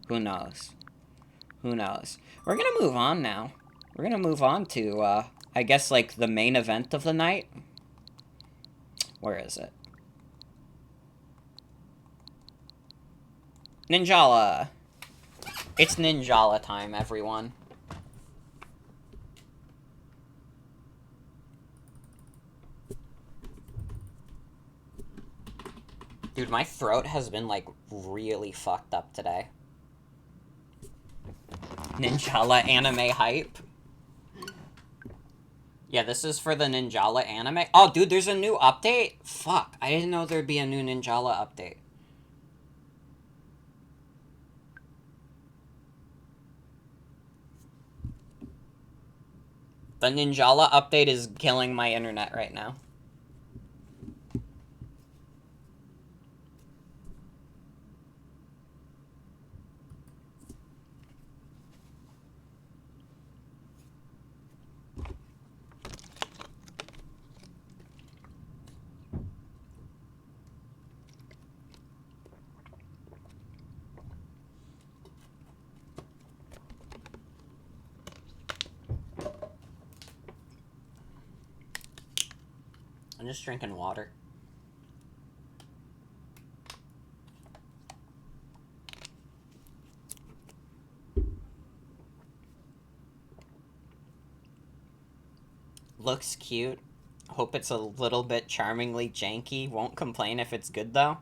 Who knows? Who knows? We're gonna move on now. We're gonna move on to, I guess, like, the main event of the night. Where is it? Ninjala! It's Ninjala time, everyone. Dude, my throat has been, like, really fucked up today. Ninjala anime hype. Yeah, this is for the Ninjala anime. Oh, dude, there's a new update? Fuck, I didn't know there'd be a new Ninjala update. The Ninjala update is killing my internet right now. I'm just drinking water. Looks cute. Hope it's a little bit charmingly janky. Won't complain if it's good, though.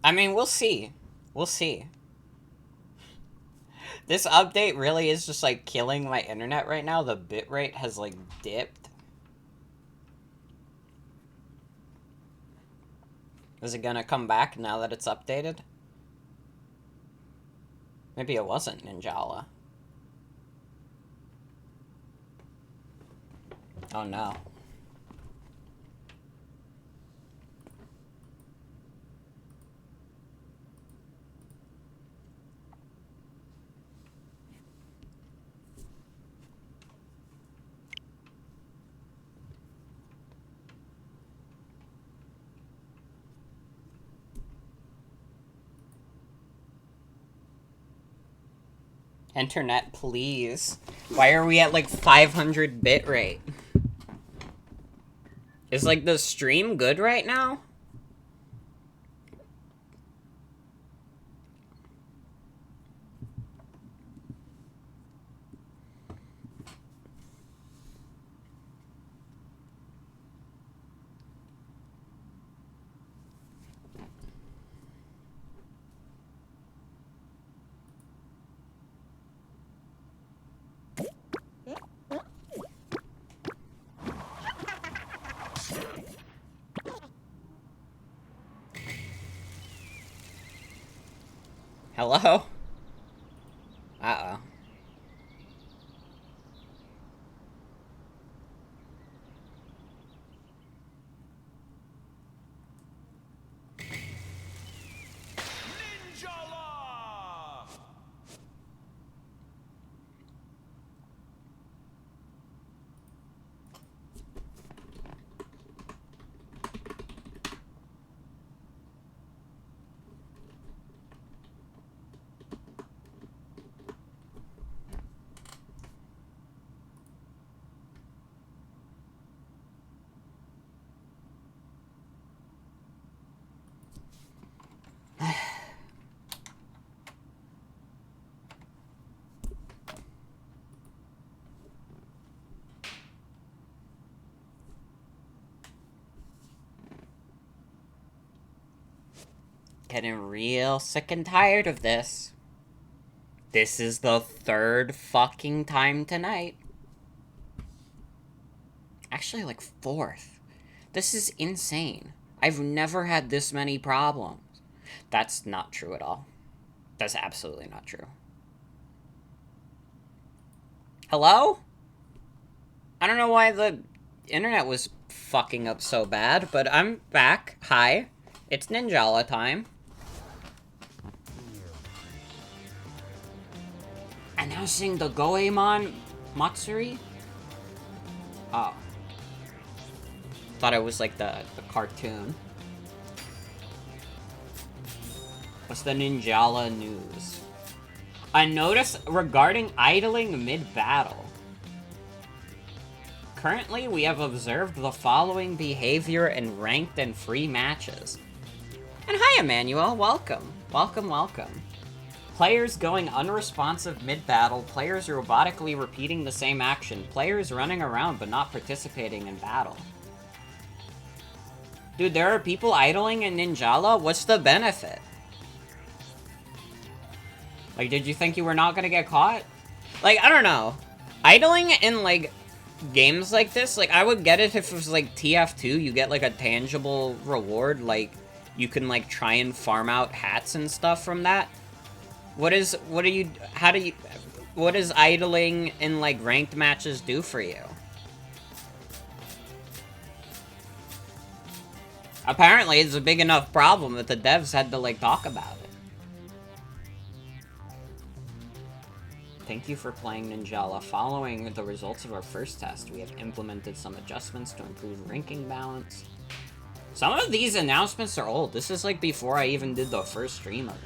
I mean, we'll see. We'll see. This update really is just, like, killing my internet right now. The bitrate has, like, dipped. Is it gonna come back now that it's updated? Maybe it wasn't Ninjala. Oh no. Internet, please. Why are we at, like, 500 bitrate? Is, like, the stream good right now? Hello? Uh-oh. Ninjala! Getting real sick and tired of this. This is the third fucking time tonight. Actually, like, fourth. This is insane. I've never had this many problems. That's not true at all. That's absolutely not true. Hello? I don't know why the internet was fucking up so bad, but I'm back. Hi. It's Ninjala time. Announcing the Goemon Matsuri? Oh. Thought it was like the cartoon. What's the Ninjala news? A notice regarding idling mid-battle. Currently, we have observed the following behavior in ranked and free matches. And hi, Emmanuel. Welcome. Welcome, welcome. Players going unresponsive mid-battle, players robotically repeating the same action, players running around but not participating in battle. Dude, there are people idling in Ninjala? What's the benefit? Like, did you think you were not gonna get caught? Like, I don't know. Idling in, like, games like this, like, I would get it if it was, like, TF2, you get, like, a tangible reward, like, you can, like, try and farm out hats and stuff from that. What does idling in, like, ranked matches do for you? Apparently, it's a big enough problem that the devs had to, like, talk about it. Thank you for playing Ninjala. Following the results of our first test, we have implemented some adjustments to improve ranking balance. Some of these announcements are old. This is, like, before I even did the first stream of it.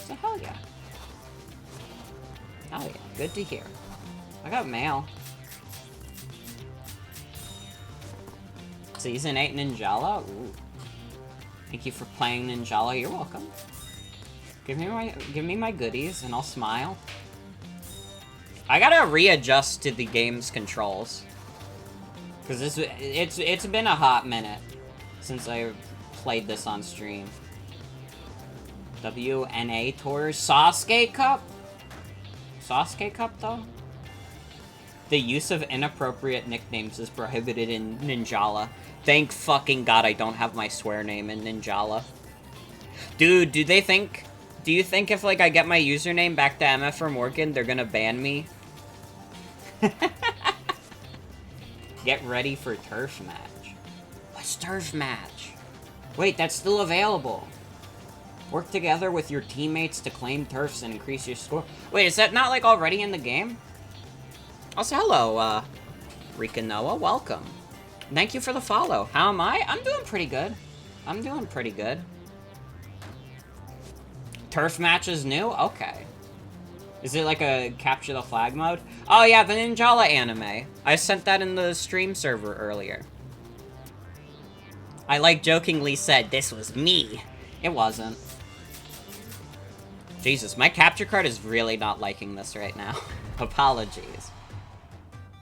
So, hell yeah. Hell yeah. Good to hear. I got mail. Season 8 Ninjala? Ooh. Thank you for playing Ninjala. You're welcome. Give me my goodies and I'll smile. I gotta readjust to the game's controls. Cause it's been a hot minute since I played this on stream. WNA Tours Sasuke Cup? Sasuke Cup though? The use of inappropriate nicknames is prohibited in Ninjala. Thank fucking God I don't have my swear name in Ninjala. Dude, do you think if, like, I get my username back to MF or Morgan, they're gonna ban me? Get ready for turf match. What's turf match? Wait, that's still available. Work together with your teammates to claim turfs and increase your score. Wait, is that not, like, already in the game? Also, hello, Rika Noah, welcome. Thank you for the follow. How am I? I'm doing pretty good. I'm doing pretty good. Turf match is new? Okay. Is it like a capture the flag mode? Oh yeah, the Ninjala anime. I sent that in the stream server earlier. I, like, jokingly said, this was me. It wasn't. Jesus, my capture card is really not liking this right now. Apologies.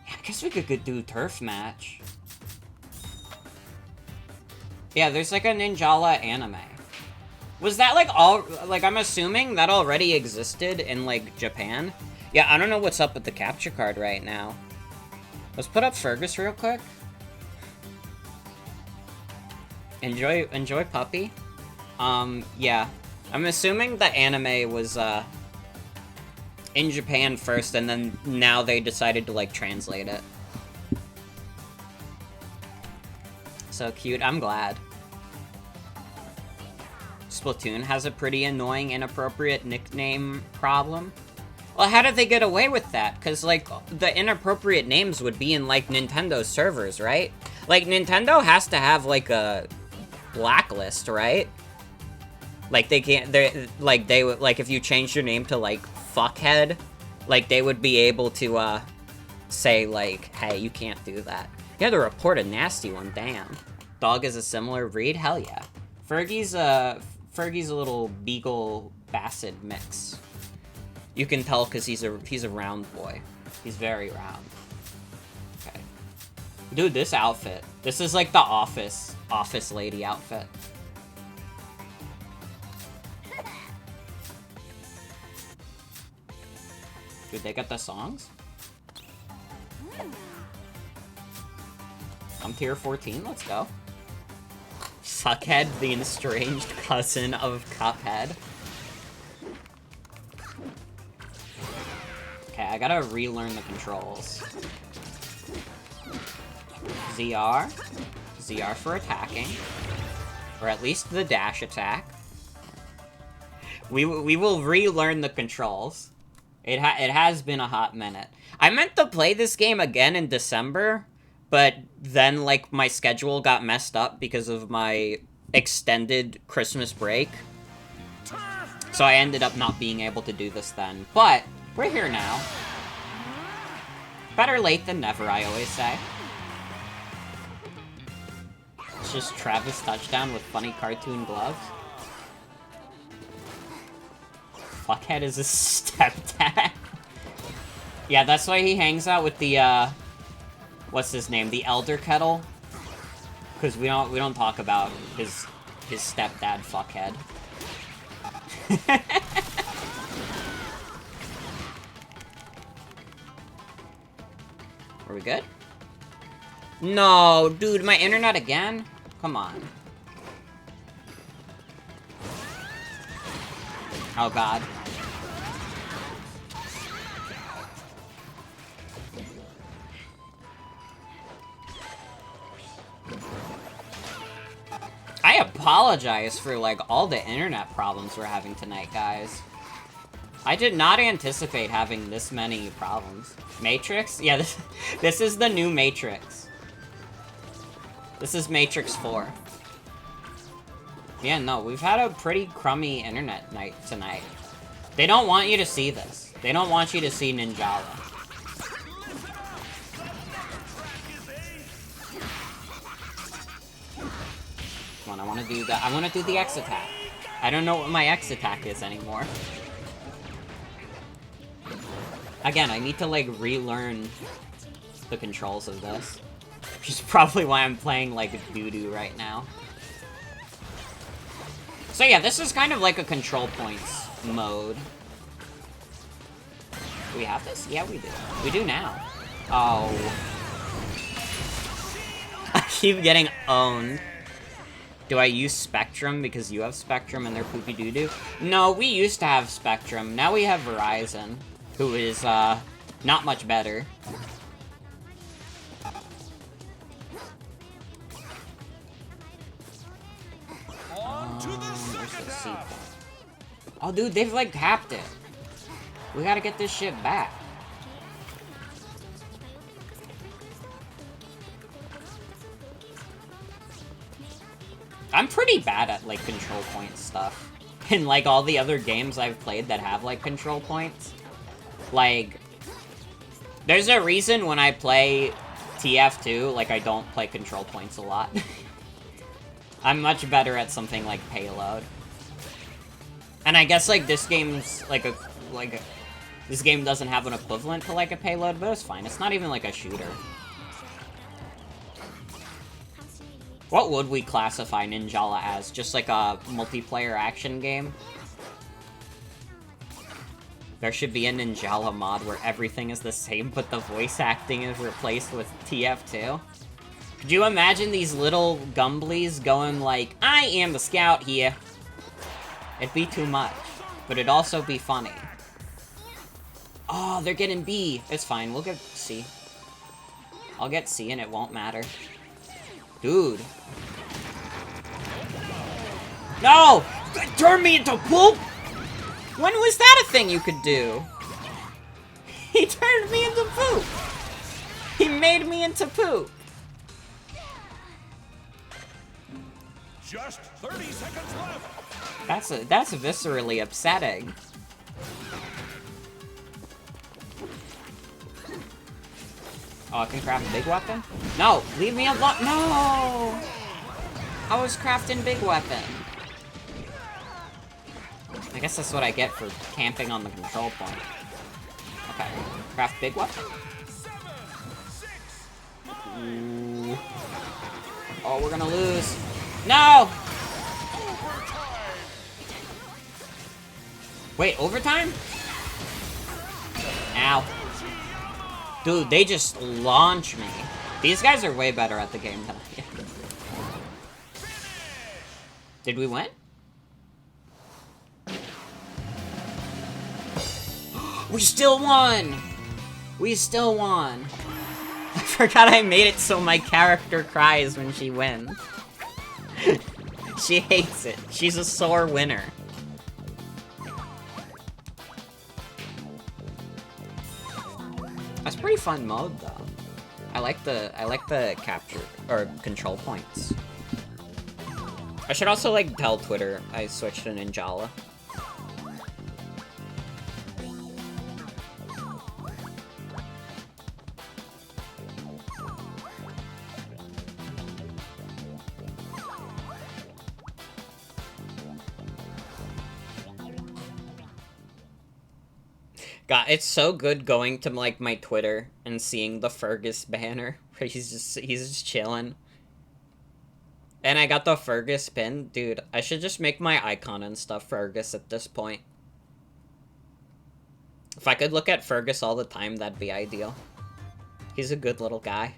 Yeah, I guess we could do turf match. Yeah, there's, like, a Ninjala anime. Was that, like, like, I'm assuming that already existed in, like, Japan? Yeah, I don't know what's up with the capture card right now. Let's put up Fergus real quick. Enjoy Puppy. Yeah. I'm assuming the anime was, in Japan first, and then now they decided to, like, translate it. So cute, I'm glad. Splatoon has a pretty annoying, inappropriate nickname problem. Well, how did they get away with that? Because, like, the inappropriate names would be in, like, Nintendo servers, right? Like, Nintendo has to have, like, a blacklist, right? Like, they can't, they would, like, if you changed your name to, like, Fuckhead, like, they would be able to, say, like, hey, you can't do that. You had to report a nasty one, damn. Dog is a similar breed? Hell yeah. Fergie's a little Beagle Basset mix. You can tell because he's a round boy. He's very round. Okay. Dude, this outfit. This is like the office lady outfit. Dude, they got the songs? I'm tier 14, let's go. Fuckhead, the estranged cousin of Cuphead. Okay, I gotta relearn the controls. ZR. ZR for attacking. Or at least the dash attack. We will relearn the controls. It has been a hot minute. I meant to play this game again in December, but then, like, my schedule got messed up because of my extended Christmas break. So I ended up not being able to do this then. But we're here now. Better late than never, I always say. It's just Travis touchdown with funny cartoon gloves. Fuckhead is a stepdad. Yeah, that's why he hangs out with the, what's his name? The Elder Kettle. Because we don't talk about his stepdad fuckhead. Are we good? No, dude, my internet again? Come on. Oh, God. I apologize for, like, all the internet problems we're having tonight, guys. I did not anticipate having this many problems. Matrix? Yeah, this is the new Matrix. This is Matrix 4. Yeah, no, we've had a pretty crummy internet night tonight. They don't want you to see this. They don't want you to see Ninjala. Come on, I want to do that. I want to do the X attack. I don't know what my X attack is anymore. Again, I need to, like, relearn the controls of this. Which is probably why I'm playing, like, doo-doo right now. So yeah, this is kind of like a control points mode. Do we have this? Yeah, we do. We do now. Oh. I keep getting owned. Do I use Spectrum because you have Spectrum and they're poopy doo-doo? No, we used to have Spectrum. Now we have Verizon, who is, not much better. Where's the sequel? Oh, dude, they've, like, capped it. We gotta get this shit back. I'm pretty bad at, like, control point stuff. In, like, all the other games I've played that have, like, control points. Like, there's a reason when I play TF2, like, I don't play control points a lot. I'm much better at something like Payload. And I guess, like, this game's, this game doesn't have an equivalent to, like, a Payload, but it's fine. It's not even, like, a shooter. What would we classify Ninjala as? Just, like, a multiplayer action game? There should be a Ninjala mod where everything is the same, but the voice acting is replaced with TF2. Could you imagine these little gumblies going like, I am the scout here? It'd be too much, but it'd also be funny. Oh, they're getting B. It's fine, we'll get C. I'll get C and it won't matter. Dude. No! Turn me into poop! When was that a thing you could do? He turned me into poop! He made me into poop! Just 30 seconds left. That's viscerally upsetting. Oh, I can craft a big weapon? No! Leave me alone! No! I was crafting big weapon. I guess that's what I get for camping on the control point. Okay. Craft big weapon? Ooh. Oh, we're gonna lose. No! Wait, overtime? Ow. Dude, they just launch me. These guys are way better at the game than I am. Did we win? We still won! We still won. I forgot I made it so my character cries when she wins. She hates it. She's a sore winner. That's pretty fun mode though. I like the capture or control points. I should also, like, tell Twitter I switched to Ninjala. God, it's so good going to, like, my Twitter and seeing the Fergus banner where he's just chilling. And I got the Fergus pin. Dude, I should just make my icon and stuff Fergus at this point. If I could look at Fergus all the time, that'd be ideal. He's a good little guy.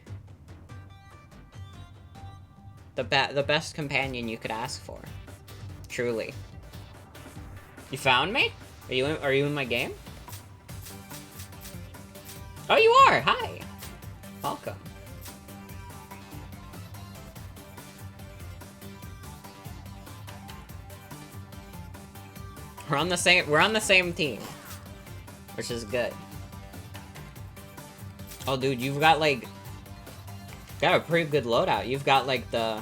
The best companion you could ask for. Truly. You found me? Are you in my game? Oh, you are! Hi! Welcome. We're on the same team. Which is good. Oh, dude, you've got, like... got a pretty good loadout. You've got, like, the...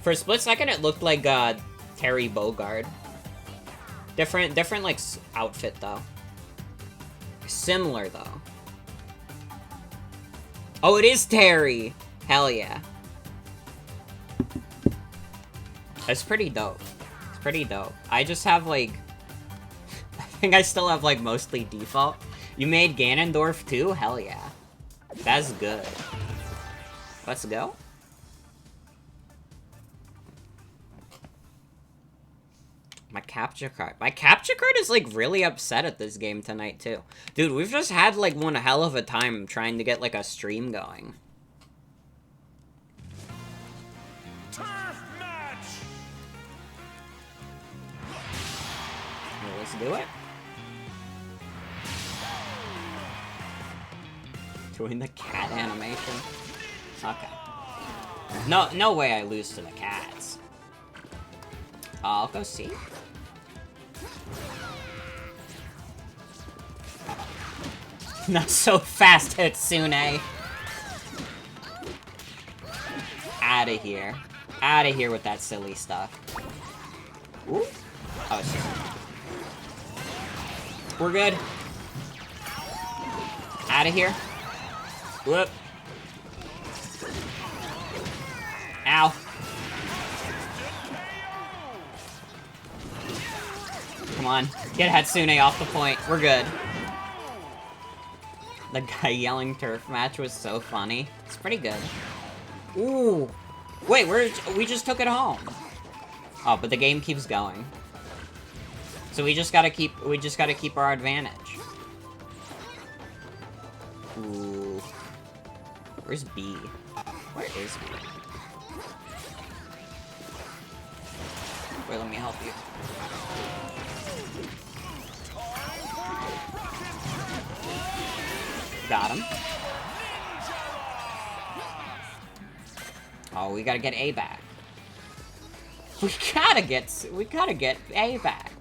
For a split second, it looked like, Terry Bogard. Different, like, outfit, though. Similar, though. Oh, it is Terry! Hell yeah. That's pretty dope. It's pretty dope. I just have, like... I think I still have, like, mostly default. You made Ganondorf, too? Hell yeah. That's good. Let's go. My capture card. My capture card is, like, really upset at this game tonight, too. Dude, we've just had, like, one hell of a time trying to get, like, a stream going. Turf match. Well, let's do it. Doing the cat animation. Okay. No way I lose to the cats. I'll go see. Not so fast, Hitsune. Outta here. Outta here with that silly stuff. Ooh. Oh, shit. We're good. Outta here. Whoop. Ow. Come on. Get Hatsune off the point. We're good. The guy yelling turf match was so funny. It's pretty good. Ooh. Wait, we just took it home. Oh, but the game keeps going. So we just gotta keep our advantage. Ooh. Where's B? Where is B? Wait, let me help you. Got him. Oh, we gotta get A back. We gotta get A back.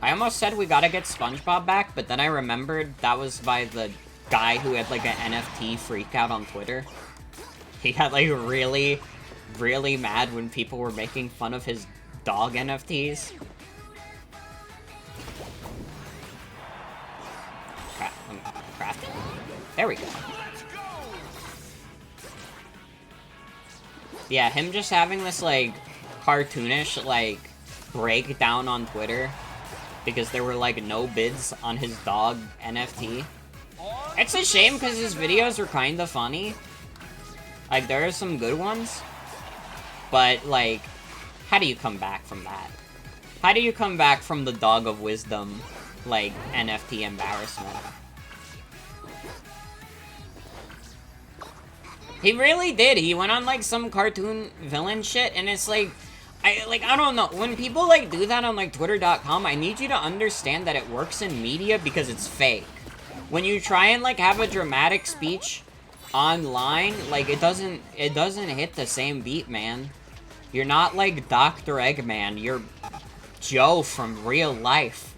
I almost said we gotta get SpongeBob back, but then I remembered that was by the guy who had, like, an NFT freak out on Twitter. He got, like, really, really mad when people were making fun of his dog NFTs. Craft it. There we go. Yeah, him just having this, like, cartoonish, like, breakdown on Twitter because there were, like, no bids on his dog NFT. It's a shame because his videos are kind of funny. Like, there are some good ones. But, like, how do you come back from that? How do you come back from the Dog of Wisdom, like, NFT embarrassment? He really did. He went on, like, some cartoon villain shit, and it's like, I don't know. When people, like, do that on, like, Twitter.com, I need you to understand that it works in media because it's fake. When you try and, like, have a dramatic speech online, like, it doesn't hit the same beat, man. You're not, like, Dr. Eggman. You're Joe from real life.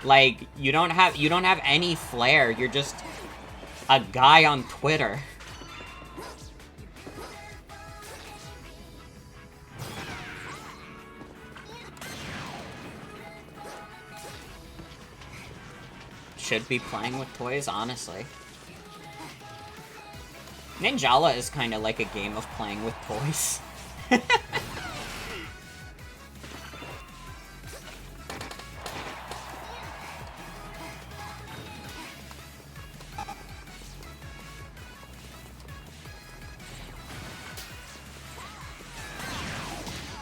Like, you don't have any flair. You're just A guy on Twitter. Should be playing with toys, honestly. Ninjala is kind of like a game of playing with toys.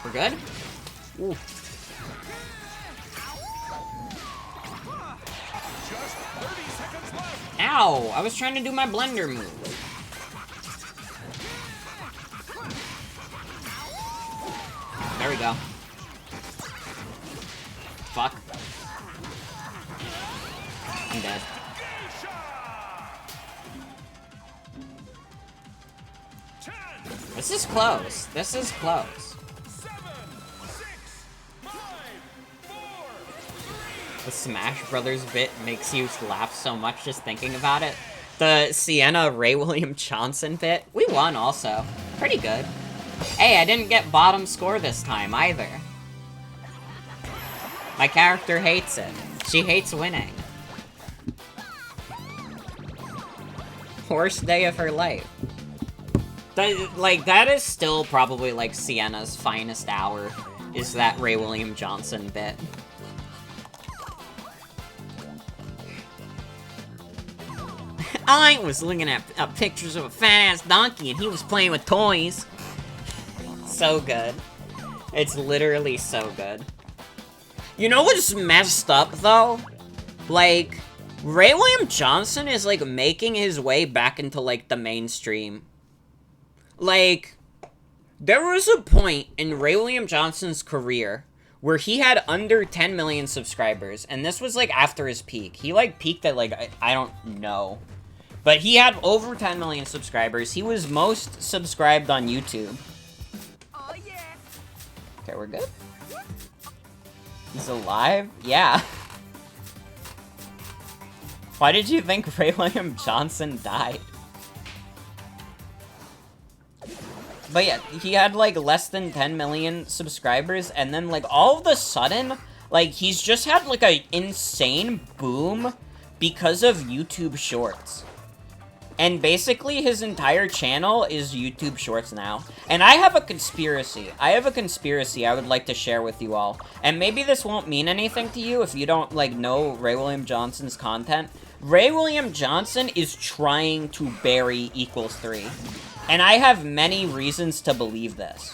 We're good? Ooh. Ow! I was trying to do my blender move. There we go. Fuck. I'm dead. This is close. This is close. The Smash Brothers bit makes you laugh so much just thinking about it. The Sienna Ray William Johnson bit, we won also. Pretty good. Hey, I didn't get bottom score this time either. My character hates it. She hates winning. Worst day of her life. That is still probably, like, Sienna's finest hour, is that Ray William Johnson bit. I was looking at pictures of a fat-ass donkey and he was playing with toys. So good. It's literally so good. You know what's messed up, though? Like, Ray William Johnson is, like, making his way back into, like, the mainstream. Like, there was a point in Ray William Johnson's career where he had under 10 million subscribers, and this was, like, after his peak. He, like, peaked at, like, I don't know. But he had over 10 million subscribers. He was most subscribed on YouTube. Oh, yeah. Okay, we're good. He's alive? Yeah. Why did you think Ray William Johnson died? But yeah, he had, like, less than 10 million subscribers, and then, like, all of a sudden, like, he's just had, like, an insane boom because of YouTube Shorts. And basically, his entire channel is YouTube Shorts now. And I have a conspiracy. I would like to share with you all. And maybe this won't mean anything to you if you don't, like, know Ray William Johnson's content. Ray William Johnson is trying to bury Equals 3. And I have many reasons to believe this.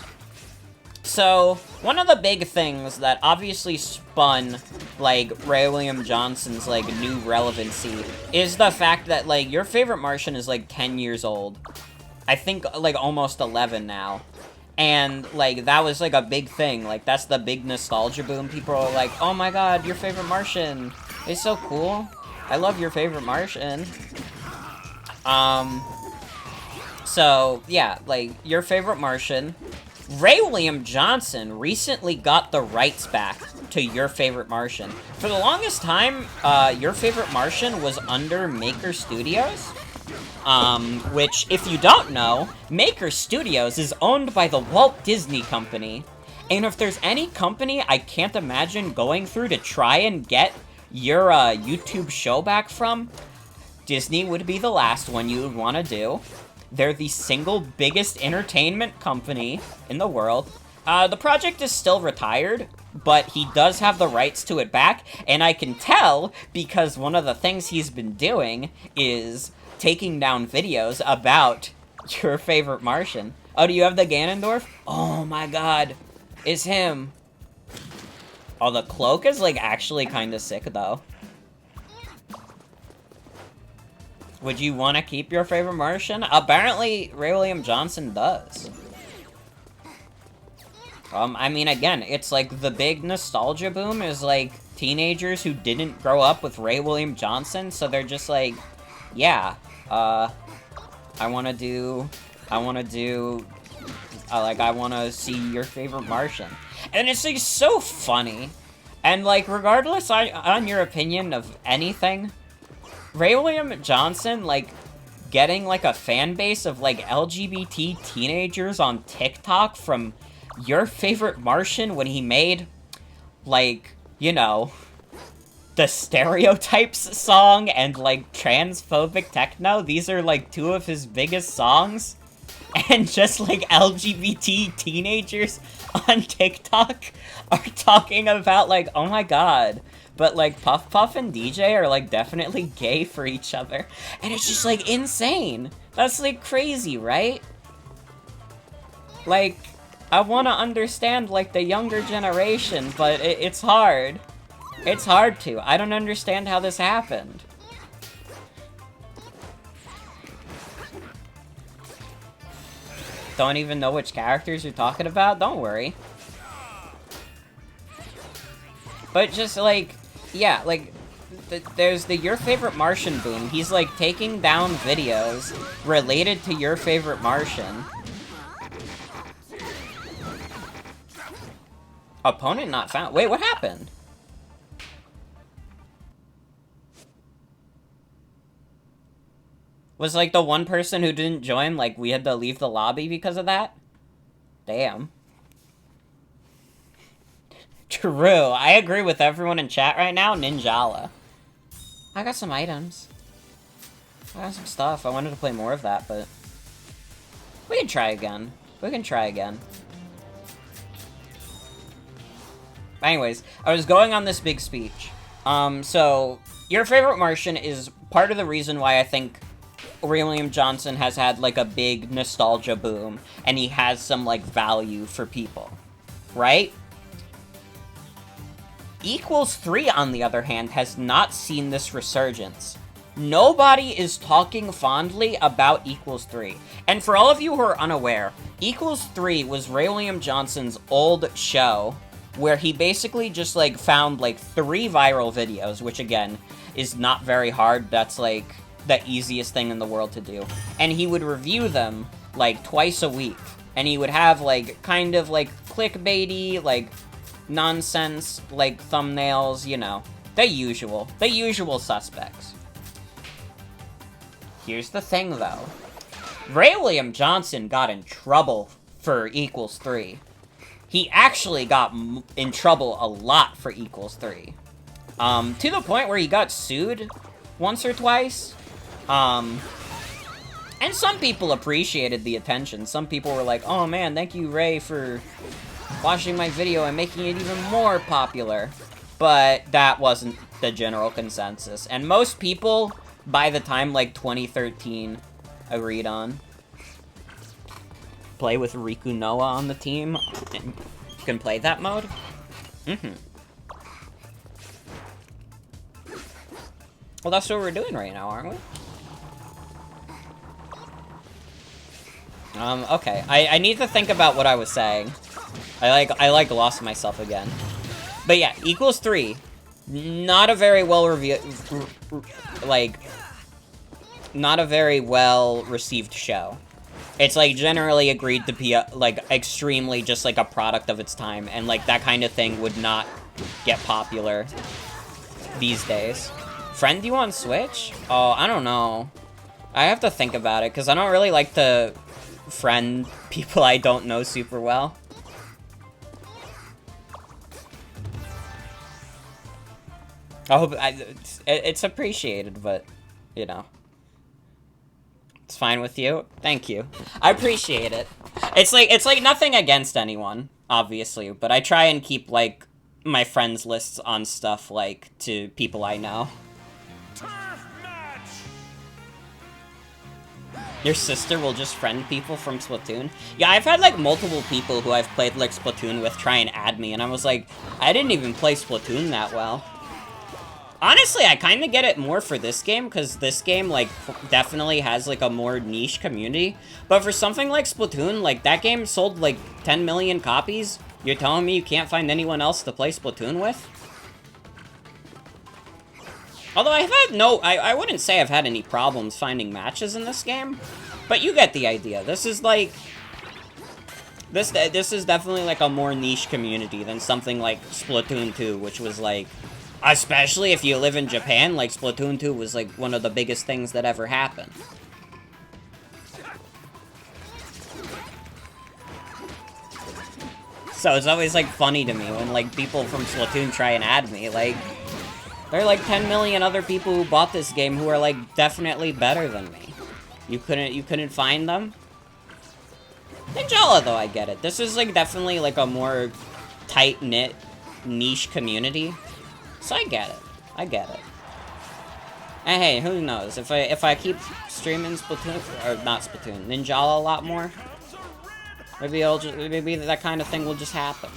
So, one of the big things that obviously spun, like, Ray William Johnson's, like, new relevancy is the fact that, like, Your Favorite Martian is, like, 10 years old. I think, like, almost 11 now. And, like, that was, like, a big thing. Like, that's the big nostalgia boom. People are like, oh my god, Your Favorite Martian. It's so cool. I love Your Favorite Martian. So, yeah, like, Your Favorite Martian. Ray William Johnson recently got the rights back to Your Favorite Martian. For the longest time, Your Favorite Martian was under Maker Studios. Which, if you don't know, Maker Studios is owned by the Walt Disney Company. And if there's any company I can't imagine going through to try and get your YouTube show back from, Disney would be the last one you would want to do. They're the single biggest entertainment company in the world. The project is still retired, but he does have the rights to it back, and I can tell because one of the things he's been doing is taking down videos about Your Favorite Martian. Oh, do you have the Ganondorf? Oh my god, it's him. Oh, the cloak is, like, actually kind of sick, though. Would you want to keep Your Favorite Martian? Apparently, Ray William Johnson does. I mean, again, it's like the big nostalgia boom is like teenagers who didn't grow up with Ray William Johnson, so they're just like, yeah, I want to see Your Favorite Martian. And it's like so funny. And like, regardless on your opinion of anything, Ray William Johnson, like, getting, like, a fan base of, like, LGBT teenagers on TikTok from your favorite Martian when he made, like, you know, the Stereotypes song and, like, transphobic techno? These are, like, two of his biggest songs. And just, like, LGBT teenagers on TikTok are talking about, like, oh my god, but, like, Puff Puff and DJ are, like, definitely gay for each other. And it's just, like, insane. That's, like, crazy, right? Like, I want to understand, like, the younger generation, but it's hard. It's hard to. I don't understand how this happened. Don't even know which characters you're talking about? Don't worry. But just, like, yeah, like, there's the Your Favorite Martian boom. He's, like, taking down videos related to Your Favorite Martian. Opponent not found. Wait, what happened? Was, like, the one person who didn't join, like, we had to leave the lobby because of that? Damn. True. I agree with everyone in chat right now. Ninjala. I got some items. I got some stuff. I wanted to play more of that, but... we can try again. We can try again. Anyways, I was going on this big speech. So, Your Favorite Martian is part of the reason why I think William Johnson has had, like, a big nostalgia boom, and he has some, like, value for people. Right? Equals 3, on the other hand, has not seen this resurgence. Nobody is talking fondly about Equals 3. And for all of you who are unaware, Equals 3 was Ray William Johnson's old show, where he basically just, like, found, like, 3 viral videos, which, again, is not very hard. That's, like, the easiest thing in the world to do. And he would review them, like, twice a week. And he would have, like, kind of, like, clickbaity, like, nonsense, like, thumbnails, you know. The usual suspects. Here's the thing, though. Ray William Johnson got in trouble for Equals 3. He actually got in trouble a lot for Equals 3. To the point where he got sued once or twice. And some people appreciated the attention. Some people were like, oh man, thank you, Ray, for watching my video and making it even more popular. But that wasn't the general consensus. And most people, by the time, like, 2013, agreed on. Play with Riku Noah on the team. You can play that mode? Mm-hmm. Well, that's what we're doing right now, aren't we? Okay. I need to think about what I was saying. I lost myself again. But yeah, Equals 3. Not a very well not a very well received show. It's, like, generally agreed to be, like, extremely just, like, a product of its time, and, like, that kind of thing would not get popular these days. Friend you on Switch? Oh, I don't know. I have to think about it, because I don't really like to friend people I don't know super well. I hope it's appreciated, but, you know. It's fine with you? Thank you. I appreciate it. It's like nothing against anyone, obviously, but I try and keep, like, my friends lists on stuff, like, to people I know. Turf match. Your sister will just friend people from Splatoon? Yeah, I've had, like, multiple people who I've played, like, Splatoon with try and add me, and I was like, I didn't even play Splatoon that well. Honestly, I kind of get it more for this game, because this game, like, definitely has, like, a more niche community. But for something like Splatoon, like, that game sold, like, 10 million copies. You're telling me you can't find anyone else to play Splatoon with? Although I've had I wouldn't say I've had any problems finding matches in this game. But you get the idea. This is, like... This is definitely, like, a more niche community than something like Splatoon 2, which was, like... Especially if you live in Japan, like, Splatoon 2 was, like, one of the biggest things that ever happened. So it's always, like, funny to me when, like, people from Splatoon try and add me. Like, there are, like, 10 million other people who bought this game who are, like, definitely better than me. You couldn't find them? Ninjala, though, I get it. This is, like, definitely, like, a more tight-knit, niche community. So I get it. I get it. And hey, who knows? If I keep streaming Splatoon, or not Splatoon, Ninjala a lot more, maybe that kind of thing will just happen.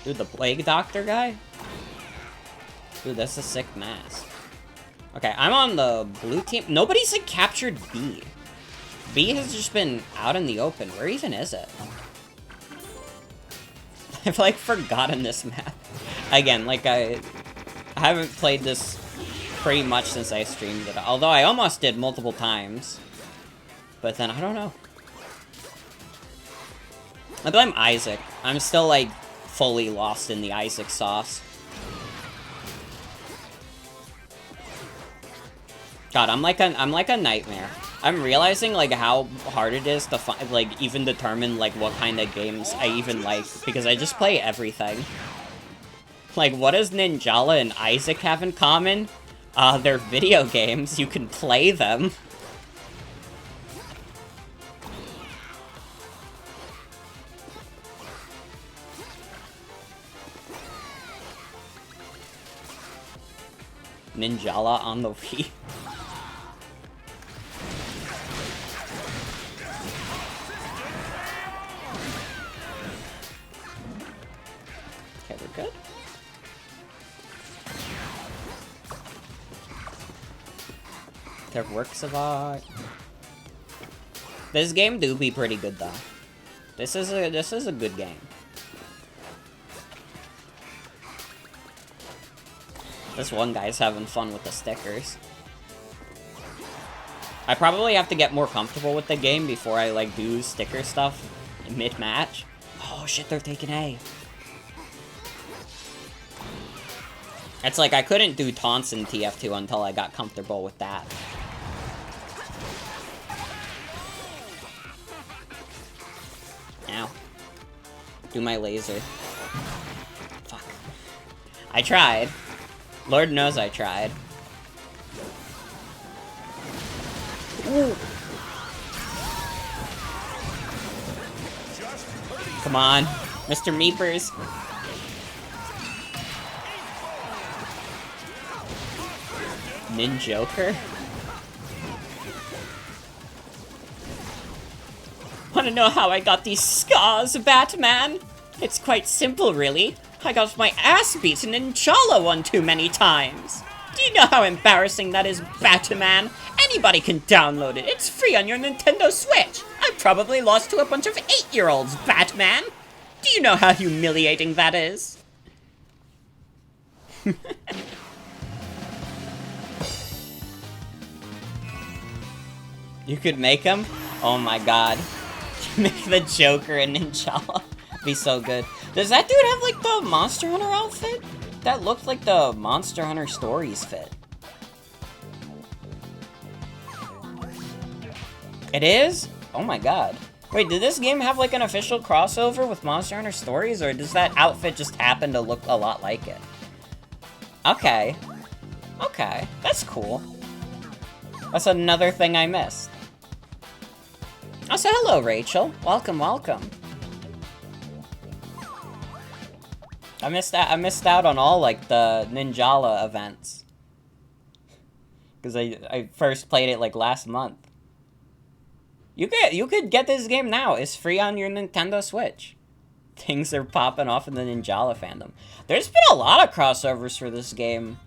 Dude, the Plague Doctor guy? Dude, that's a sick mask. Okay, I'm on the blue team. Nobody's, like, captured B. B has just been out in the open. Where even is it? I've, like, forgotten this map. Again, like, I haven't played this pretty much since I streamed it. Although I almost did multiple times. But then, I don't know. I blame Isaac. I'm still, like, fully lost in the Isaac sauce. God, I'm like a nightmare. I'm realizing, like, how hard it is to find, like, even determine, like, what kind of games I even like, because I just play everything. Like, what does Ninjala and Isaac have in common? They're video games. You can play them. Ninjala on the Wii. Okay, we're good. Their works of art. This game do be pretty good though. This is a good game. This one guy's having fun with the stickers. I probably have to get more comfortable with the game before I, like, do sticker stuff mid-match. Oh shit, they're taking A. It's like I couldn't do taunts in TF2 until I got comfortable with that. Ow. Do my laser. Fuck. I tried. Lord knows I tried. Ooh. Come on, Mr. Meepers. Ninjoker? Wanna know how I got these scars, Batman? It's quite simple, really. I got my ass beaten in Ninjala one too many times. Do you know how embarrassing that is, Batman? Anybody can download it. It's free on your Nintendo Switch. I probably lost to a bunch of 8-year-olds, Batman. Do you know how humiliating that is? You could make him? Oh my god. Make the Joker and Ninjala. Be so good. Does that dude have, like, the Monster Hunter outfit? That looked like the Monster Hunter Stories fit. It is? Oh my god. Wait, did this game have, like, an official crossover with Monster Hunter Stories, or does that outfit just happen to look a lot like it? Okay. Okay, that's cool. That's another thing I missed. Oh, so hello, Rachel. Welcome, welcome. I missed out on all, like, the Ninjala events. Because I first played it, like, last month. You could get this game now. It's free on your Nintendo Switch. Things are popping off in the Ninjala fandom. There's been a lot of crossovers for this game.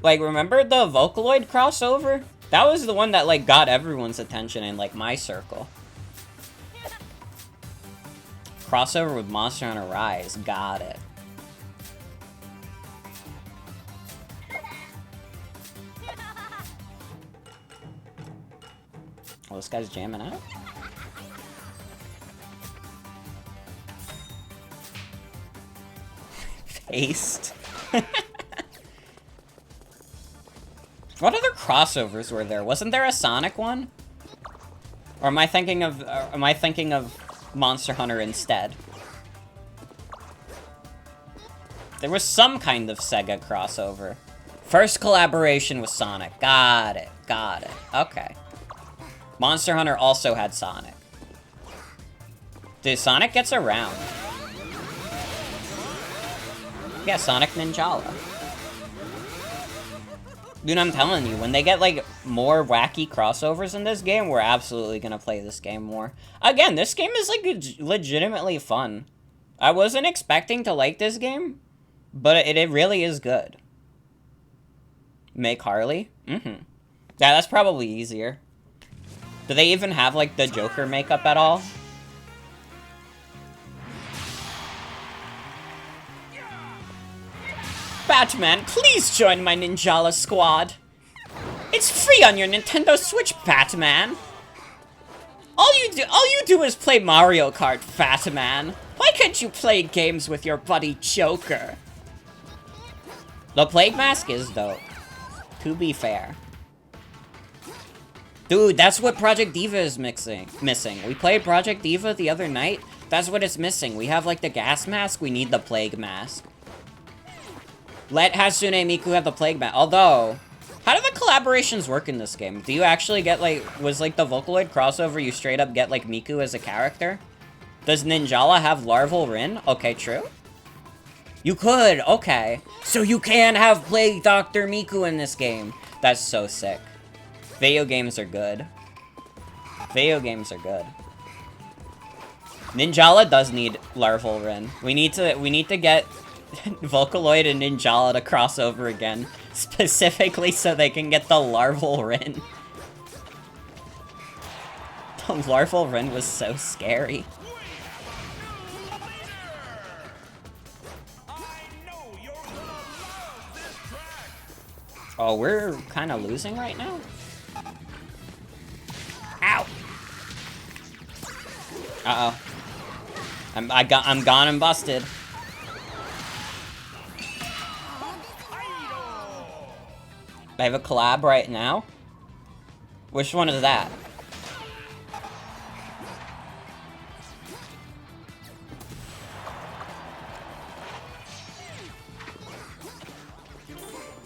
Like, remember the Vocaloid crossover? That was the one that, like, got everyone's attention in, like, my circle. Crossover with Monster Hunter Rise. Got it. Oh, this guy's jamming out? Paste. What other crossovers were there? Wasn't there a Sonic one? Or am I thinking of Monster Hunter instead? There was some kind of Sega crossover. First collaboration with Sonic. Got it. Got it. Okay. Monster Hunter also had Sonic. Dude, Sonic gets around. Yeah, Sonic Ninjala. Dude, I'm telling you, when they get, like, more wacky crossovers in this game, we're absolutely gonna play this game more. Again, this game is, like, legitimately fun. I wasn't expecting to like this game, but it really is good. Make Harley? Mm-hmm. Yeah, that's probably easier. Do they even have, like, the Joker makeup at all? Batman, please join my Ninjala squad. It's free on your Nintendo Switch, Batman. All you do is play Mario Kart, Batman. Why can't you play games with your buddy Joker? The Plague Mask is dope, to be fair. Dude, that's what Project Diva is missing. We played Project Diva the other night. That's what it's missing. We have, like, the gas mask. We need the Plague Mask. Let Hatsune Miku have the Plague Mask. Although, how do the collaborations work in this game? Do you actually get, like, was, like, the Vocaloid crossover, you straight up get, like, Miku as a character? Does Ninjala have Larval Rin? Okay, true. You could, okay. So you can have Plague Dr. Miku in this game. That's so sick. Video games are good. Video games are good. Ninjala does need Larval Rin. We need to get Vocaloid and Ninjala to cross over again, specifically so they can get the Larval Rin. The Larval Rin was so scary. Oh, we're kind of losing right now? Ow! Uh-oh. I'm gone and busted. I have a collab right now? Which one is that?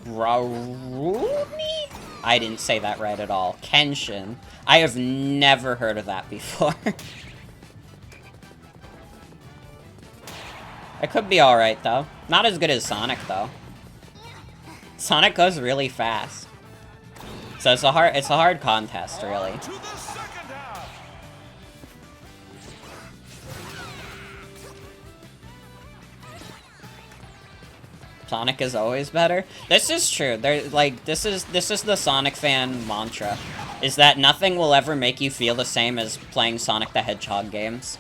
Raruni? I didn't say that right at all. Kenshin. I have never heard of that before. It could be alright, though. Not as good as Sonic, though. Sonic goes really fast. So it's a hard contest, really. Sonic is always better. This is true. This is the Sonic fan mantra, is that nothing will ever make you feel the same as playing Sonic the Hedgehog games.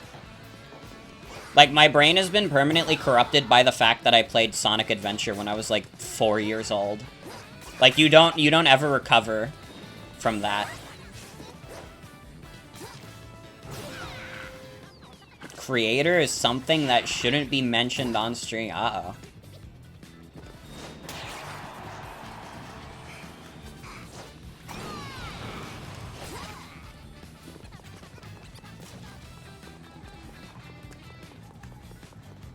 Like, my brain has been permanently corrupted by the fact that I played Sonic Adventure when I was, like, 4 years old. Like, you don't ever recover from that. Creator is something that shouldn't be mentioned on stream. Uh-oh.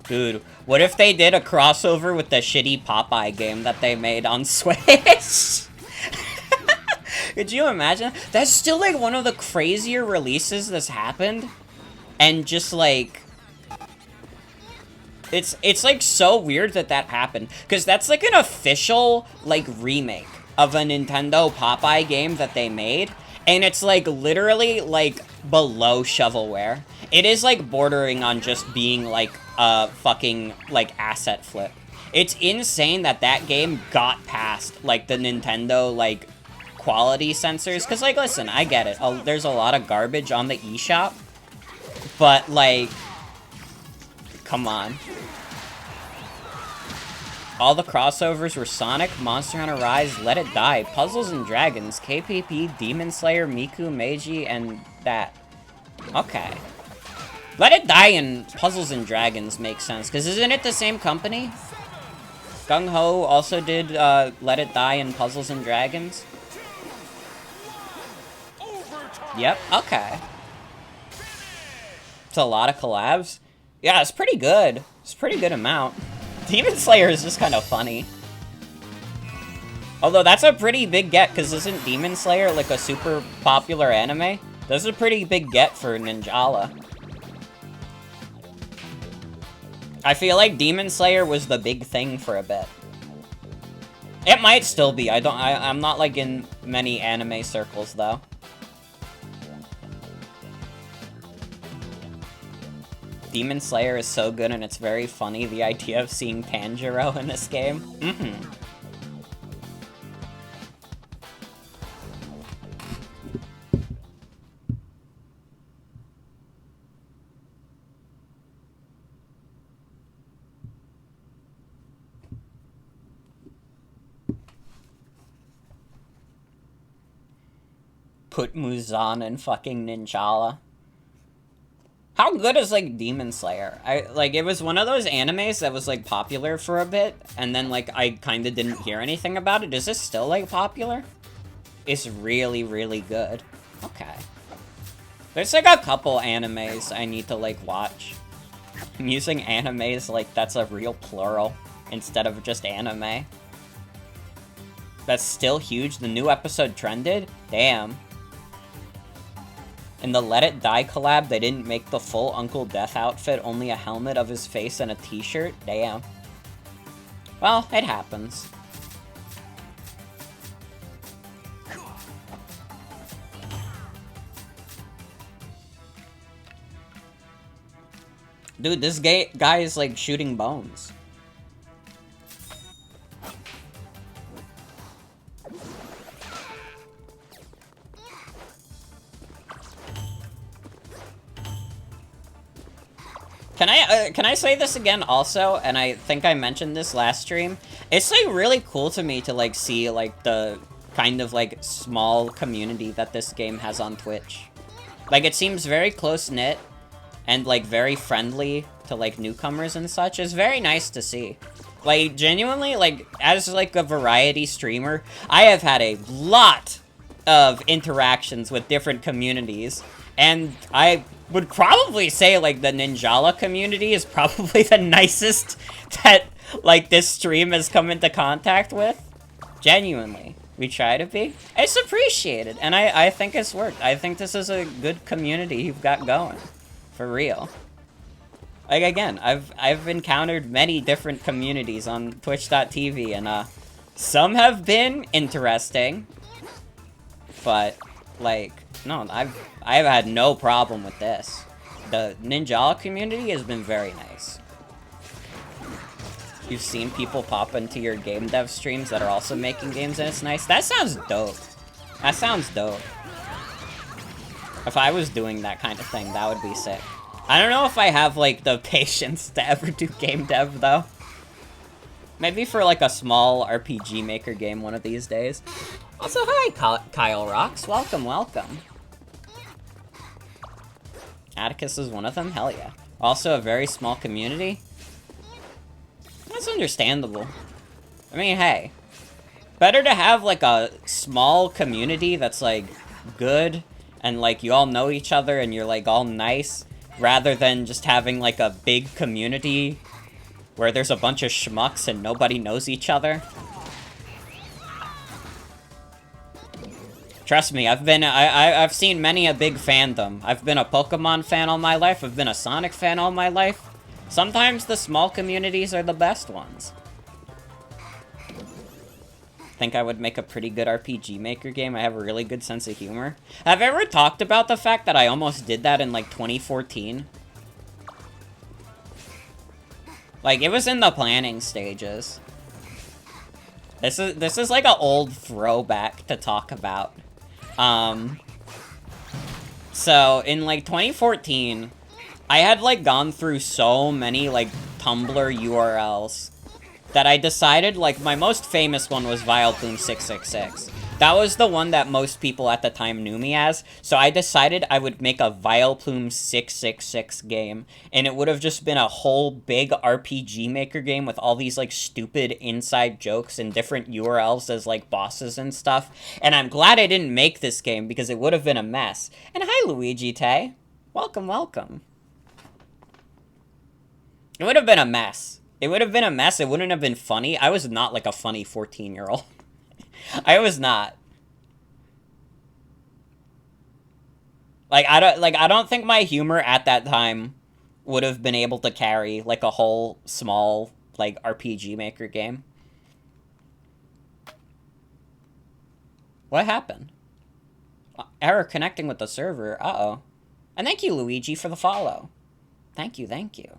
Dude, what if they did a crossover with the shitty Popeye game that they made on Switch? Could you imagine? That's still, like, one of the crazier releases that's happened. And just, like... It's like, so weird that happened. Because that's, like, an official, like, remake of a Nintendo Popeye game that they made. And it's, like, literally, like, below shovelware. It is, like, bordering on just being, like, a fucking, like, asset flip. It's insane that game got past, like, the Nintendo, like, quality sensors. Because, like, listen, I get it. There's a lot of garbage on the eShop. But, like, come on. All the crossovers were Sonic, Monster Hunter Rise, Let It Die, Puzzles and Dragons, KPP, Demon Slayer, Miku, Meiji, and that. Okay. Let It Die and Puzzles and Dragons makes sense, because isn't it the same company? Gung Ho also did Let It Die and Puzzles and Dragons. Yep, okay. It's a lot of collabs. Yeah, it's pretty good. It's a pretty good amount. Demon Slayer is just kind of funny. Although that's a pretty big get, because isn't Demon Slayer like a super popular anime? That's a pretty big get for Ninjala. I feel like Demon Slayer was the big thing for a bit. It might still be. I'm not like in many anime circles though. Demon Slayer is so good and it's very funny, the idea of seeing Tanjiro in this game. Mm-hmm. Put Muzan in fucking Ninjala. How good is, like, Demon Slayer? It was one of those animes that was, like, popular for a bit, and then, like, I kinda didn't hear anything about it. Is this still, like, popular? It's really, really good. Okay. There's, like, a couple animes I need to, like, watch. I'm using animes like that's a real plural, instead of just anime. That's still huge. The new episode trended? Damn. In the Let It Die collab, they didn't make the full Uncle Death outfit, only a helmet of his face and a t-shirt? Damn. Well, it happens. Dude, this guy is, like, shooting bones. Can I say this again also? And I think I mentioned this last stream. It's, like, really cool to me to, like, see, like, the kind of, like, small community that this game has on Twitch. Like, it seems very close-knit and, like, very friendly to, like, newcomers and such. It's very nice to see. Like, genuinely, like, as, like, a variety streamer, I have had a lot of interactions with different communities, and I would probably say, like, the Ninjala community is probably the nicest that, like, this stream has come into contact with. Genuinely. We try to be. It's appreciated, and I think it's worked. I think this is a good community you've got going. For real. Like, again, I've encountered many different communities on Twitch.tv, and, some have been interesting, but, like, no, I've had no problem with this. The Ninjala community has been very nice. You've seen people pop into your game dev streams that are also making games, and it's nice. That sounds dope. That sounds dope. If I was doing that kind of thing, that would be sick. I don't know if I have, like, the patience to ever do game dev, though. Maybe for, like, a small RPG Maker game one of these days. Also, hi, Kyle Rocks. Welcome, welcome. Atticus is one of them? Hell yeah. Also a very small community? That's understandable. I mean, hey. Better to have, like, a small community that's, like, good, and, like, you all know each other, and you're, like, all nice, rather than just having, like, a big community where there's a bunch of schmucks and nobody knows each other. Trust me, I've seen many a big fandom. I've been a Pokemon fan all my life, I've been a Sonic fan all my life. Sometimes the small communities are the best ones. Think I would make a pretty good RPG Maker game. I have a really good sense of humor. Have I ever talked about the fact that I almost did that in, like, 2014? Like, it was in the planning stages. This is like an old throwback to talk about. So, in, like, 2014, I had, like, gone through so many, like, Tumblr URLs that I decided, like, my most famous one was Vileplume666. That was the one that most people at the time knew me as, so I decided I would make a Vileplume666 game, and it would have just been a whole big RPG Maker game with all these, like, stupid inside jokes and different URLs as, like, bosses and stuff, and I'm glad I didn't make this game, because it would have been a mess. And hi, Luigi Tay. Welcome, welcome. It would have been a mess. It would have been a mess. It wouldn't have been funny. I was not like a funny 14-year-old. I was not. I don't think my humor at that time would have been able to carry like a whole small like RPG Maker game. What happened? Error connecting with the server. Uh-oh. And thank you, Luigi, for the follow. Thank you, thank you.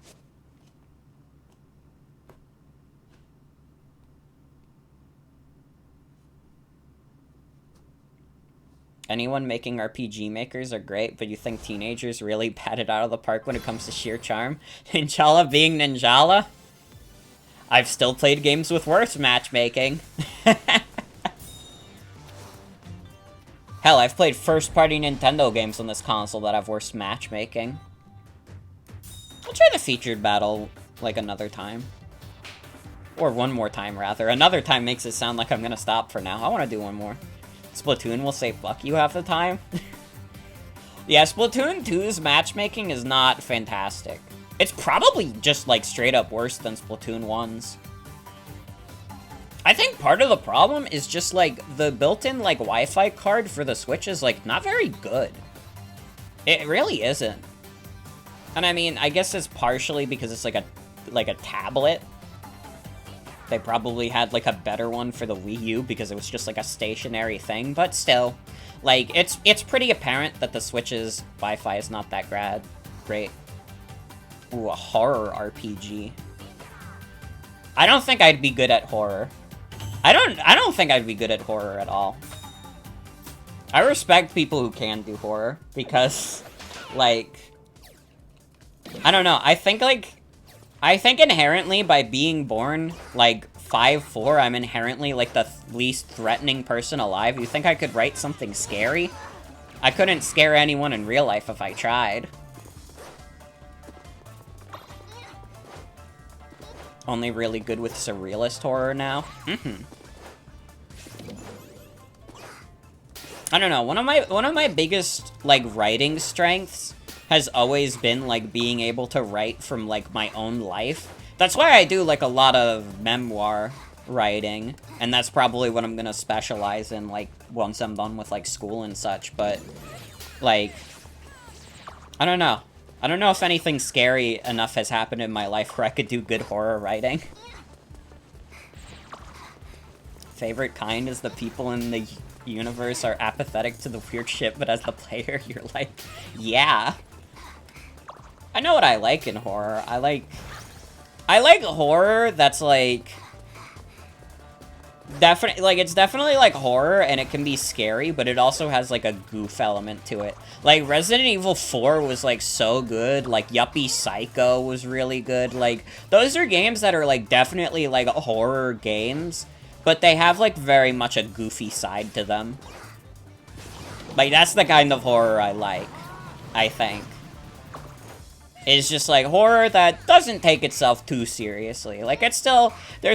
Anyone making RPG makers are great, but you think teenagers really pat it out of the park when it comes to sheer charm? Ninjala being Ninjala? I've still played games with worse matchmaking. Hell, I've played first-party Nintendo games on this console that have worse matchmaking. I'll try the featured battle, like, another time. Or one more time, rather. Another time makes it sound like I'm gonna stop for now. I want to do one more. Splatoon will say fuck you half the time. Yeah, Splatoon 2's matchmaking is not fantastic. It's probably just, like, straight up worse than Splatoon 1's. I think part of the problem is just, like, the built-in, like, Wi-Fi card for the Switch is, like, not very good. It really isn't. And I mean, I guess it's partially because it's, like a tablet. They probably had, like, a better one for the Wii U because it was just, like, a stationary thing. But still, like, it's pretty apparent that the Switch's Wi-Fi is not that great. Ooh, a horror RPG. I don't think I'd be good at horror. I don't think I'd be good at horror at all. I respect people who can do horror because, like, I don't know. I think inherently by being born, like, 5'4", I'm inherently, like, the least threatening person alive. You think I could write something scary? I couldn't scare anyone in real life if I tried. Only really good with surrealist horror now? I don't know, one of my biggest, like, writing strengths has always been, like, being able to write from, like, my own life. That's why I do, like, a lot of memoir writing, and that's probably what I'm gonna specialize in, like, once I'm done with, like, school and such, but, like, I don't know. I don't know if anything scary enough has happened in my life where I could do good horror writing. Favorite kind is the people in the universe are apathetic to the weird shit, but as the player, you're like, yeah. I know what I like in horror. I like horror that's, like, it's definitely, like, horror, and it can be scary, but it also has, like, a goof element to it. Like, Resident Evil 4 was, like, so good. Like, Yuppie Psycho was really good. Like, those are games that are, like, definitely, like, horror games, but they have, like, very much a goofy side to them. Like, that's the kind of horror I like, I think. It's just, like, horror that doesn't take itself too seriously. Like, there's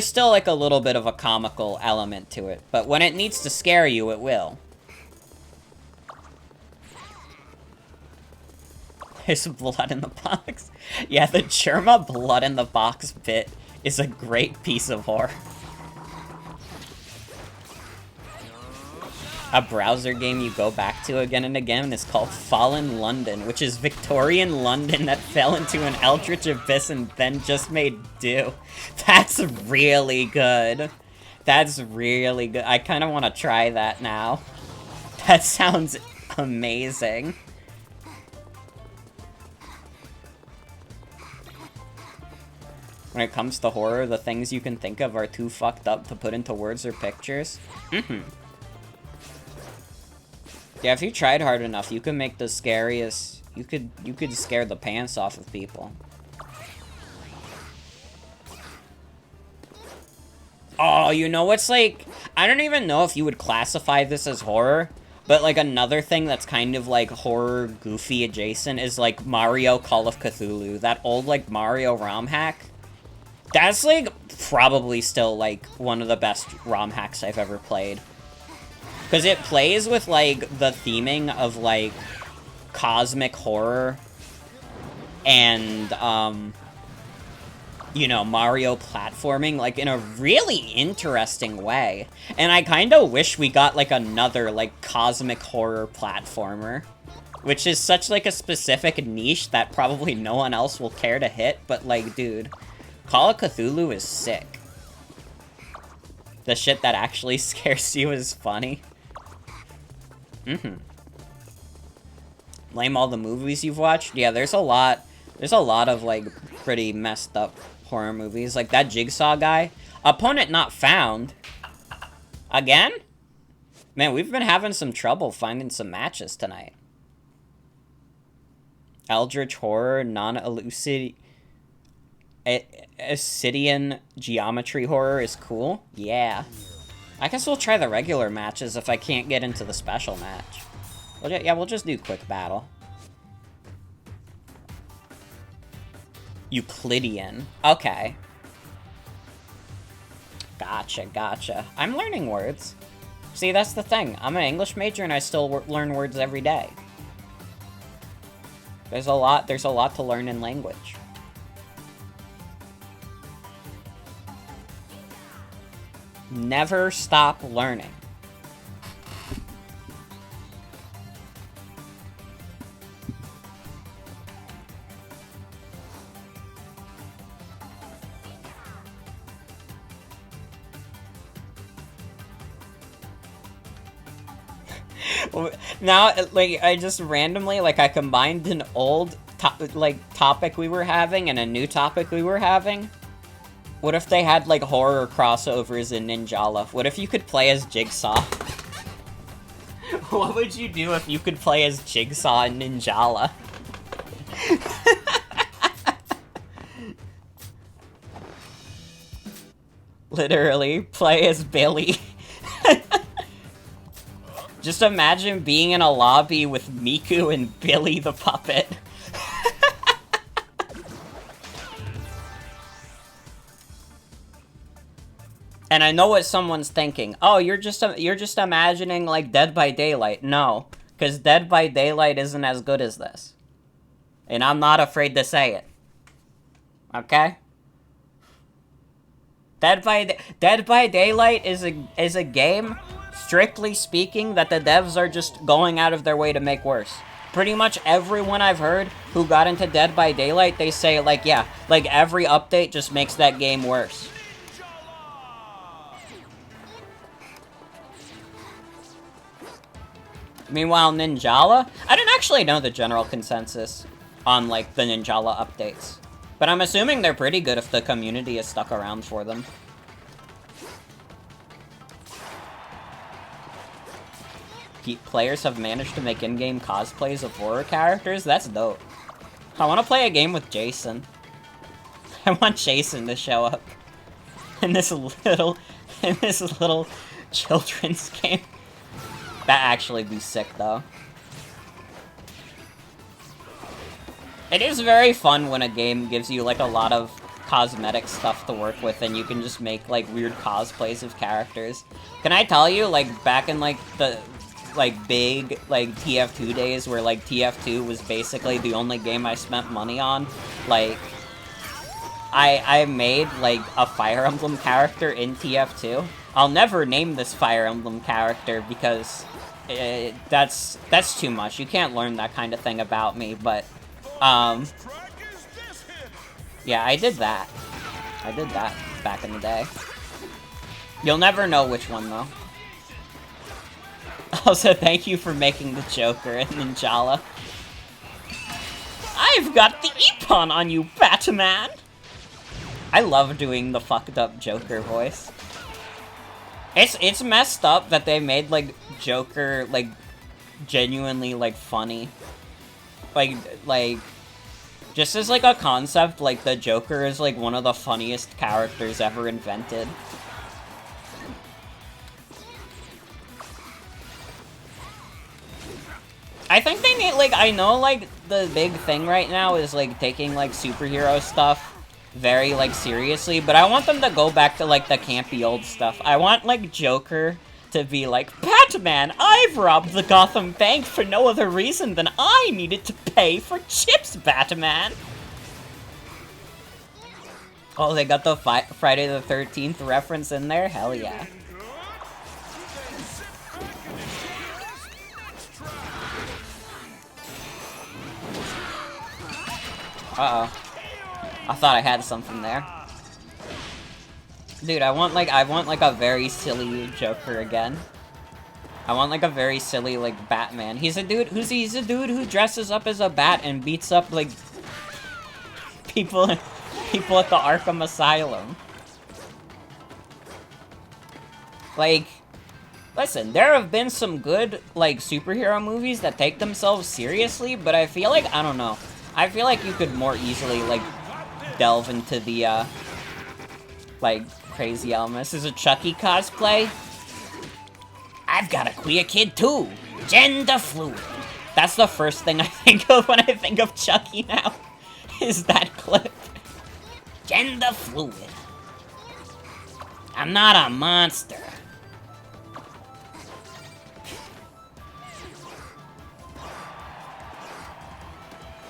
still, like, a little bit of a comical element to it. But when it needs to scare you, it will. There's blood in the box. Yeah, the Germa blood in the box bit is a great piece of horror. A browser game you go back to again and again is called Fallen London, which is Victorian London that fell into an eldritch abyss and then just made do. That's really good. That's really good. I kind of want to try that now. That sounds amazing. When it comes to horror, the things you can think of are too fucked up to put into words or pictures. Yeah, if you tried hard enough, you could make the scariest... You could scare the pants off of people. Oh, you know what's, like... I don't even know if you would classify this as horror, but, like, another thing that's kind of, like, horror goofy adjacent is, like, Mario Call of Cthulhu. That old, like, Mario ROM hack. That's, like, probably still, like, one of the best ROM hacks I've ever played. Because it plays with, like, the theming of, like, cosmic horror and, you know, Mario platforming, like, in a really interesting way. And I kind of wish we got, like, another, like, cosmic horror platformer. Which is such, like, a specific niche that probably no one else will care to hit. But, like, dude, Call of Cthulhu is sick. The shit that actually scares you is funny. Name all the movies you've watched? Yeah, there's a lot of, like, pretty messed up horror movies. Like, that Jigsaw guy. Opponent not found. Again? Man, we've been having some trouble finding some matches tonight. Eldritch Horror, non-Elucidian Geometry Horror is cool. Yeah. I guess we'll try the regular matches if I can't get into the special match. Yeah, we'll just do quick battle. Euclidean. Okay. Gotcha. I'm learning words. See, that's the thing. I'm an English major and I still learn words every day. There's a lot to learn in language. Never stop learning. Now, like, I just randomly, like, I combined an old, topic we were having and a new topic we were having. What if they had, like, horror crossovers in Ninjala? What if you could play as Jigsaw? What would you do if you could play as Jigsaw in Ninjala? Literally, play as Billy. Just imagine being in a lobby with Miku and Billy the puppet. And I know what someone's thinking. Oh, you're just imagining, like, Dead by Daylight. No, because Dead by Daylight isn't as good as this. And I'm not afraid to say it. Okay? Dead by Daylight is a game, strictly speaking, that the devs are just going out of their way to make worse. Pretty much everyone I've heard who got into Dead by Daylight, they say, like, yeah, like, every update just makes that game worse. Meanwhile, Ninjala, I didn't actually know the general consensus on, like, the Ninjala updates. But I'm assuming they're pretty good if the community is stuck around for them. Players have managed to make in-game cosplays of horror characters? That's dope. I want to play a game with Jason. I want Jason to show up in this little children's game. That actually be sick, though. It is very fun when a game gives you, like, a lot of cosmetic stuff to work with, and you can just make, like, weird cosplays of characters. Can I tell you, like, back in, like, the, like, big, like, TF2 days, where, like, TF2 was basically the only game I spent money on, like, I made, like, a Fire Emblem character in TF2. I'll never name this Fire Emblem character, because that's too much. You can't learn that kind of thing about me, but, yeah, I did that. I did that back in the day. You'll never know which one, though. Also, thank you for making the Joker in Ninjala. I've got the Ippon on you, Batman! I love doing the fucked up Joker voice. It's messed up that they made, like, Joker, like, genuinely, like, funny. Like, just as, like, a concept, like, the Joker is, like, one of the funniest characters ever invented. I think they need, like, I know, like, the big thing right now is, like, taking, like, superhero stuff very, like, seriously, but I want them to go back to, like, the campy old stuff. I want, like, Joker to be like, Batman, I've robbed the Gotham Bank for no other reason than I needed to pay for chips, Batman! Oh, they got the Friday the 13th reference in there? Hell yeah. Uh-oh. I thought I had something there. Dude, I want like a very silly Joker again. I want like a very silly like Batman. He's a dude who dresses up as a bat and beats up like people at the Arkham Asylum. Like, listen, there have been some good like superhero movies that take themselves seriously, but I feel like, I don't know, I feel like you could more easily like delve into the like crazy elements. This is a Chucky cosplay. I've got a queer kid too. Gender fluid. That's the first thing I think of when I think of Chucky now. Is that clip. Gender fluid. I'm not a monster.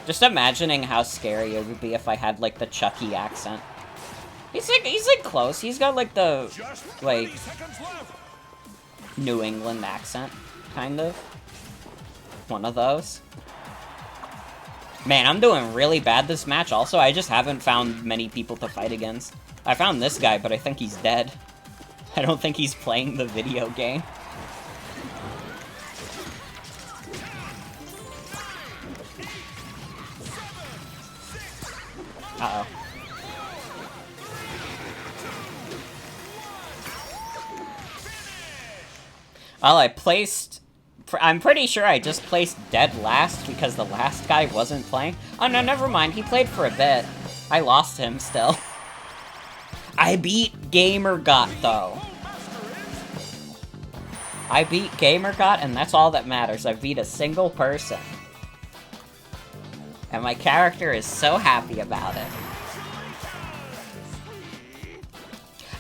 Just imagining how scary it would be if I had like the Chucky accent. He's like close. He's got like the like New England accent, kind of. One of those. Man, I'm doing really bad this match. Also, I just haven't found many people to fight against. I found this guy, but I think he's dead. I don't think he's playing the video game. Uh-oh. Well, I'm pretty sure I just placed dead last because the last guy wasn't playing. Oh, no, never mind. He played for a bit. I lost him still. I beat GamerGot, though. I beat GamerGot, and that's all that matters. I beat a single person. And my character is so happy about it.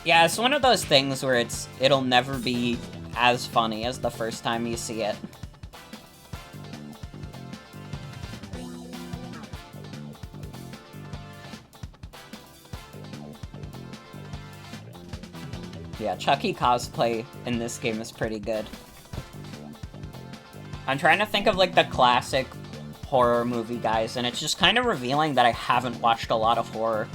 Yeah, it's one of those things where it'll never be as funny as the first time you see it. Yeah, Chucky cosplay in this game is pretty good. I'm trying to think of like the classic horror movie guys, and it's just kind of revealing that I haven't watched a lot of horror.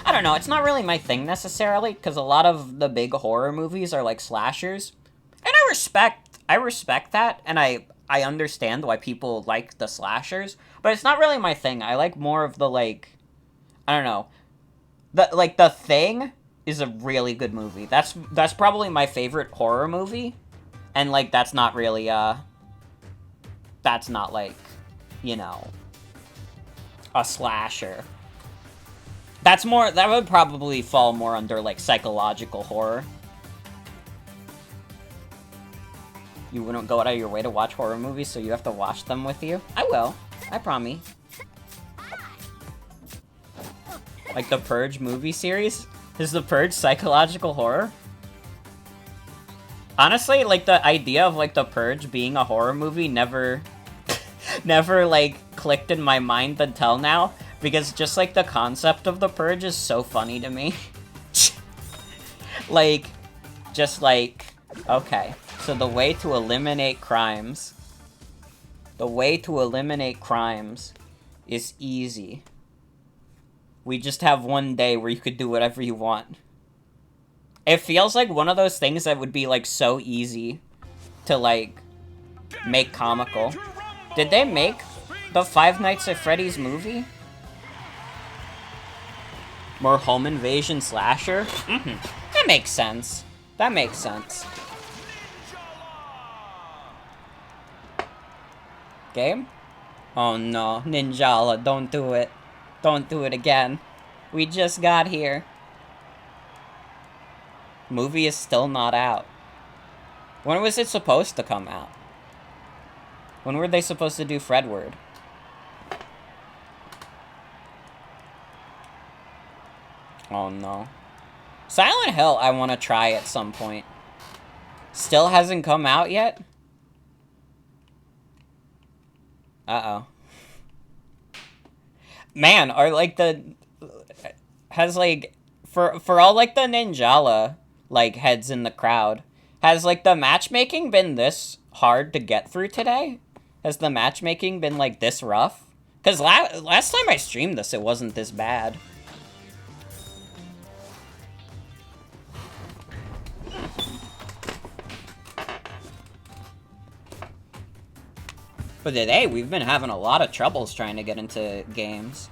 I don't know, it's not really my thing necessarily, because a lot of the big horror movies are like slashers. And I respect that, and I understand why people like the slashers, but it's not really my thing. I like more of the like, I don't know. The Thing is a really good movie. That's probably my favorite horror movie. And like that's not really that's not like, you know, a slasher. That would probably fall more under, like, psychological horror. You wouldn't go out of your way to watch horror movies, so you have to watch them with you? I will. I promise. Like the Purge movie series? Is the Purge psychological horror? Honestly, like, the idea of, like, the Purge being a horror movie never, like, clicked in my mind until now. Because just, like, the concept of the Purge is so funny to me. Like, just, like, okay. So the way to eliminate crimes... The way to eliminate crimes is easy. We just have one day where you could do whatever you want. It feels like one of those things that would be, like, so easy to, like, make comical. Did they make the Five Nights at Freddy's movie? More home invasion slasher? That makes sense. That makes sense. Game? Oh no, Ninjala, don't do it. Don't do it again. We just got here. Movie is still not out. When was it supposed to come out? When were they supposed to do Fredward? Oh no. Silent Hill I want to try at some point. Still hasn't come out yet? Uh-oh. Man, are like the... has, like, for all, like, the Ninjala, like, heads in the crowd, has, like, the matchmaking been this hard to get through today? Has the matchmaking been, like, this rough? Because last time I streamed this, it wasn't this bad. But today, we've been having a lot of troubles trying to get into games.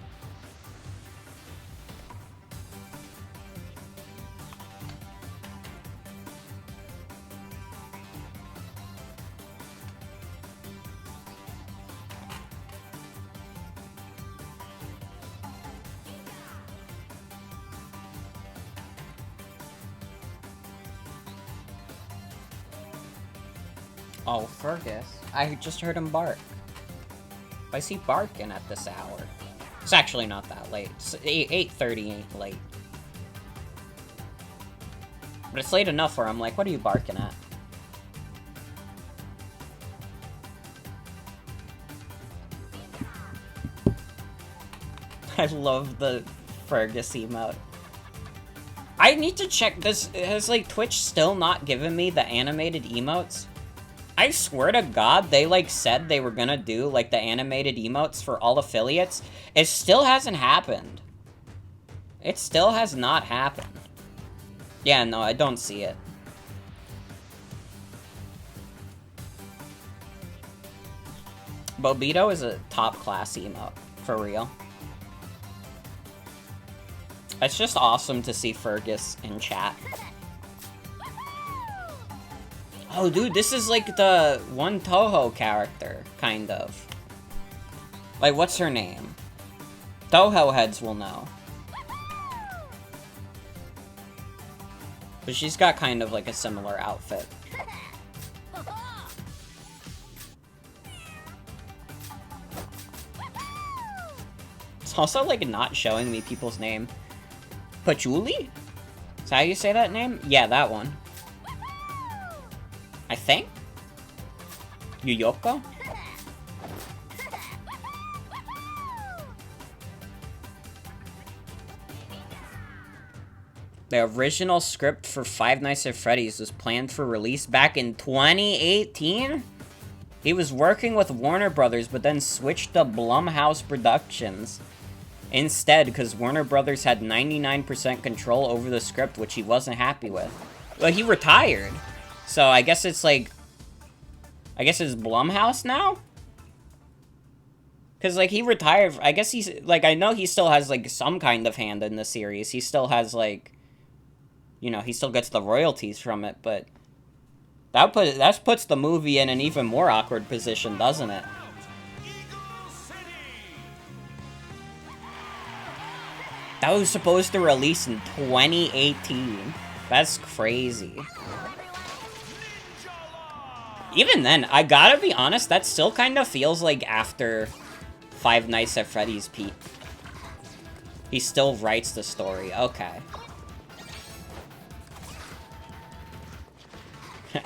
Oh, Fergus. I just heard him bark. Why is he barking at this hour? It's actually not that late. It's 8:30 ain't late. But it's late enough where I'm like, what are you barking at? I love the Fergus emote. I need to check this. Has, like, Twitch still not given me the animated emotes? I swear to God, they, like, said they were gonna do, like, the animated emotes for all affiliates. It still hasn't happened. It still has not happened. Yeah, no, I don't see it. Bobito is a top-class emote, for real. It's just awesome to see Fergus in chat. Oh, dude, this is like the one Toho character, kind of. Like, what's her name? Toho heads will know. But she's got kind of like a similar outfit. It's also like not showing me people's name. Patchouli? Is that how you say that name? Yeah, that one. I think? Yuyoko? The original script for Five Nights at Freddy's was planned for release back in 2018? He was working with Warner Brothers, but then switched to Blumhouse Productions instead, because Warner Brothers had 99% control over the script, which he wasn't happy with. Well, he retired. So I guess it's like... I guess it's Blumhouse now? Because, like, he retired... I guess he's... Like, I know he still has, like, some kind of hand in the series. He still has, like... You know, he still gets the royalties from it, but... That puts the movie in an even more awkward position, doesn't it? That was supposed to release in 2018. That's crazy. Even then, I gotta be honest, that still kind of feels like after Five Nights at Freddy's peak. He still writes the story. Okay.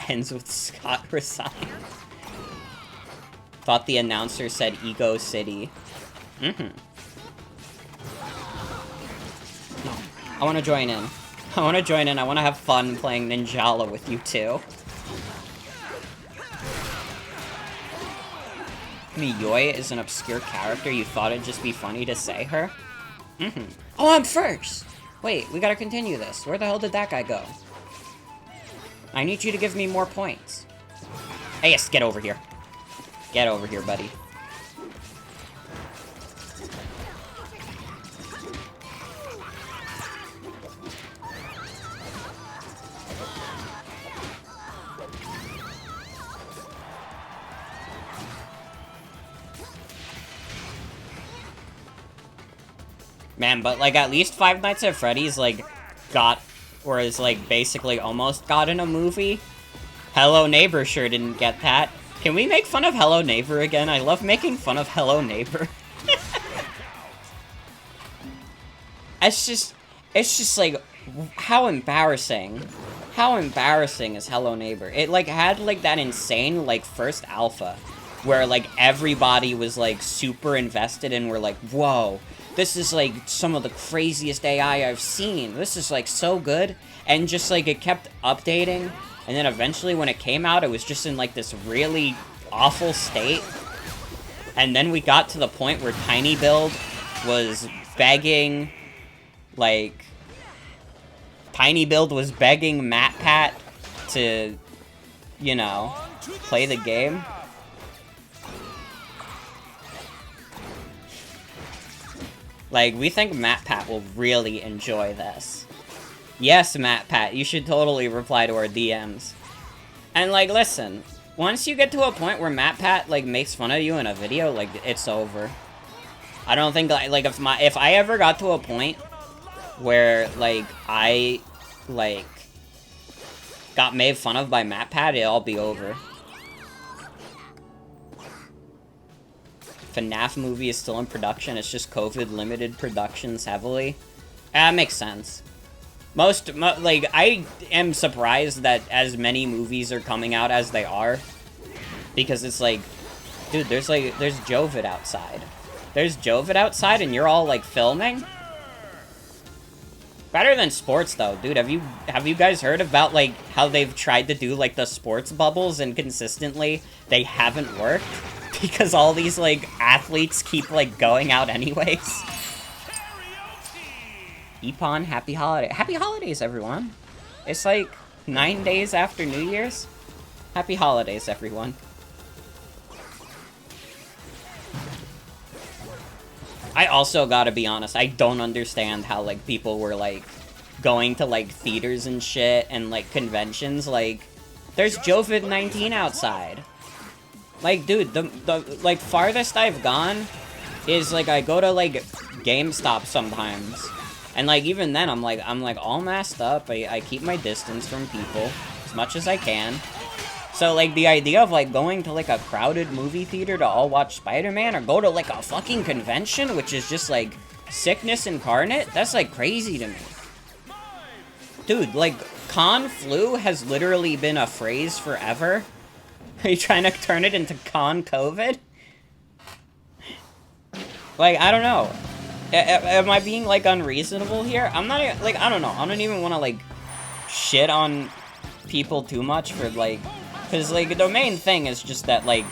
Ends with Scott resigns. Thought the announcer said Ego City. I want to join in. I want to join in. I want to have fun playing Ninjala with you too. Miyoya is an obscure character. You thought it'd just be funny to say her? Oh, I'm first! Wait, we gotta continue this. Where the hell did that guy go? I need you to give me more points. Hey, yes, get over here. Get over here, buddy. Man, but, like, at least Five Nights at Freddy's, like, got, or is, like, basically almost got in a movie. Hello Neighbor sure didn't get that. Can we make fun of Hello Neighbor again? I love making fun of Hello Neighbor. It's just, like, how embarrassing. How embarrassing is Hello Neighbor? It, like, had, like, that insane, like, first alpha, where, like, everybody was, like, super invested and were like, whoa, this is, like, some of the craziest AI I've seen. This is, like, so good. And just, like, it kept updating. And then eventually when it came out, it was just in, like, this really awful state. And then we got to the point where Tiny Build was begging, like... Tiny Build was begging MatPat to, you know, play the game. Like, we think MatPat will really enjoy this. Yes, MatPat, you should totally reply to our DMs. And, like, listen, once you get to a point where MatPat, like, makes fun of you in a video, like, it's over. I don't think, like, if I ever got to a point where, like, I, like, got made fun of by MatPat, it'll all be over. FNAF movie is still in production, it's just COVID limited productions heavily. That makes sense. Like, I am surprised that as many movies are coming out as they are. Because it's like, dude, there's Jovid outside. There's Jovid outside and you're all, like, filming? Better than sports, though, dude. Have you guys heard about, like, how they've tried to do, like, the sports bubbles and consistently they haven't worked? Because all these, like, athletes keep, like, going out anyways. Epon, happy holiday. Happy holidays, everyone. It's, like, 9 days after New Year's. Happy holidays, everyone. I also gotta be honest, I don't understand how, like, people were, like, going to, like, theaters and shit and, like, conventions. Like, there's Jovid-19 outside. Like, dude, the like, farthest I've gone is, like, I go to, like, GameStop sometimes. And, like, even then, I'm, like, all masked up. I keep my distance from people as much as I can. So, like, the idea of, like, going to, like, a crowded movie theater to all watch Spider-Man or go to, like, a fucking convention, which is just, like, sickness incarnate, that's, like, crazy to me. Dude, like, con flu has literally been a phrase forever. Are you trying to turn it into con COVID? Like, I don't know. Am I being, like, unreasonable here? I'm not, like, I don't know. I don't even want to, like, shit on people too much for, like... Because, like, the main thing is just that, like,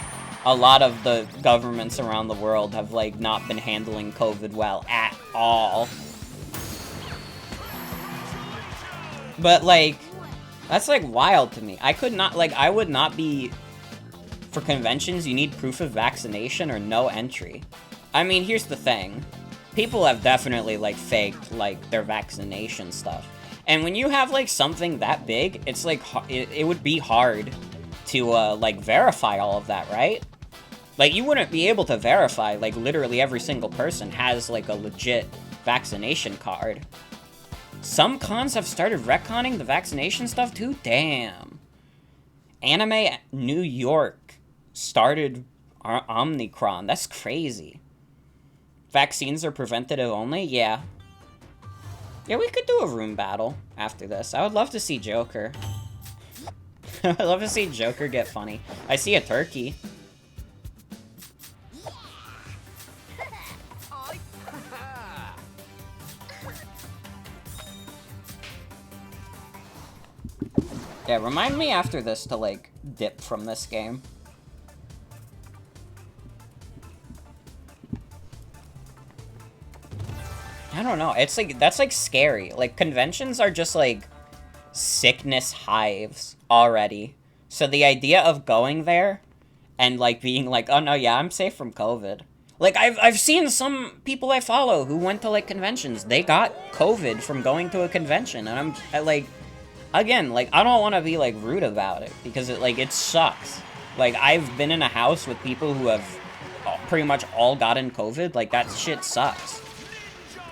a lot of the governments around the world have, like, not been handling COVID well at all. But, like, that's, like, wild to me. I could not, like, I would not be... For conventions, you need proof of vaccination or no entry. I mean, here's the thing. People have definitely, like, faked, like, their vaccination stuff. And when you have, like, something that big, it's, like, it would be hard to, like, verify all of that, right? Like, you wouldn't be able to verify, like, literally every single person has, like, a legit vaccination card. Some cons have started retconning the vaccination stuff, too? Damn. Anime New York started Omicron. That's crazy. Vaccines are preventative only? Yeah. Yeah, we could do a room battle after this. I would love to see Joker. I'd love to see Joker get funny. I see a turkey. Yeah, remind me after this to, like, dip from this game. I don't know. It's, like, that's, like, scary. Like, conventions are just, like, sickness hives already. So the idea of going there and, like, being like, oh, no, yeah, I'm safe from COVID. Like, I've seen some people I follow who went to, like, conventions. They got COVID from going to a convention. And I'm like... Again, like, I don't want to be, like, rude about it, because, it sucks. Like, I've been in a house with people who have pretty much all gotten COVID. Like, that shit sucks.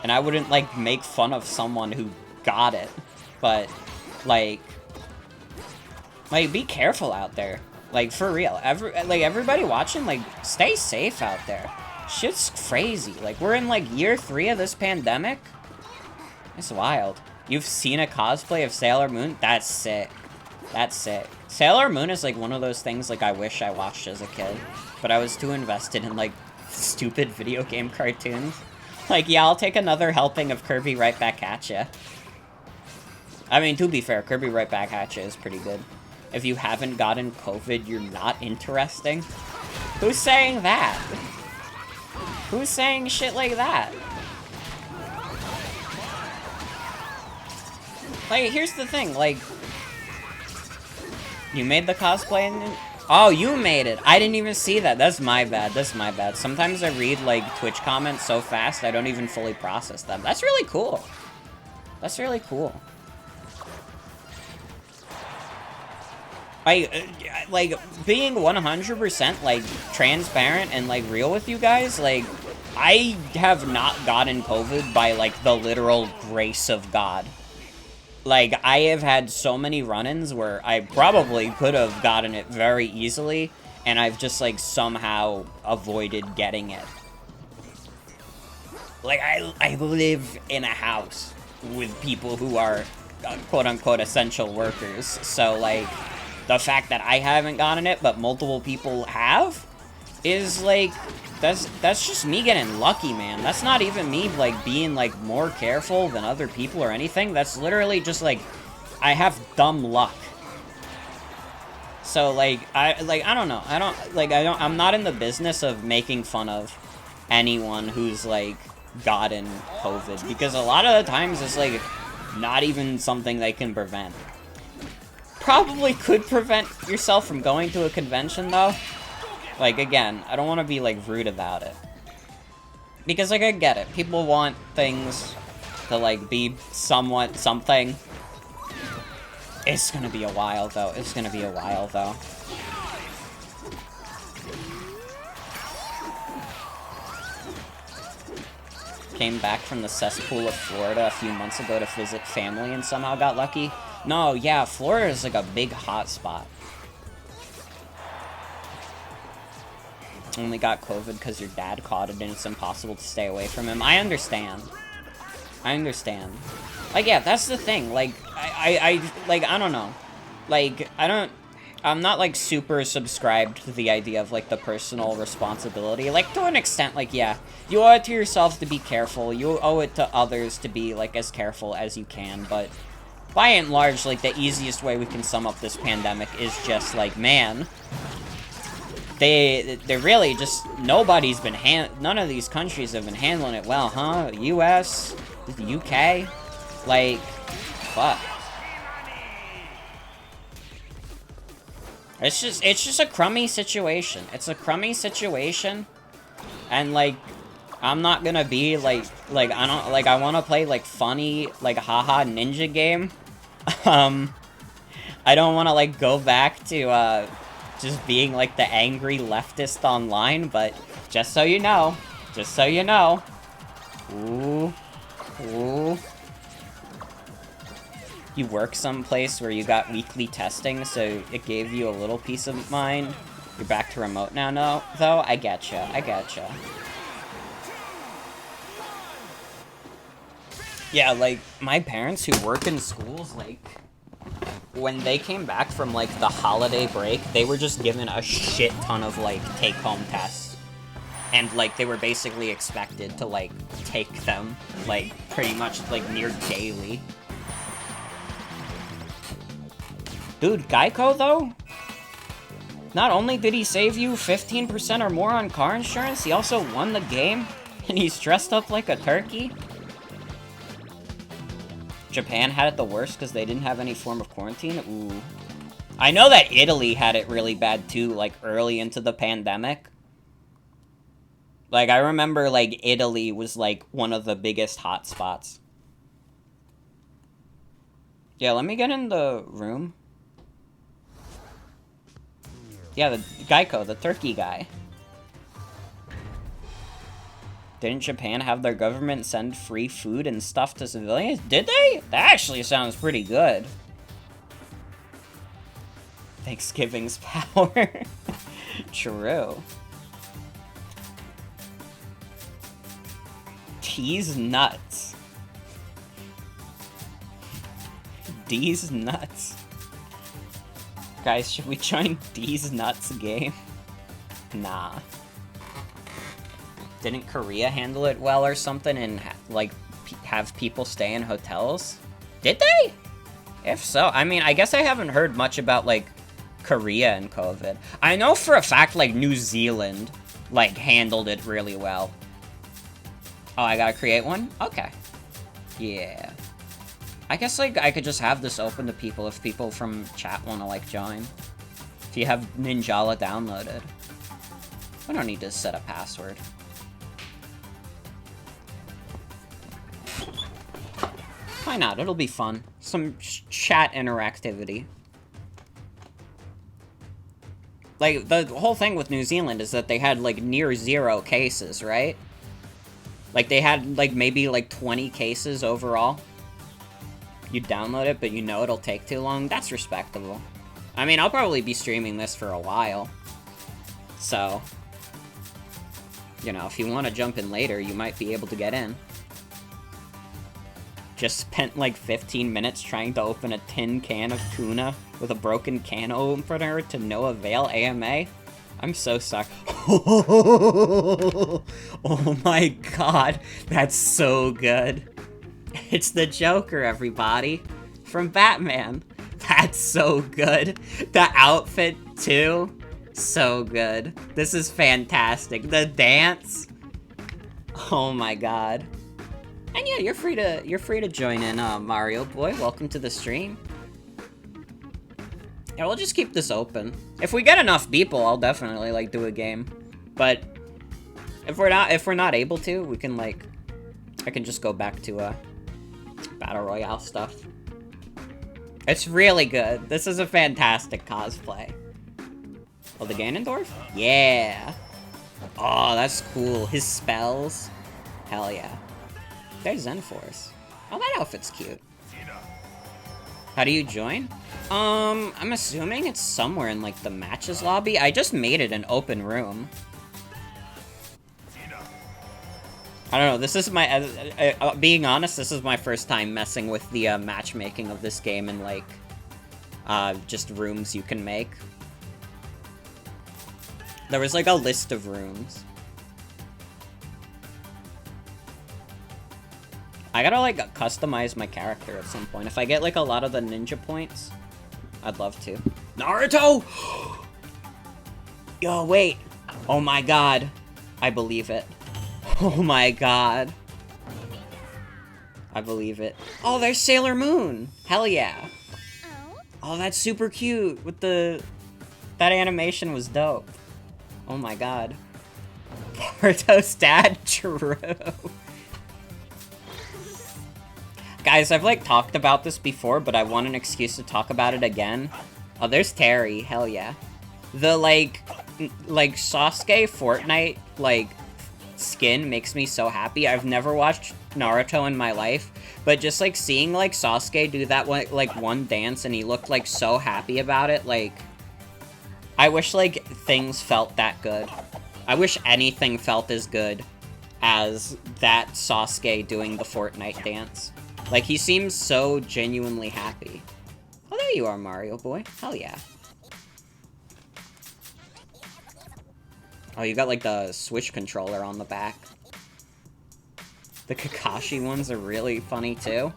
And I wouldn't, like, make fun of someone who got it. But, like, be careful out there. Like, for real. Everybody watching, like, stay safe out there. Shit's crazy. Like, we're in, like, year 3 of this pandemic. It's wild. You've seen a cosplay of Sailor Moon? That's sick. That's sick. Sailor Moon is, like, one of those things, like, I wish I watched as a kid. But I was too invested in, like, stupid video game cartoons. Like, yeah, I'll take another helping of Kirby right back at ya. I mean, to be fair, Kirby right back at ya is pretty good. If you haven't gotten COVID, you're not interesting. Who's saying that? Who's saying shit like that? Like, here's the thing, like... You made the cosplay and... Oh, you made it! I didn't even see that. That's my bad. That's my bad. Sometimes I read, like, Twitch comments so fast I don't even fully process them. That's really cool. That's really cool. Like, being 100%, like, transparent and, like, real with you guys, like, I have not gotten COVID by, like, the literal grace of God. Like, I have had so many run-ins where I probably could have gotten it very easily, and I've just, like, somehow avoided getting it. Like, I live in a house with people who are, quote-unquote, essential workers, so, like, the fact that I haven't gotten it, but multiple people have, is, like, that's just me getting lucky, man. That's not even me, like, being, like, more careful than other people or anything. That's literally just, like, I have dumb luck. So, like, I don't know. I'm not in the business of making fun of anyone who's, like, gotten COVID. Because a lot of the times it's, like, not even something they can prevent. Probably could prevent yourself from going to a convention, though. Like, again, I don't want to be, like, rude about it. Because, like, I get it. People want things to, like, be somewhat something. It's gonna be a while, though. It's gonna be a while, though. Came back from the cesspool of Florida a few months ago to visit family and somehow got lucky. No, yeah, Florida is, like, a big hot spot. Only got COVID because your dad caught it and it's impossible to stay away from him. I understand. I understand. Like, yeah, that's the thing. Like, I don't know. Like, I'm not, like, super subscribed to the idea of, like, the personal responsibility. Like, to an extent, like, yeah, you owe it to yourself to be careful. You owe it to others to be, like, as careful as you can. But by and large, like, the easiest way we can sum up this pandemic is just, like, man... They're really just, nobody's been, none of these countries have been handling it well, huh? The US, the UK, like, fuck. It's just a crummy situation. It's a crummy situation, and, like, I'm not gonna be, like, I wanna play, like, funny, like, haha ninja game. I don't wanna, like, go back to, just being, like, the angry leftist online, but just so you know. Just so you know. Ooh. Ooh. You work someplace where you got weekly testing, so it gave you a little peace of mind. You're back to remote now, no? Though? I getcha. I getcha. Yeah, like, my parents who work in schools, like... When they came back from, like, the holiday break, they were just given a shit ton of, like, take-home tests. And, like, they were basically expected to, like, take them, like, pretty much, like, near daily. Dude, Geico, though? Not only did he save you 15% or more on car insurance, he also won the game, and he's dressed up like a turkey. Japan had it the worst because they didn't have any form of quarantine? Ooh. I know that Italy had it really bad too, like, early into the pandemic. Like, I remember, like, Italy was, like, one of the biggest hotspots. Yeah, let me get in the room. Yeah, the Geico, the turkey guy. Didn't Japan have their government send free food and stuff to civilians? Did they? That actually sounds pretty good. Thanksgiving's power. True. T's nuts. D's nuts. Guys, should we join D's nuts game? Nah. Didn't Korea handle it well or something and, like, have people stay in hotels? Did they? If so, I mean, I guess I haven't heard much about, like, Korea and COVID. I know for a fact, like, New Zealand, like, handled it really well. Oh, I gotta create one? Okay. Yeah. I guess, like, I could just have this open to people if people from chat want to, like, join. If you have Ninjala downloaded. I don't need to set a password. Why not? It'll be fun. Some chat interactivity. Like, the whole thing with New Zealand is that they had, like, near 0 cases, right? Like, they had, like, maybe, like, 20 cases overall. You download it, but you know it'll take too long. That's respectable. I mean, I'll probably be streaming this for a while. So, you know, if you want to jump in later, you might be able to get in. Just spent like 15 minutes trying to open a tin can of tuna with a broken can opener to no avail AMA. I'm so sorry. Oh my god, that's so good. It's the Joker, everybody. From Batman. That's so good. The outfit, too. So good. This is fantastic. The dance. Oh my god. And yeah, you're free to join in, Mario Boy. Welcome to the stream. Yeah, we'll just keep this open. If we get enough people, I'll definitely like do a game. But if we're not able to, we can like I can just go back to Battle Royale stuff. It's really good. This is a fantastic cosplay. Oh, the Ganondorf? Yeah. Oh, that's cool. His spells. Hell yeah. There's Zenforce. Oh, that outfit's cute. How do you join? I'm assuming it's somewhere in, like, the matches lobby. I just made it an open room. I don't know, this is my, being honest, this is my first time messing with the, matchmaking of this game and, like, just rooms you can make. There was, like, a list of rooms. I gotta, like, customize my character at some point. If I get, like, a lot of the ninja points, I'd love to. Naruto! Yo, wait. Oh my god. I believe it. Oh my god. I believe it. Oh, there's Sailor Moon! Hell yeah. Oh, that's super cute with the... That animation was dope. Oh my god. Porto's dad? True. Guys, I've, like, talked about this before, but I want an excuse to talk about it again. Oh, there's Terry. Hell yeah. The, like, Sasuke Fortnite, like, skin makes me so happy. I've never watched Naruto in my life, but just, like, seeing, like, Sasuke do that, one dance, and he looked, like, so happy about it, like... I wish, like, things felt that good. I wish anything felt as good as that Sasuke doing the Fortnite dance. Like, he seems so genuinely happy. Oh, there you are, Mario Boy. Hell yeah. Oh, you got, like, the Switch controller on the back. The Kakashi ones are really funny, too.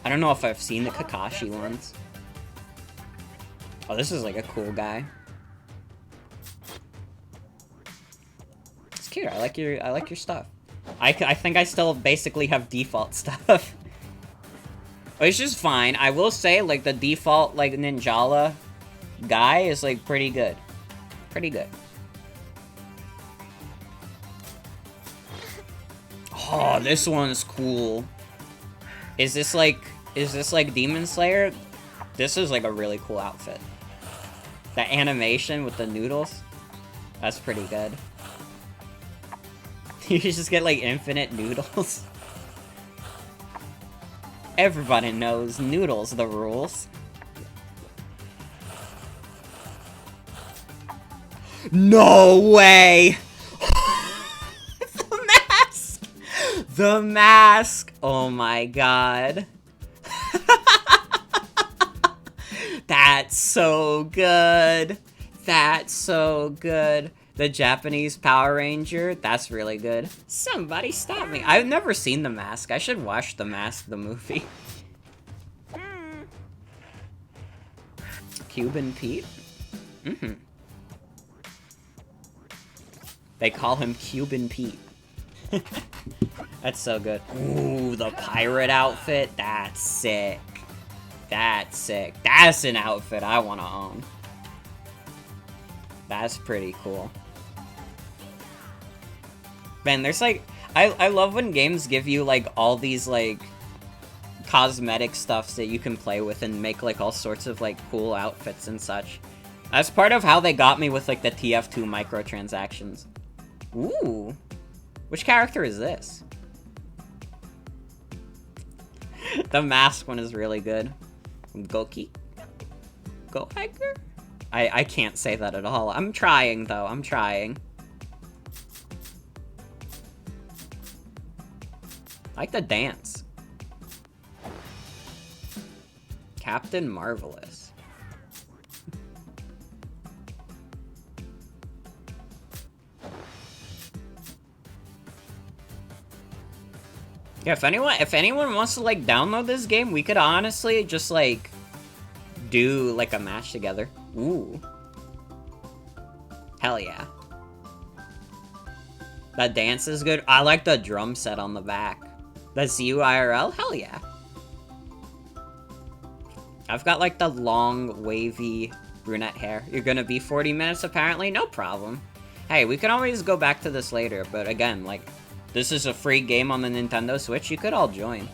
I don't know if I've seen the Kakashi ones. Oh, this is, like, a cool guy. It's cute. I like your stuff. I think I still basically have default stuff. Which is fine. I will say, like, the default, like, Ninjala guy is, like, pretty good. Pretty good. Oh, this one's cool. Is this, like, Demon Slayer? This is, like, a really cool outfit. The animation with the noodles? That's pretty good. You just get, like, infinite noodles. Everybody knows noodles the rules. No way! The mask! The mask! Oh my god. That's so good. That's so good. The Japanese Power Ranger, that's really good. Somebody stop me. I've never seen The Mask. I should watch The Mask, the movie. Cuban Pete? Mm-hmm. They call him Cuban Pete. That's so good. Ooh, the pirate outfit? That's sick. That's sick. That's an outfit I want to own. That's pretty cool. Man, there's like... I love when games give you, like, all these, like, cosmetic stuffs that you can play with and make, like, all sorts of, like, cool outfits and such. That's part of how they got me with, like, the TF2 microtransactions. Ooh. Which character is this? The Mask one is really good. Goki? Go hiker? I can't say that at all. I'm trying, though. I'm trying. I like the dance. Captain Marvelous. Yeah, if anyone wants to, like, download this game, we could honestly just, like, do, like, a match together. Ooh. Hell yeah. That dance is good. I like the drum set on the back. That's you IRL? Hell yeah. I've got, like, the long, wavy brunette hair. You're gonna be 40 minutes, apparently? No problem. Hey, we can always go back to this later, but again, like, this is a free game on the Nintendo Switch. You could all join.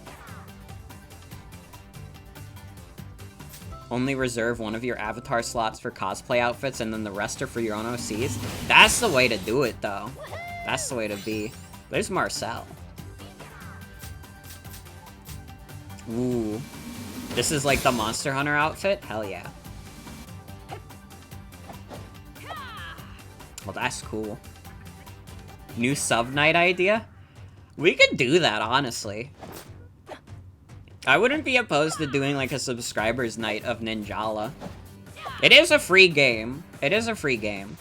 Only reserve one of your avatar slots for cosplay outfits, and then the rest are for your own OCs. That's the way to do it, though. That's the way to be. There's Marcel. Ooh. This is like the Monster Hunter outfit? Hell yeah. Well, that's cool. New sub-night idea? We could do that, honestly. I wouldn't be opposed to doing, like, a subscribers night of Ninjala. It is a free game. It is a free game.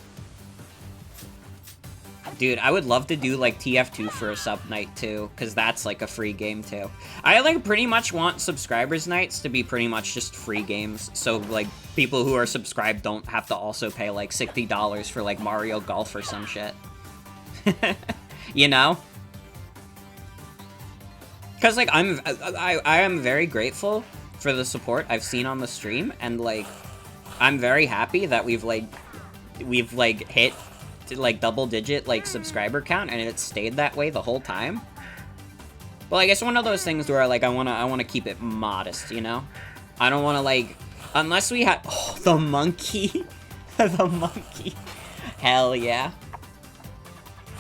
Dude, I would love to do, like, TF2 for a sub night, too, because that's, like, a free game, too. I, like, pretty much want subscribers nights to be pretty much just free games, so, like, people who are subscribed don't have to also pay, like, $60 for, like, Mario Golf or some shit. You know? Because, like, I am very grateful for the support I've seen on the stream, and, like, I'm very happy that we've hit, like, double-digit, like, subscriber count, and it's stayed that way the whole time. Well, like, it's one of those things where, like, I wanna keep it modest, you know? I don't wanna, like, unless we have, oh, the monkey. The monkey. Hell yeah.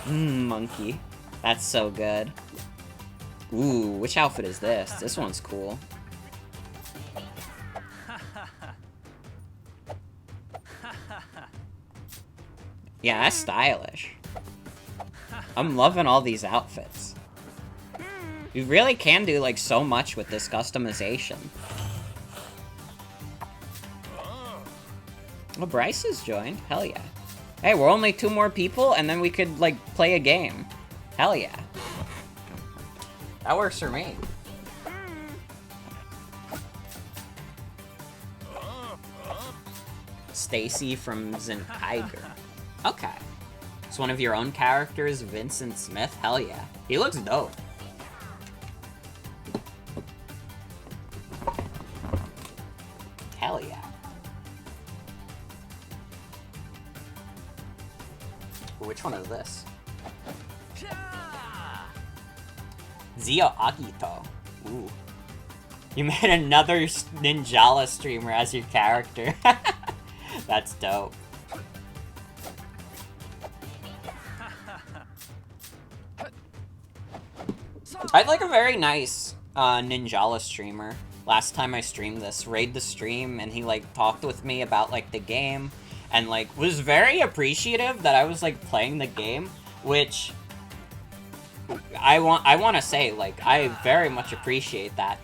Monkey. That's so good. Ooh, which outfit is this? This one's cool. Yeah, that's stylish. I'm loving all these outfits. You really can do, like, so much with this customization. Well, Bryce has joined. Hell yeah. Hey, we're only 2 more people, and then we could, like, play a game. Hell yeah. That works for me. Stacy from Zintiger. Okay. It's one of your own characters, Vincent Smith? Hell yeah. He looks dope. Hell yeah. Which one is this? Zio Agito. Ooh. You made another Ninjala streamer as your character. That's dope. I'd like a very nice Ninjala streamer. Last time I streamed this, raid the stream, and he, like, talked with me about, like, the game, and, like, was very appreciative that I was, like, playing the game, which I want to say, like, I very much appreciate that.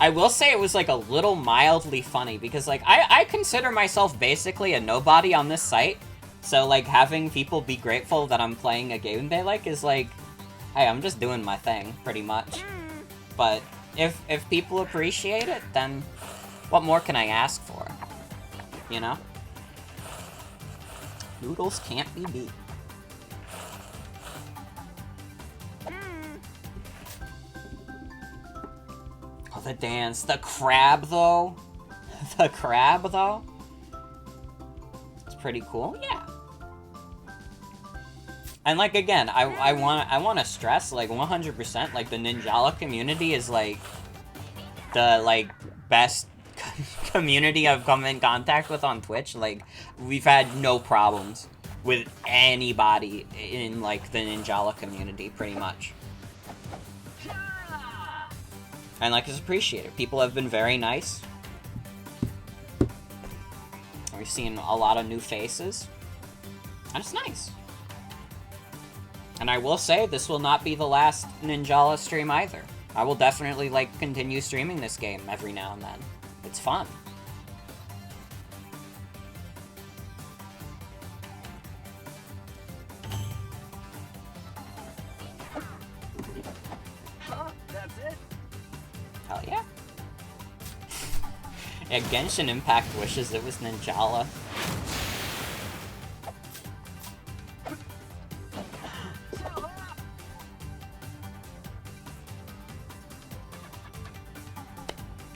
I will say it was, like, a little mildly funny, because, like, I consider myself basically a nobody on this site, So, like, having people be grateful that I'm playing a game they like is like, hey, I'm just doing my thing, pretty much. But if people appreciate it, then what more can I ask for? You know? Noodles can't be beat. Oh, the dance. The crab, though? The crab, though? It's pretty cool, yeah. And, like, again, I want to stress, like, 100%, like, the Ninjala community is, like, the, like, best community I've come in contact with on Twitch. Like, we've had no problems with anybody in, like, the Ninjala community, pretty much. And, like, it's appreciated. People have been very nice. We've seen a lot of new faces. And it's nice. And I will say, this will not be the last Ninjala stream either. I will definitely, like, continue streaming this game every now and then. It's fun. That's it? Hell yeah. Yeah, Genshin Impact wishes it was Ninjala.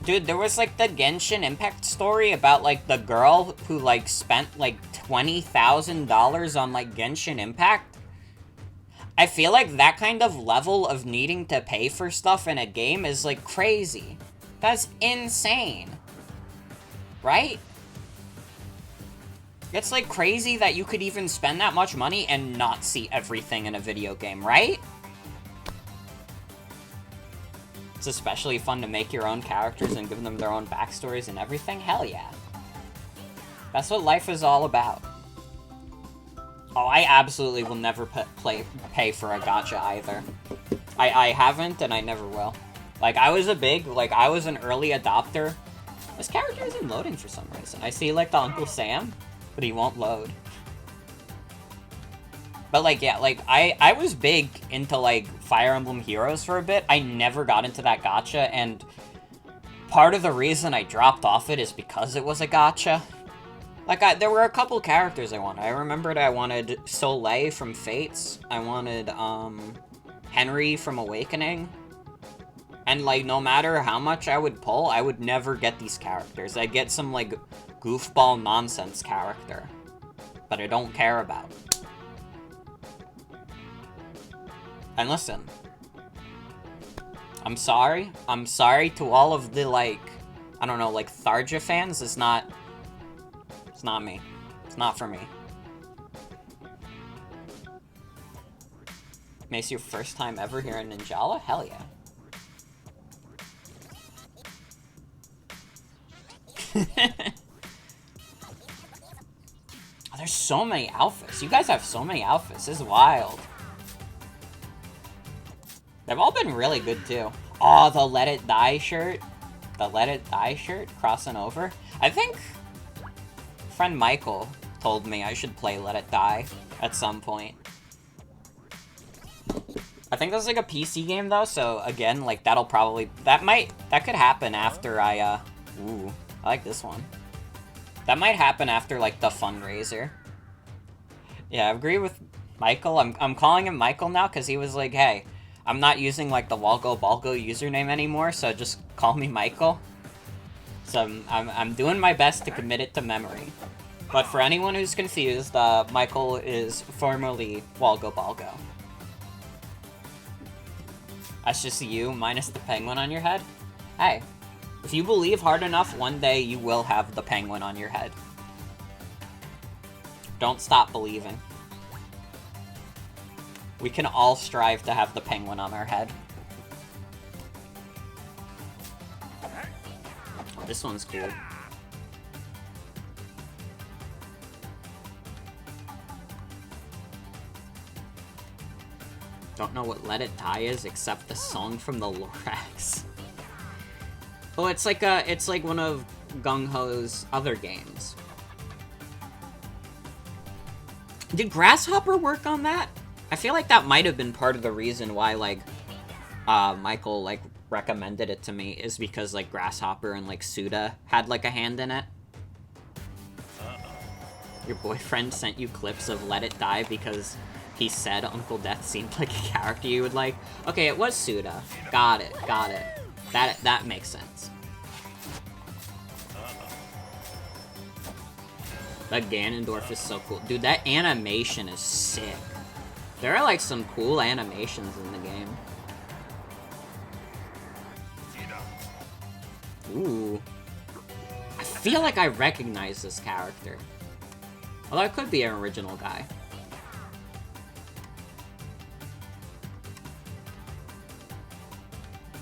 Dude, there was, like, the Genshin Impact story about, like, the girl who, like, spent, like, $20,000 on, like, Genshin Impact. I feel like that kind of level of needing to pay for stuff in a game is, like, crazy. That's insane. Right? It's, like, crazy that you could even spend that much money and not see everything in a video game, right? It's especially fun to make your own characters and give them their own backstories and everything. Hell yeah. That's what life is all about. Oh, I absolutely will never pay for a gacha either. I haven't, and I never will. Like, I was an early adopter. This character isn't loading for some reason. I see, like, the Uncle Sam, but he won't load. But, like, yeah, like, I was big into, like, Fire Emblem Heroes for a bit. I never got into that gacha, and part of the reason I dropped off it is because it was a gacha. Like, there were a couple characters I wanted. I remembered I wanted Soleil from Fates. I wanted, Henry from Awakening. And, like, no matter how much I would pull, I would never get these characters. I'd get some, like, goofball nonsense character. But I don't care about. And listen, I'm sorry. I'm sorry to all of the, like, I don't know, like, Tharja fans. It's not me. It's not for me. Mace, your first time ever here in Ninjala? Hell yeah. Oh, there's so many outfits. You guys have so many outfits. This is wild. They've all been really good, too. Oh, the Let It Die shirt. The Let It Die shirt crossing over. I think friend Michael told me I should play Let It Die at some point. I think that's like a PC game, though, so again, like, that could happen after ooh, I like this one. That might happen after, like, the fundraiser. Yeah, I agree with Michael. I'm calling him Michael now, because he was like, hey, I'm not using, like, the Walgo Balgo username anymore, so just call me Michael. So I'm doing my best to commit it to memory. But for anyone who's confused, Michael is formerly Walgo Balgo. That's just you, minus the penguin on your head. Hey, if you believe hard enough, one day you will have the penguin on your head. Don't stop believing. We can all strive to have the penguin on our head. Oh, this one's cool. Don't know what Let It Die is, except the song from the Lorax. Oh, it's like one of Gung Ho's other games. Did Grasshopper work on that? I feel like that might have been part of the reason why, like, Michael, like, recommended it to me, is because, like, Grasshopper and, like, Suda had, like, a hand in it. Your boyfriend sent you clips of Let It Die because he said Uncle Death seemed like a character you would like? Okay, it was Suda. Got it, got it. That makes sense. That Ganondorf is so cool. Dude, that animation is sick. There are, like, some cool animations in the game. Ooh. I feel like I recognize this character. Although it could be an original guy.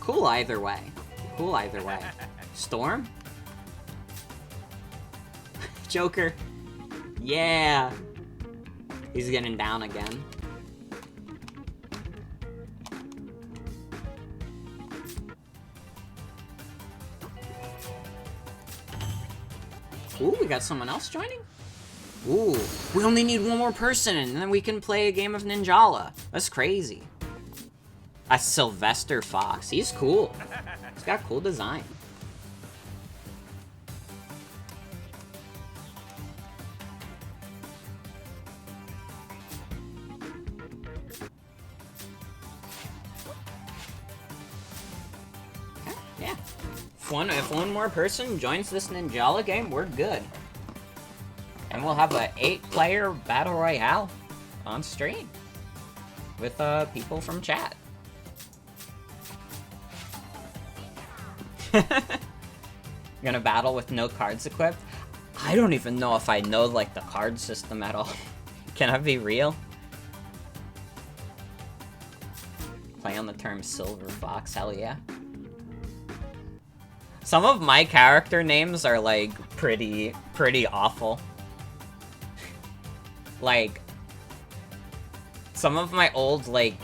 Cool either way. Cool either way. Storm? Joker. Yeah. He's getting down again. Ooh, we got someone else joining? Ooh, we only need one more person and then we can play a game of Ninjala. That's crazy. A Sylvester Fox. He's cool. He's got cool design. Okay, yeah. If one more person joins this Ninjala game, we're good. And we'll have a 8-player battle royale on stream with people from chat. Gonna battle with no cards equipped? I don't even know if I know, like, the card system at all. Can I be real? Play on the term Silver Fox, hell yeah. Some of my character names are, like, pretty awful. Like, some of my old, like,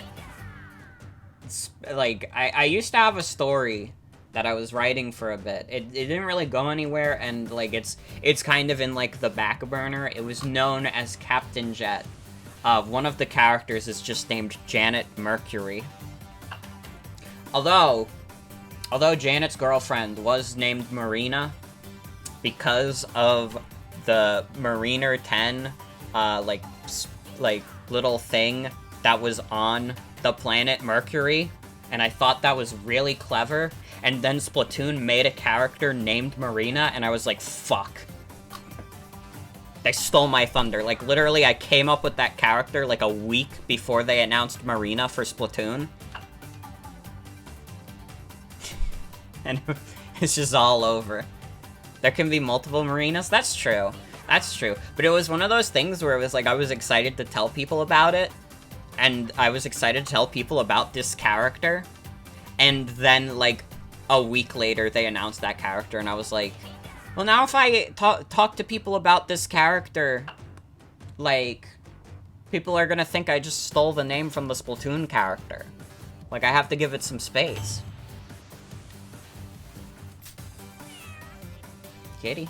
I used to have a story that I was writing for a bit. It didn't really go anywhere, and, like, it's kind of in, like, the back burner. It was known as Captain Jet. One of the characters is just named Janet Mercury. Although Janet's girlfriend was named Marina, because of the Mariner 10, like, little thing that was on the planet Mercury, and I thought that was really clever, and then Splatoon made a character named Marina, and I was like, fuck. They stole my thunder. Like, literally, I came up with that character, like, a week before they announced Marina for Splatoon. And it's just all over. There can be multiple Marinas? That's true. That's true. But it was one of those things where it was like, I was excited to tell people about it, and I was excited to tell people about this character, and then, like, a week later, they announced that character, and I was like, well, now if I talk to people about this character, like, people are gonna think I just stole the name from the Splatoon character. Like, I have to give it some space. Kitty.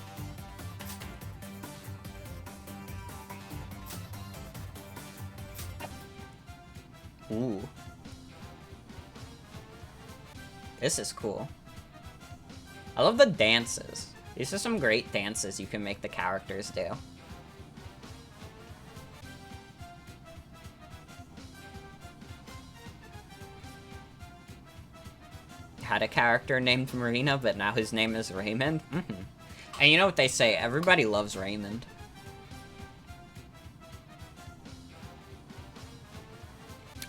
Ooh. This is cool. I love the dances. These are some great dances you can make the characters do. Had a character named Marina, but now his name is Raymond? Mm-hmm. And you know what they say, everybody loves Raymond.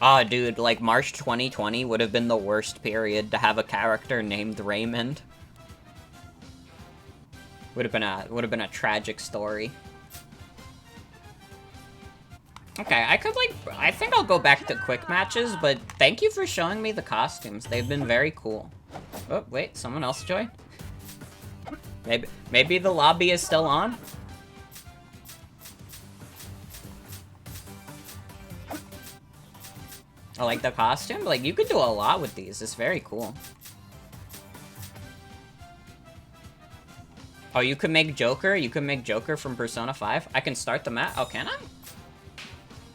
Aw, dude, like, March 2020 would have been the worst period to have a character named Raymond. Would have been a tragic story. Okay, I think I'll go back to quick matches, but thank you for showing me the costumes. They've been very cool. Oh, wait, someone else joined? Maybe the lobby is still on? I like the costume. Like, you could do a lot with these. It's very cool. Oh, you could make Joker? You could make Joker from Persona 5? I can start the map? Oh, can I?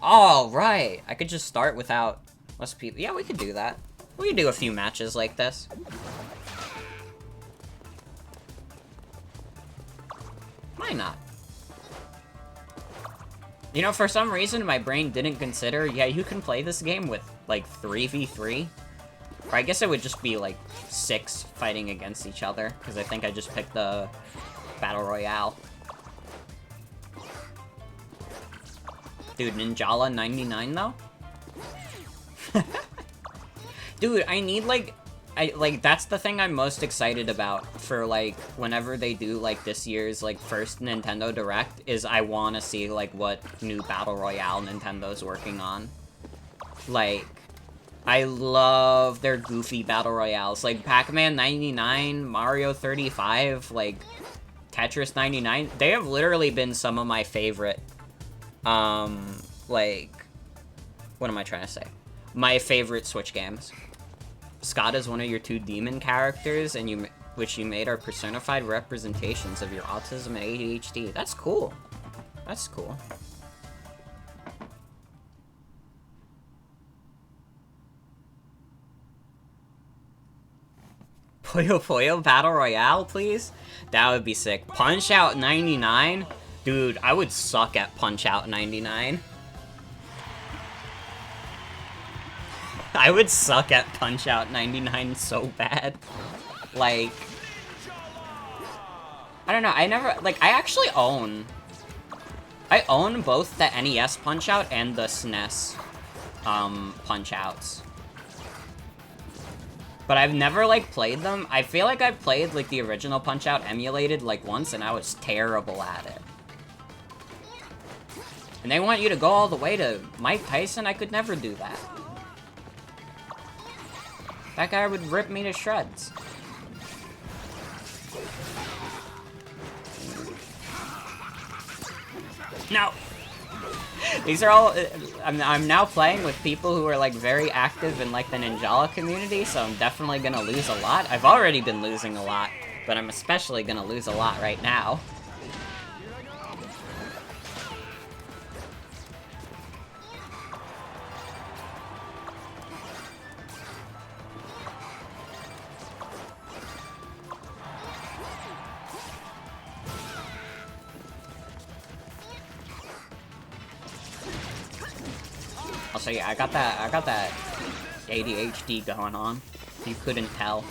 Oh, right. I could just start without less people. Yeah, we could do that. We could do a few matches like this. Why not? You know, for some reason, my brain didn't consider, yeah, you can play this game with, like, 3v3. Or I guess it would just be, like, 6 fighting against each other, because I think I just picked the Battle Royale. Dude, Ninjala 99, though? Dude, I need, like... that's the thing I'm most excited about for, like, whenever they do, like, this year's, like, first Nintendo Direct, is I want to see, like, what new Battle Royale Nintendo's working on. Like, I love their goofy Battle Royales. Like, Pac-Man 99, Mario 35, like, Tetris 99. They have literally been some of my favorite, like, what am I trying to say? My favorite Switch games. Scott is one of your 2 demon characters, and which you made are personified representations of your autism and ADHD. That's cool. That's cool. Puyo Puyo Battle Royale, please? That would be sick. Punch-Out 99? Dude, I would suck at Punch-Out 99. I would suck at Punch-Out 99 so bad. Like... I don't know, I never... Like, I actually own... I own both the NES Punch-Out and the SNES, Punch-Outs. But I've never, like, played them. I feel like I played, like, the original Punch-Out emulated, like, once, and I was terrible at it. And they want you to go all the way to Mike Tyson? I could never do that. That guy would rip me to shreds. No! These are all... I'm now playing with people who are, like, very active in, like, the Ninjala community, so I'm definitely gonna lose a lot. I've already been losing a lot, but I'm especially gonna lose a lot right now. Also, yeah, I got that ADHD going on. You couldn't tell.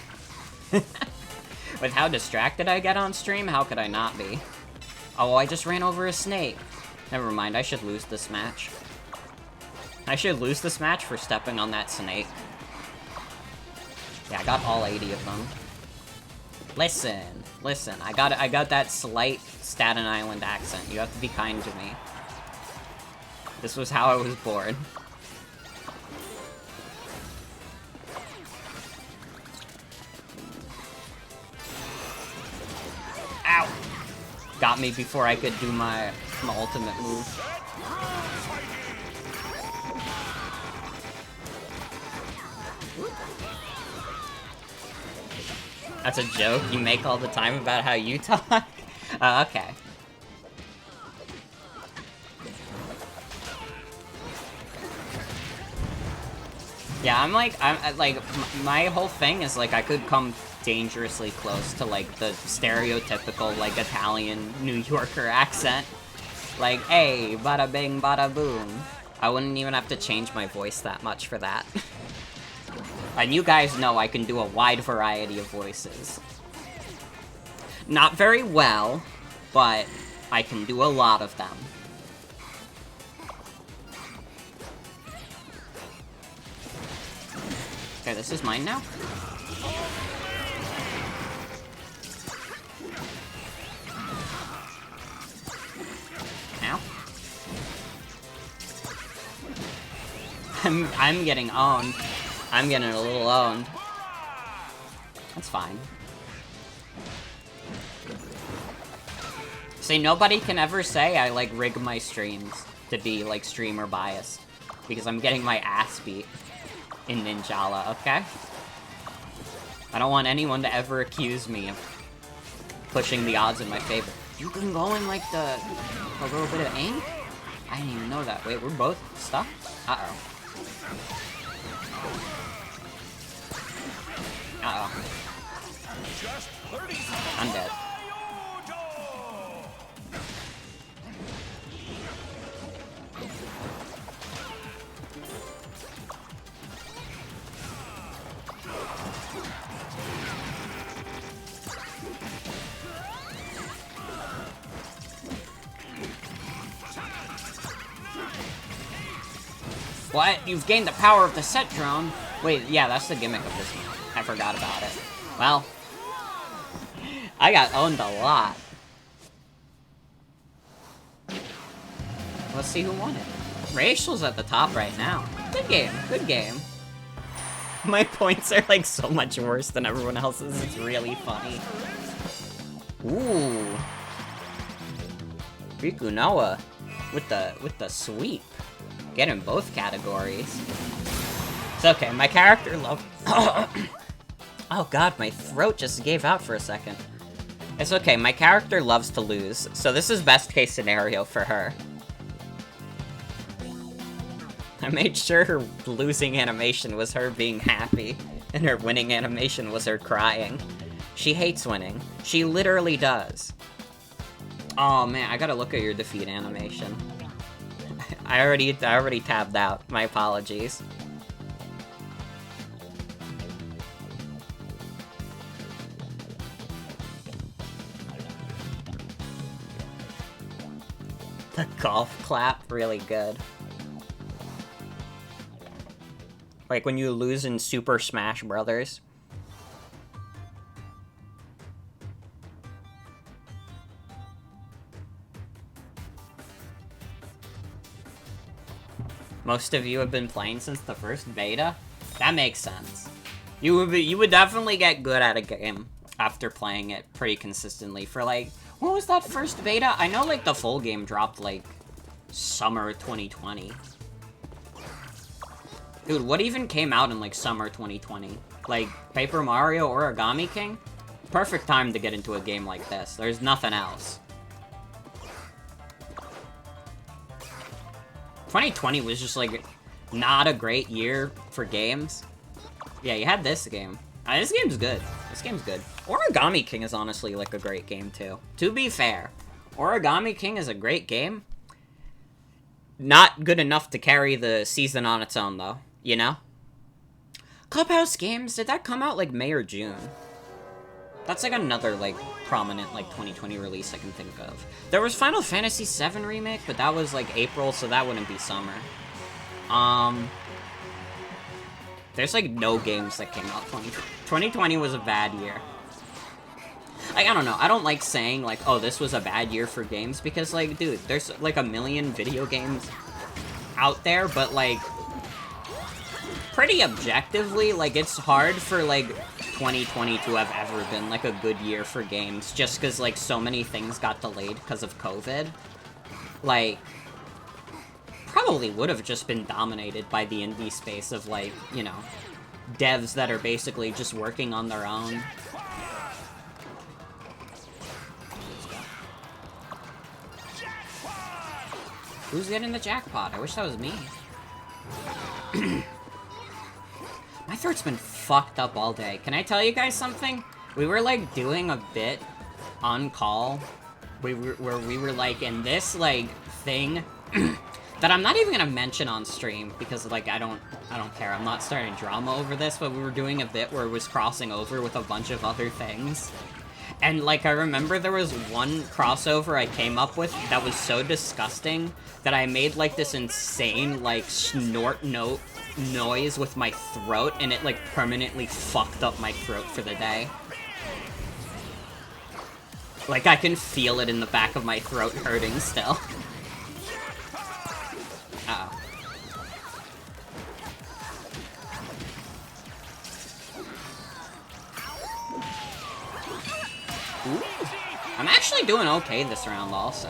With how distracted I get on stream, how could I not be? Oh, I just ran over a snake. Never mind, I should lose this match. I should lose this match for stepping on that snake. Yeah, I got all 80 of them. Listen, I got that slight Staten Island accent. You have to be kind to me. This was how I was born. Ow! Got me before I could do my ultimate move. That's a joke you make all the time about how you talk? Okay. Yeah, I'm like, my whole thing is, like, I could come dangerously close to, like, the stereotypical, like, Italian New Yorker accent. Like, hey, bada bing, bada boom. I wouldn't even have to change my voice that much for that. And you guys know I can do a wide variety of voices. Not very well, but I can do a lot of them. Okay, this is mine now? Ow. I'm getting owned. I'm getting a little owned. That's fine. See, nobody can ever say I, like, rig my streams to be, like, streamer biased. Because I'm getting my ass beat in Ninjala, okay? I don't want anyone to ever accuse me of pushing the odds in my favor. You can go in, like, a little bit of ink? I didn't even know that. Wait, we're both stuck? Uh-oh. Uh-oh. I'm dead. What? You've gained the power of the set drone? Wait, yeah, that's the gimmick of this one. I forgot about it. Well, I got owned a lot. Let's see who won it. Rachel's at the top right now. Good game, good game. My points are like so much worse than everyone else's. It's really funny. Ooh. Riku Noah with the sweep. Getting both categories. It's okay, my character love. Oh god, my throat just gave out for a second. It's okay, my character loves to lose, so this is best case scenario for her. I made sure her losing animation was her being happy, and her winning animation was her crying. She hates winning. She literally does. Oh man, I gotta look at your defeat animation. I already tabbed out. My apologies. The golf clap, really good. Like when you lose in Super Smash Brothers. Most of you have been playing since the first beta? That makes sense. You would definitely get good at a game after playing it pretty consistently for like, what was that first beta? I know like the full game dropped like summer 2020. Dude, what even came out in like summer 2020? Like Paper Mario Origami King? Perfect time to get into a game like this. There's nothing else. 2020 was just, like, not a great year for games. Yeah, you had this game. This game's good. This game's good. Origami King is honestly, like, a great game, too. To be fair, Origami King is a great game. Not good enough to carry the season on its own, though. You know? Clubhouse Games, did that come out, like, May or June? That's, like, another, like, prominent, like, 2020 release I can think of. There was Final Fantasy VII Remake, but that was, like, April, so that wouldn't be summer. There's, like, no games that came out 2020 was a bad year. Like, I don't know, I don't like saying, like, oh, this was a bad year for games, because, like, dude, there's, like, a million video games out there, but, like, pretty objectively, like, it's hard for, like, 2020 to have ever been, like, a good year for games, just because, like, so many things got delayed because of COVID. Like, probably would have just been dominated by the indie space of, like, you know, devs that are basically just working on their own. Who's getting the jackpot? I wish that was me. My throat's been fucked up all day. Can I tell you guys something? We were, like, doing a bit on call where we were, like, in this, like, thing that I'm not even gonna mention on stream because, like, I don't care. I'm not starting drama over this, but we were doing a bit where it was crossing over with a bunch of other things. And, like, I remember there was one crossover I came up with that was so disgusting that I made, like, this insane, like, snort noise with my throat, and it, like, permanently fucked up my throat for the day. Like, I can feel it in the back of my throat hurting still. Uh-oh. Ooh. I'm actually doing okay this round, also.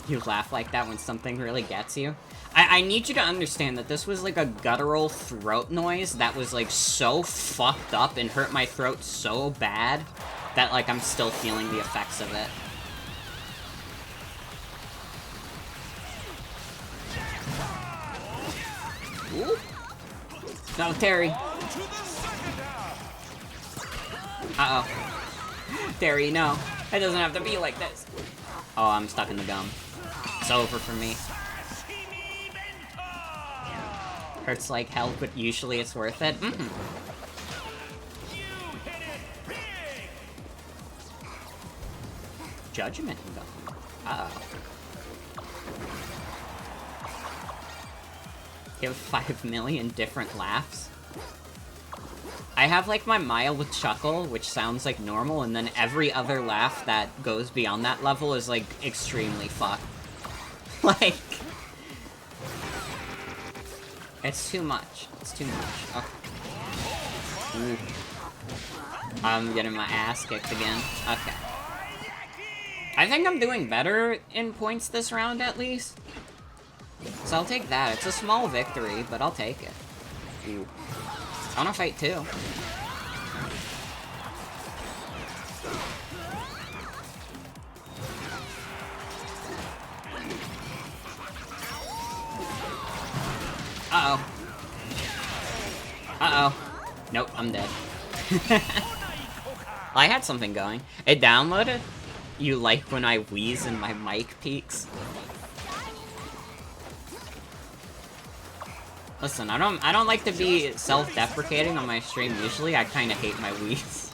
You laugh like that when something really gets you? I need you to understand that this was, like, a guttural throat noise that was, like, so fucked up and hurt my throat so bad that, like, I'm still feeling the effects of it. Ooh. No, Terry. Uh-oh. Terry, no. It doesn't have to be like this. Oh, I'm stuck in the gum. It's over for me. Hurts like hell, but usually it's worth it. Judgment gum. Uh-oh. You have 5 million different laughs. I have, like, my mild chuckle, which sounds like normal, and then every other laugh that goes beyond that level is, like, extremely fucked. Like... It's too much. It's too much. Okay. Ooh. I'm getting my ass kicked again. Okay. I think I'm doing better in points this round, at least. So I'll take that. It's a small victory, but I'll take it. Ooh. I wanna fight too. Uh-oh. Uh-oh. Nope, I'm dead. I had something going. It downloaded? You like when I wheeze and my mic peaks? Listen, I don't like to be self-deprecating on my stream usually. I kinda hate my wheeze.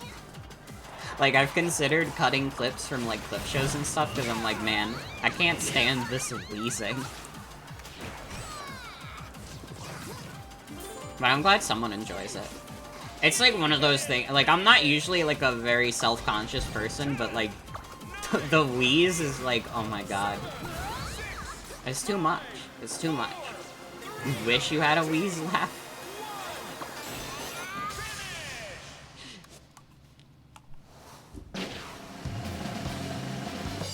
Like, I've considered cutting clips from, like, clip shows and stuff, because I'm like, man, I can't stand this wheezing. But I'm glad someone enjoys it. It's like one of those things, like, I'm not usually, like, a very self-conscious person, but, like, the wheeze is like, oh my god. It's too much. It's too much. You wish you had a wheeze laugh?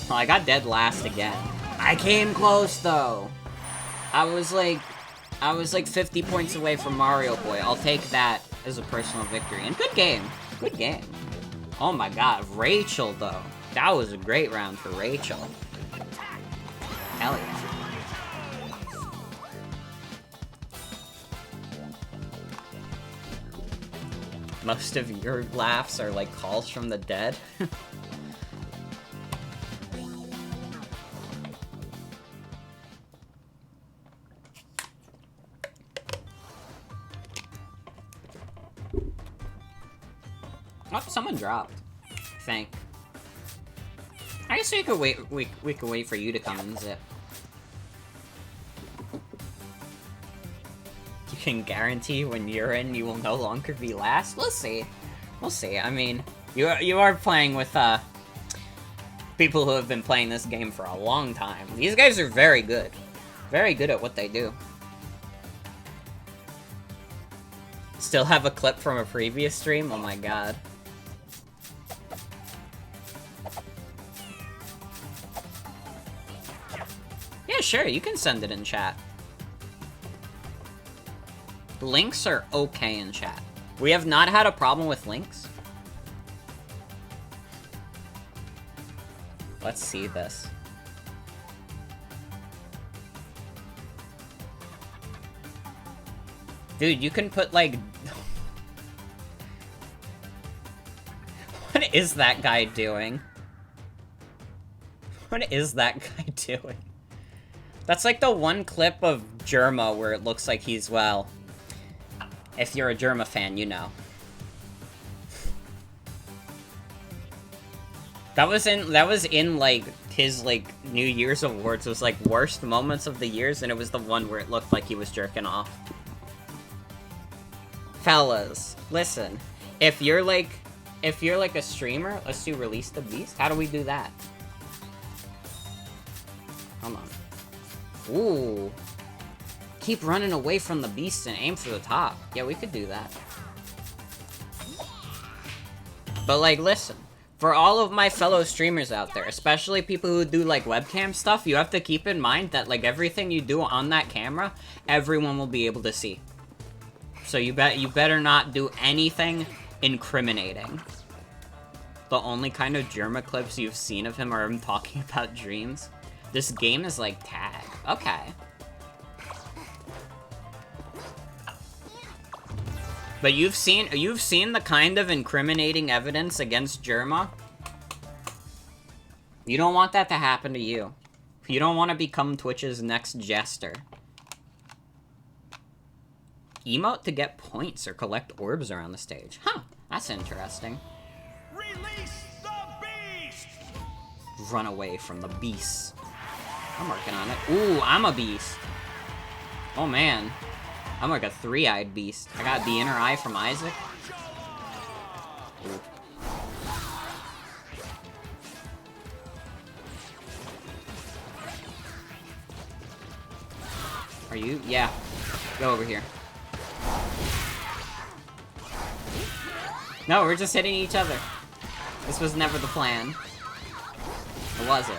Well, I got dead last again. I came close, though. I was like 50 points away from Mario Boy. I'll take that as a personal victory. And good game. Good game. Oh my god. Rachel, though. That was a great round for Rachel. Hell yeah. Most of your laughs are like calls from the dead. Oh, someone dropped. I think. I guess we could wait. We could wait for you to come and zip. You can guarantee when you're in, you will no longer be last. We'll see. We'll see. I mean, you are playing with people who have been playing this game for a long time. These guys are very good at what they do. Still have a clip from a previous stream. Oh my god. Yeah, sure, you can send it in chat. Links are okay in chat. We have not had a problem with links. Let's see this. Dude, you can put, like... What is that guy doing? What is that guy doing? That's like the one clip of Germa where it looks like he's, well... If you're a Germa fan, you know. That was in like his like New Year's awards. It was like worst moments of the years, and it was the one where it looked like he was jerking off. Fellas, listen. If you're like a streamer, let's do Release the Beast. How do we do that? Hold on. Ooh. Keep running away from the beast and aim for the top. Yeah, we could do that. But, like, listen. For all of my fellow streamers out there, especially people who do, like, webcam stuff, you have to keep in mind that, like, everything you do on that camera, everyone will be able to see. So you better not do anything incriminating. The only kind of Germa clips you've seen of him are him talking about dreams. This game is like tag. Okay. But you've seen the kind of incriminating evidence against Germa? You don't want that to happen to you. You don't want to become Twitch's next jester. Emote to get points or collect orbs around the stage. Huh, that's interesting. Release the beast! Run away from the beast. I'm working on it. Ooh, I'm a beast. Oh man. I'm like a three-eyed beast. I got the inner eye from Isaac. Ooh. Are you? Yeah. Go over here. No, we're just hitting each other. This was never the plan. Or was it?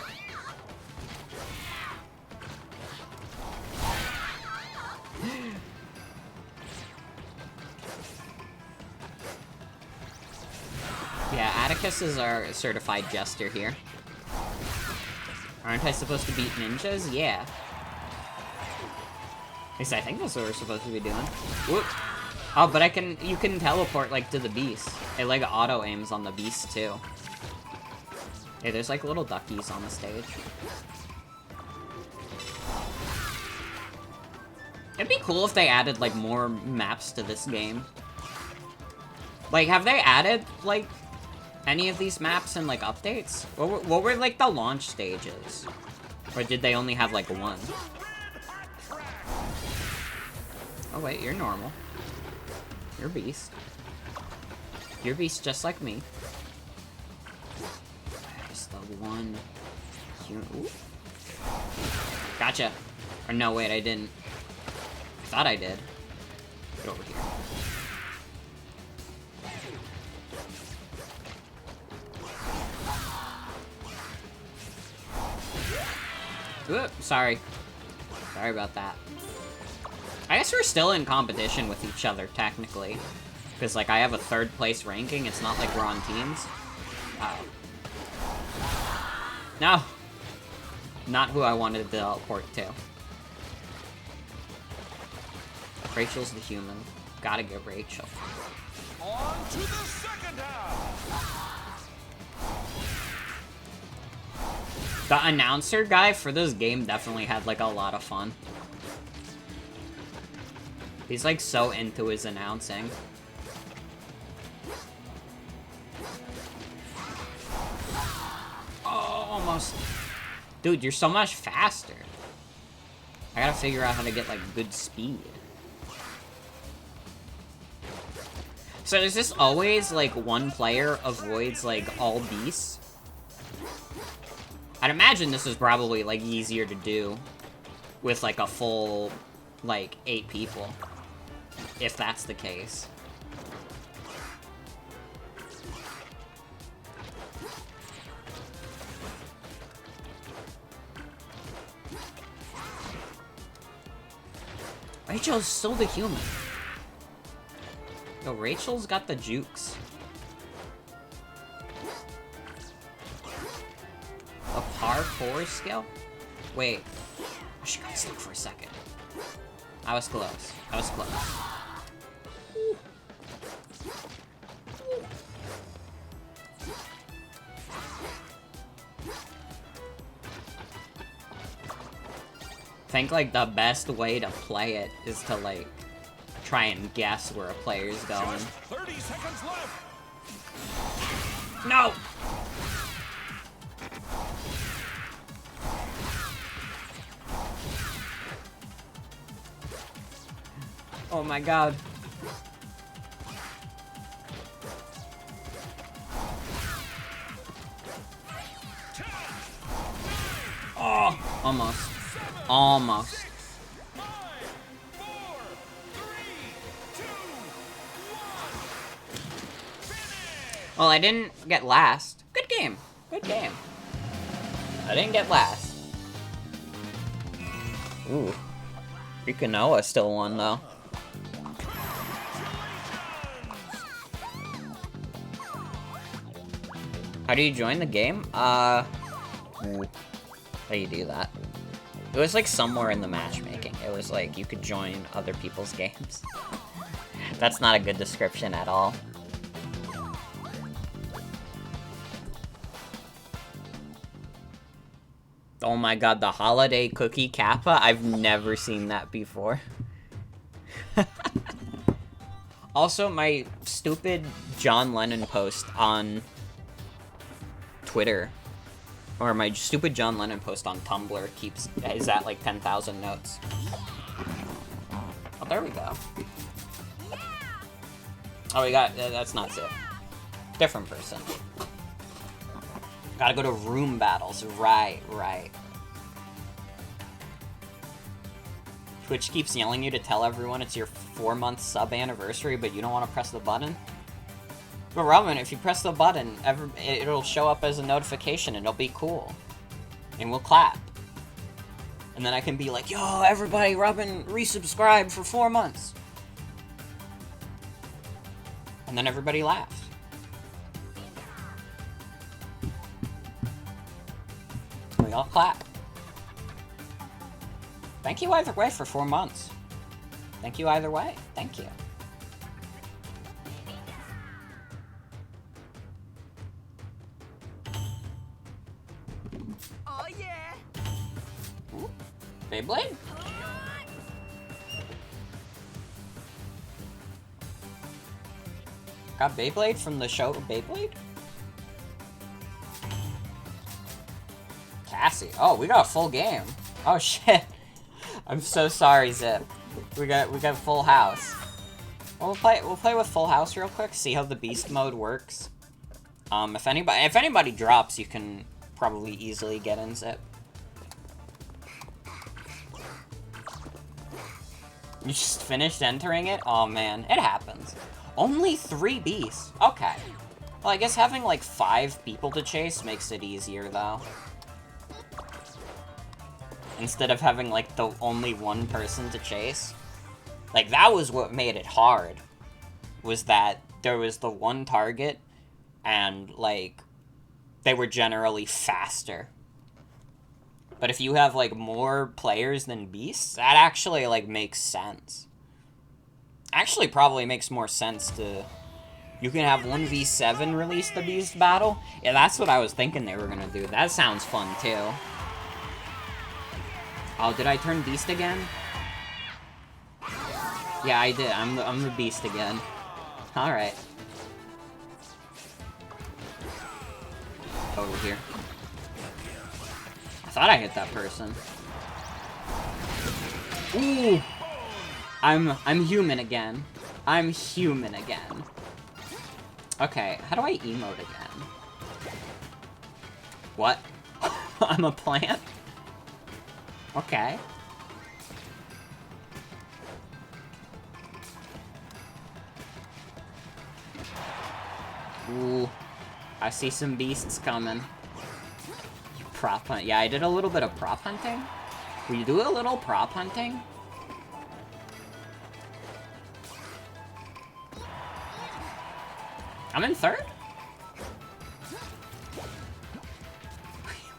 Yeah, Atticus is our certified jester here. Aren't I supposed to beat ninjas? Yeah. At least I think that's what we're supposed to be doing. Whoop. Oh, but you can teleport, like, to the beast. It, like, auto-aims on the beast, too. Hey, there's, like, little duckies on the stage. It'd be cool if they added, like, more maps to this game. Like, have they added, like, any of these maps in, like, updates? What were, like, the launch stages? Or did they only have, like, one? Oh, wait, you're normal. You're beast. You're beast just like me. There's the one... Ooh. Gotcha. Or no, wait, I didn't. I thought I did. Get over here. Oop, sorry. Sorry about that. I guess we're still in competition with each other, technically. Because, like, I have a third place ranking. It's not like we're on teams. Uh-oh. No! Not who I wanted to teleport to. Rachel's the human. Gotta get Rachel. On to the second half! The announcer guy for this game definitely had, like, a lot of fun. He's, like, so into his announcing. Oh, almost. Dude, you're so much faster. I gotta figure out how to get, like, good speed. So is this always, like, one player avoids, like, all beasts? I'd imagine this is probably, like, easier to do with, like, a full, like, 8 people. If that's the case. Rachel's still the human. Yo, Rachel's got the jukes. A par 4 skill? Wait. I should got stuck for a second. I was close. I was close. I think, like, the best way to play it is to, like, try and guess where a player's going. Just 30 seconds left! No! Oh my god. Oh, almost. Almost. 5, 4, 3, 2, 1. Well, I didn't get last. Good game. Good game. I didn't get last. Ooh. Rikanoa still won, though. How do you join the game? How do you do that? It was like somewhere in the matchmaking. It was like you could join other people's games. That's not a good description at all. Oh my god, the holiday cookie kappa? I've never seen that before. Also, my stupid John Lennon post on Twitter, or my stupid John Lennon post on Tumblr is at like 10,000 notes. Oh, there we go. Oh, we got, that's not Zip. Different person. Gotta go to room battles. Right. Twitch keeps yelling you to tell everyone it's your 4-month sub anniversary, but you don't want to press the button? But Roman, if you press the button, it'll show up as a notification and it'll be cool. And we'll clap. And then I can be like, yo, everybody, Robin resubscribed for 4 months. And then everybody laughs. We all clap. Thank you either way for 4 months. Thank you either way. Thank you. Oh yeah. Ooh. Beyblade? Got Beyblade from the show Beyblade? Cassie. Oh, we got a full game. Oh shit. I'm so sorry, Zip. We got full house. Well, we'll play with full house real quick, see how the beast mode works. If anybody drops, you can probably easily get in, Zip. You just finished entering it? Oh man, it happens. Only 3 beasts. Okay. Well, I guess having like 5 people to chase makes it easier though. Instead of having, like, the only one person to chase. Like, that was what made it hard. Was that there was the one target, and, like, they were generally faster. But if you have, like, more players than beasts, that actually, like, makes sense. Actually probably makes more sense to... You can have 1v7 release the beast battle? Yeah, that's what I was thinking they were gonna do. That sounds fun, too. Oh, did I turn beast again? Yeah, I did. I'm the beast again. Alright. Over here. I thought I hit that person. Ooh! I'm human again. I'm human again. Okay, how do I emote again? What? I'm a plant? Okay. Ooh. I see some beasts coming. You prop hunt. Yeah, I did a little bit of prop hunting. Will you do a little prop hunting? I'm in 3rd?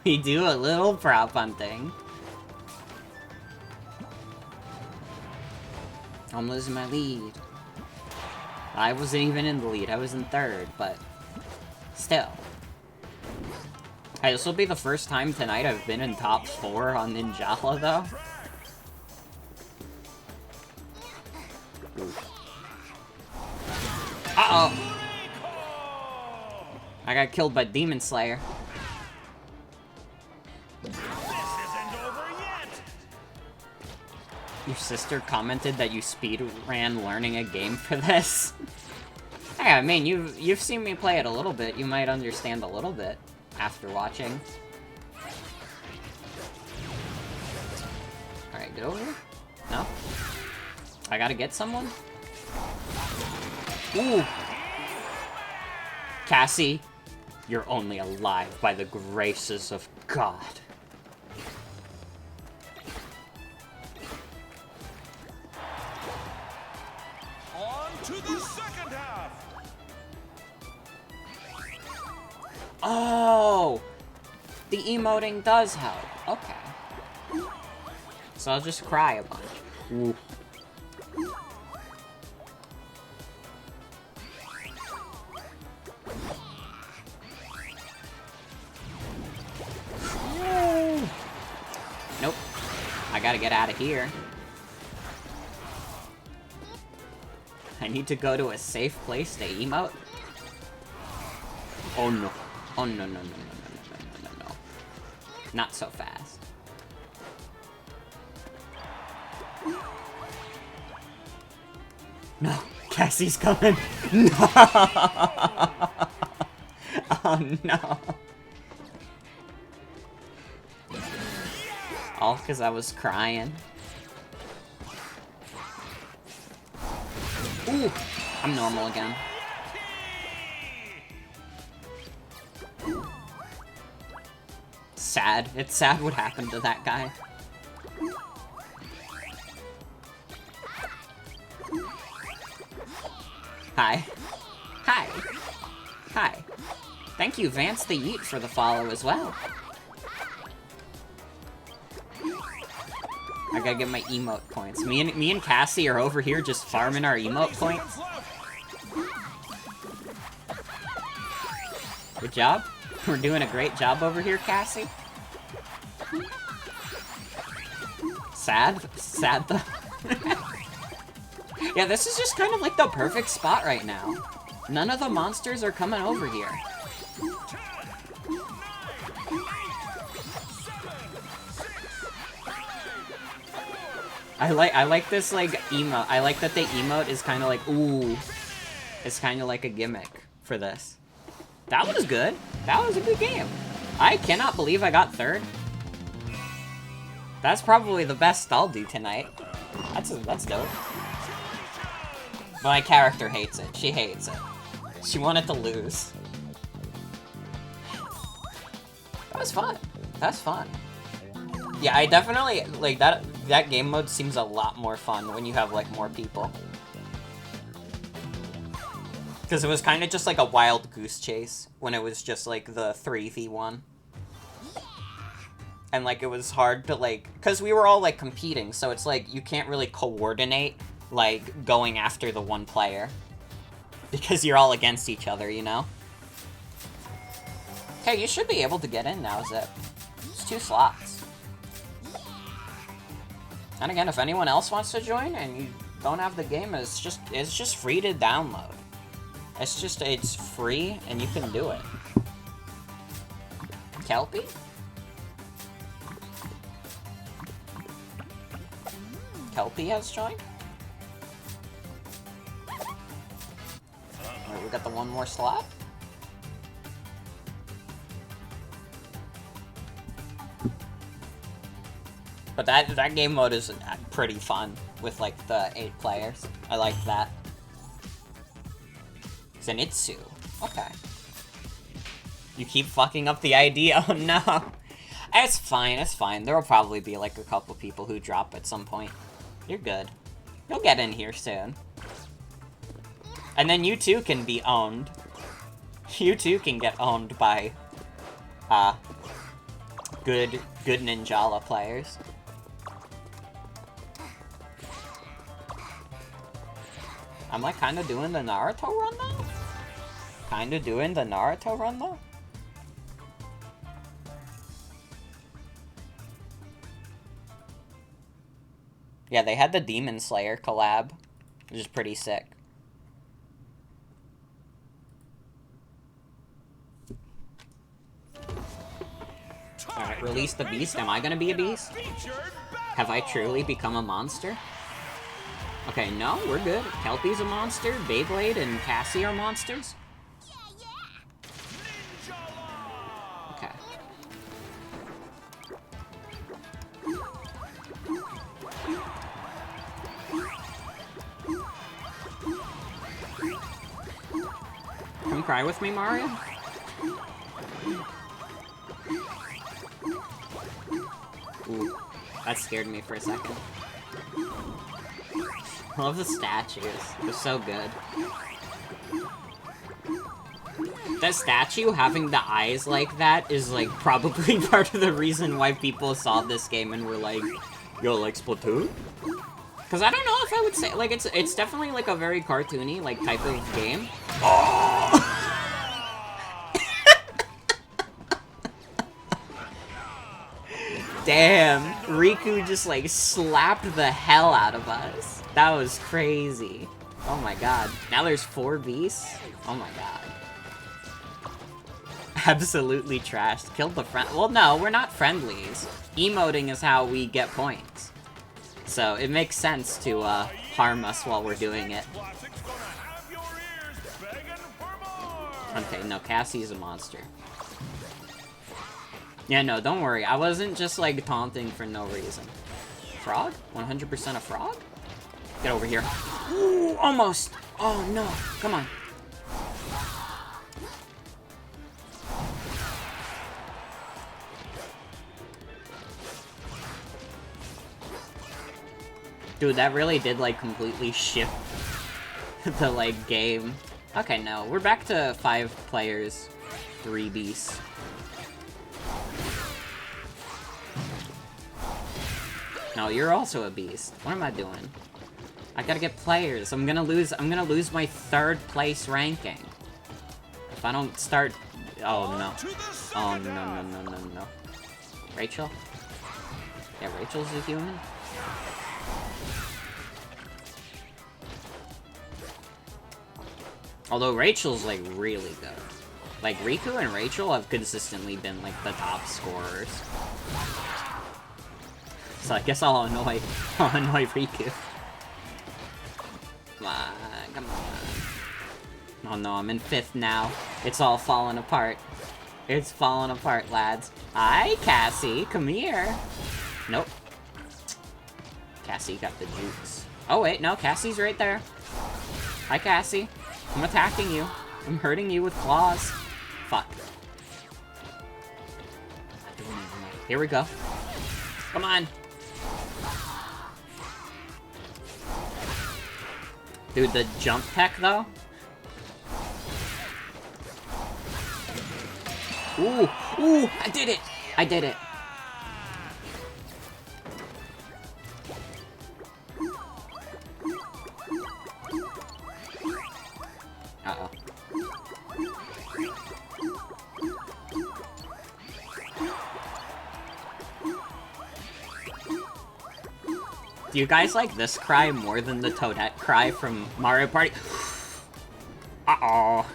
We do a little prop hunting. I'm losing my lead. I wasn't even in the lead. I was in 3rd, but still. Hey, this will be the first time tonight I've been in top 4 on Ninjala, though. Uh-oh. I got killed by Demon Slayer. Your sister commented that you speed ran learning a game for this. Hey, I mean, you've seen me play it a little bit. You might understand a little bit after watching. Alright, get over here. No? I gotta get someone? Ooh! Cassie, you're only alive by the graces of God. To the second half. Oh! The emoting does help. Okay. So I'll just cry a bunch. Ooh. I gotta get out of here. I need to go to a safe place to emote. Oh no. Oh no, no, no, no, no, no, no, no, no. Not so fast. No, Cassie's coming. No. Oh no. All because I was crying. Ooh, I'm normal again. Sad. It's sad what happened to that guy. Hi. Hi. Hi. Thank you, Vance the Yeet, for the follow as well. I gotta get my emote points. Me and Cassie are over here just farming our emote points. Good job. We're doing a great job over here, Cassie. Sad? Sad though. Yeah, this is just kind of like the perfect spot right now. None of the monsters are coming over here. I like this, like, emote. I like that the emote is kind of like, ooh. It's kind of like a gimmick for this. That was good. That was a good game. I cannot believe I got third. That's probably the best I'll do tonight. That's dope. But my character hates it. She hates it. She wanted to lose. That was fun. That's fun. Yeah, I definitely, like, that game mode seems a lot more fun when you have, like, more people. Because it was kind of just like a wild goose chase when it was just, like, the 3v1. And, like, it was hard to, like, because we were all, like, competing, so it's, like, you can't really coordinate, like, going after the one player. Because you're all against each other, you know? Okay, you should be able to get in now, Zip. It's 2 slots. And again, if anyone else wants to join and you don't have the game, it's just free to download. It's free and you can do it. Kelpie? Kelpie has joined? Alright, we got the one more slot. But that game mode is pretty fun with, like, the 8 players. I like that. Zenitsu. Okay. You keep fucking up the idea. Oh, no. It's fine. It's fine. There will probably be, like, a couple people who drop at some point. You're good. You'll get in here soon. And then you, too, can be owned. You, too, can get owned by, good Ninjala players. I'm, like, kind of doing the Naruto run, though? Kind of doing the Naruto run, though? Yeah, they had the Demon Slayer collab, which is pretty sick. Alright, release the beast. Am I gonna be a beast? Have I truly become a monster? Okay, no, we're good. Kelpie's a monster, Beyblade and Cassie are monsters. Okay. Come cry with me, Mario? Ooh, that scared me for a second. I love the statues. They're so good. That statue having the eyes like that is, like, probably part of the reason why people saw this game and were like, yo, like Splatoon? Because I don't know if I would say, like, it's definitely, like, a very cartoony, like, type of game. Oh! Damn, Riku just like slapped the hell out of us. That was crazy. Oh my god. Now there's 4 beasts? Oh my god. Absolutely trashed. Killed the friend. Well, no, we're not friendlies. Emoting is how we get points. So it makes sense to harm us while we're doing it. Okay, no, Cassie's a monster. Yeah, no, don't worry. I wasn't just, like, taunting for no reason. Frog? 100% a frog? Get over here. Ooh, almost! Oh, no. Come on. Dude, that really did, like, completely shift the, like, game. Okay, no. We're back to 5 players, 3 beasts. No, you're also a beast. What am I doing? I gotta get players. I'm gonna lose my 3rd place ranking. If I don't start... Oh, no. Oh, no. Rachel? Yeah, Rachel's a human? Although Rachel's, like, really good. Like, Riku and Rachel have consistently been, like, the top scorers. So I guess I'll annoy Riku. Come on. Oh no, I'm in 5th now. It's all falling apart. It's falling apart, lads. Hi, Cassie, come here. Nope. Cassie got the jukes. Oh wait, no, Cassie's right there. Hi, Cassie. I'm attacking you. I'm hurting you with claws. Fuck. Here we go. Come on. Dude, the jump tech, though? Ooh! Ooh! I did it! I did it! Uh-oh. Do you guys like this cry more than the Toadette cry from Mario Party? Uh-oh.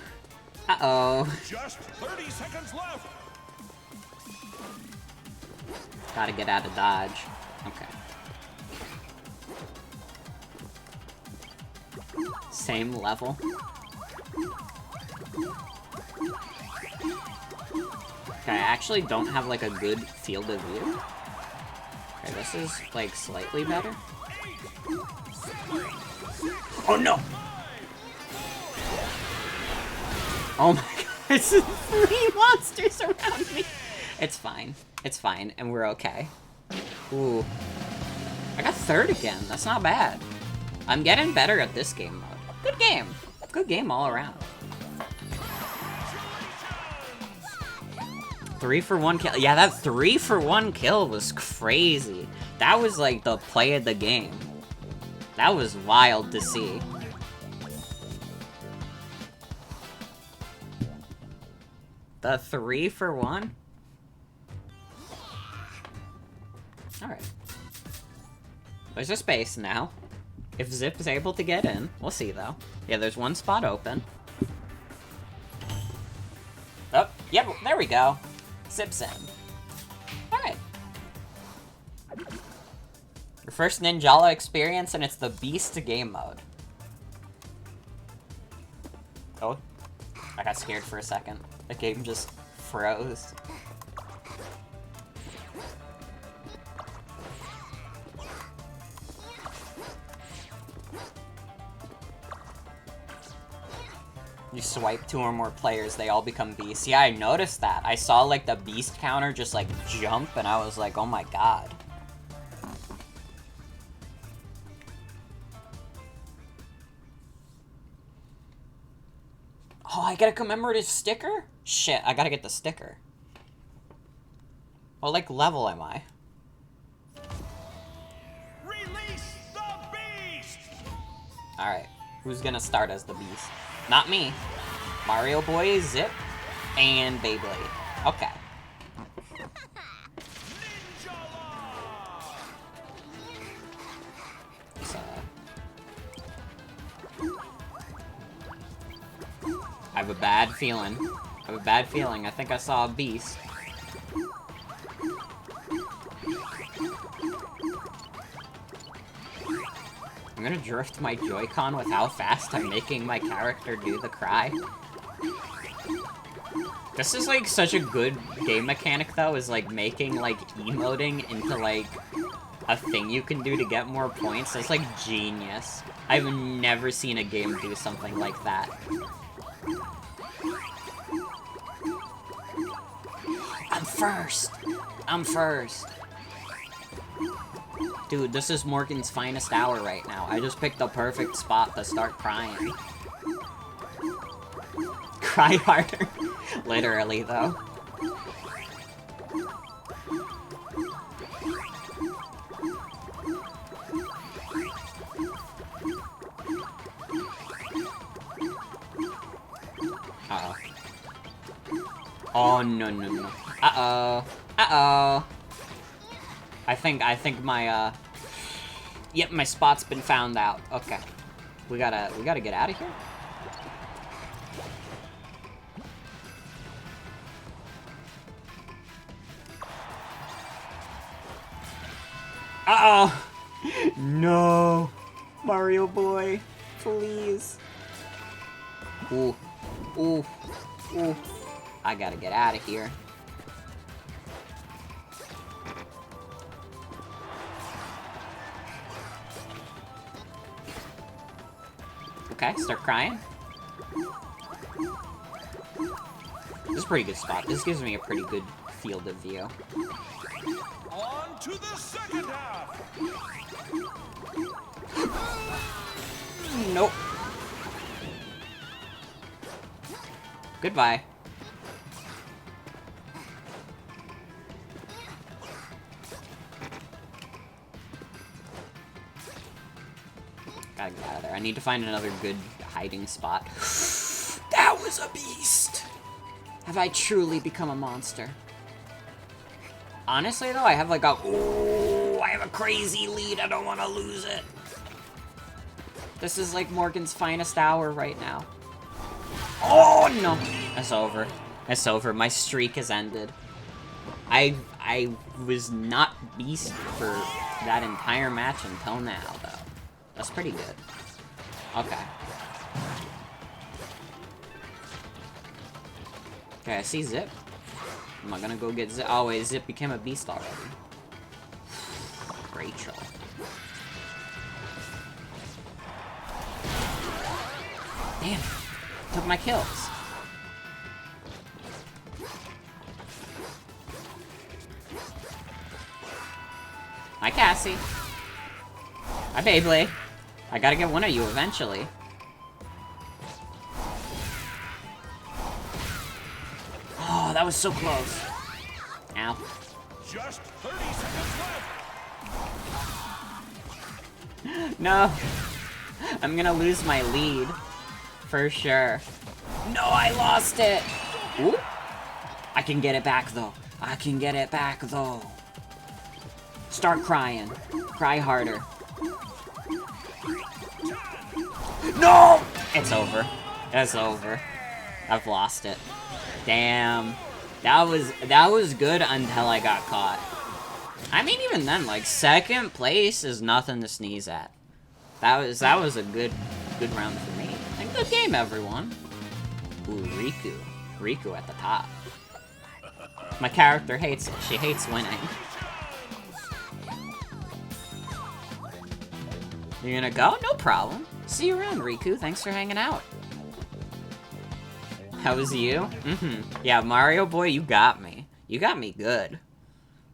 Uh-oh. Just 30 seconds left. Gotta get out of dodge. Okay. Same level. Okay, I actually don't have, like, a good field of view. Okay, this is, like, slightly better. Oh, no! Oh my god, there's 3 monsters around me! It's fine. It's fine, and we're okay. Ooh. I got 3rd again. That's not bad. I'm getting better at this game mode. Good game. Good game all around. 3 for 1 kill. Yeah, that 3 for 1 kill was crazy. That was like the play of the game. That was wild to see. The 3 for 1? Alright. There's a space now. If Zip is able to get in, we'll see though. Yeah, there's 1 spot open. Oh, yep, there we go. Zip's in. Alright. Your first Ninjala experience, and it's the Beast game mode. Oh, I got scared for a second. The game just froze. You swipe 2 or more players, they all become beasts. Yeah, I noticed that. I saw, like, the beast counter just, like, jump, and I was like, oh my god. Oh, I get a commemorative sticker? Shit, I gotta get the sticker. What, like, level am I? Release the beast. Alright, who's gonna start as the beast? Not me. Mario Boy, Zip, and Beyblade. Okay. Ninjala. I have a bad feeling. I have a bad feeling. I think I saw a beast. I'm gonna drift my Joy-Con with how fast I'm making my character do the cry. This is, like, such a good game mechanic, though, is, like, making, like, emoting into, like, a thing you can do to get more points. That's, like, genius. I've never seen a game do something like that. I'm first! I'm first! Dude, this is Morgan's finest hour right now. I just picked the perfect spot to start crying. Cry harder. Literally, though. Uh-oh. Oh, no, no, no. Uh-oh. Uh-oh. I think my, Yep, my spot's been found out. Okay. We gotta get out of here. Uh-oh! No! Mario boy, please. Ooh. Ooh. Ooh. I gotta get out of here. Okay, start crying. This is a pretty good spot. This gives me a pretty good field of view. On to the second half. Nope. Goodbye. Gotta get out of there. I need to find another good hiding spot. That was a beast! Have I truly become a monster? Honestly, though, I have like a... Ooh, I have a crazy lead. I don't want to lose it. This is like Morgan's finest hour right now. Oh, no. It's over. It's over. My streak has ended. I was not beast for that entire match until now, though. That's pretty good. Okay. Okay, I see Zip. Am I gonna go get Zip? Oh, wait, Zip became a beast already. Rachel. Damn. Took my kills. Hi, Cassie. Hi, Beyblade. I gotta get one of you eventually. Oh, that was so close. Ow. Just 30 seconds left. No. I'm gonna lose my lead. For sure. No, I lost it. Ooh. I can get it back, though. I can get it back, though. Start crying. Cry harder. No! It's over. It's over. I've lost it. Damn. That was good until I got caught. I mean, even then, like, second place is nothing to sneeze at. That was a good round for me. And good game, everyone. Ooh, Riku. Riku at the top. My character hates it. She hates winning. You're gonna go? No problem. See you around, Riku. Thanks for hanging out. How was you? Yeah, Mario boy, you got me. You got me good.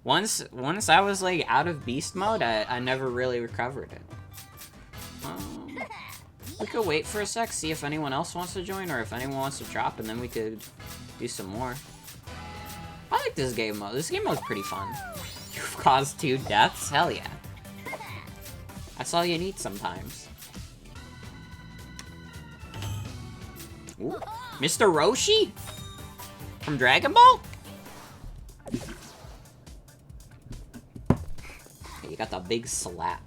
Once I was, like, out of beast mode, I never really recovered it. We could wait for a sec, see if anyone else wants to join, or if anyone wants to drop, and then we could do some more. I like this game mode. This game mode's pretty fun. You've caused 2 deaths? Hell yeah. That's all you need sometimes. Ooh. Mr. Roshi? From Dragon Ball? Hey, you got the big slap.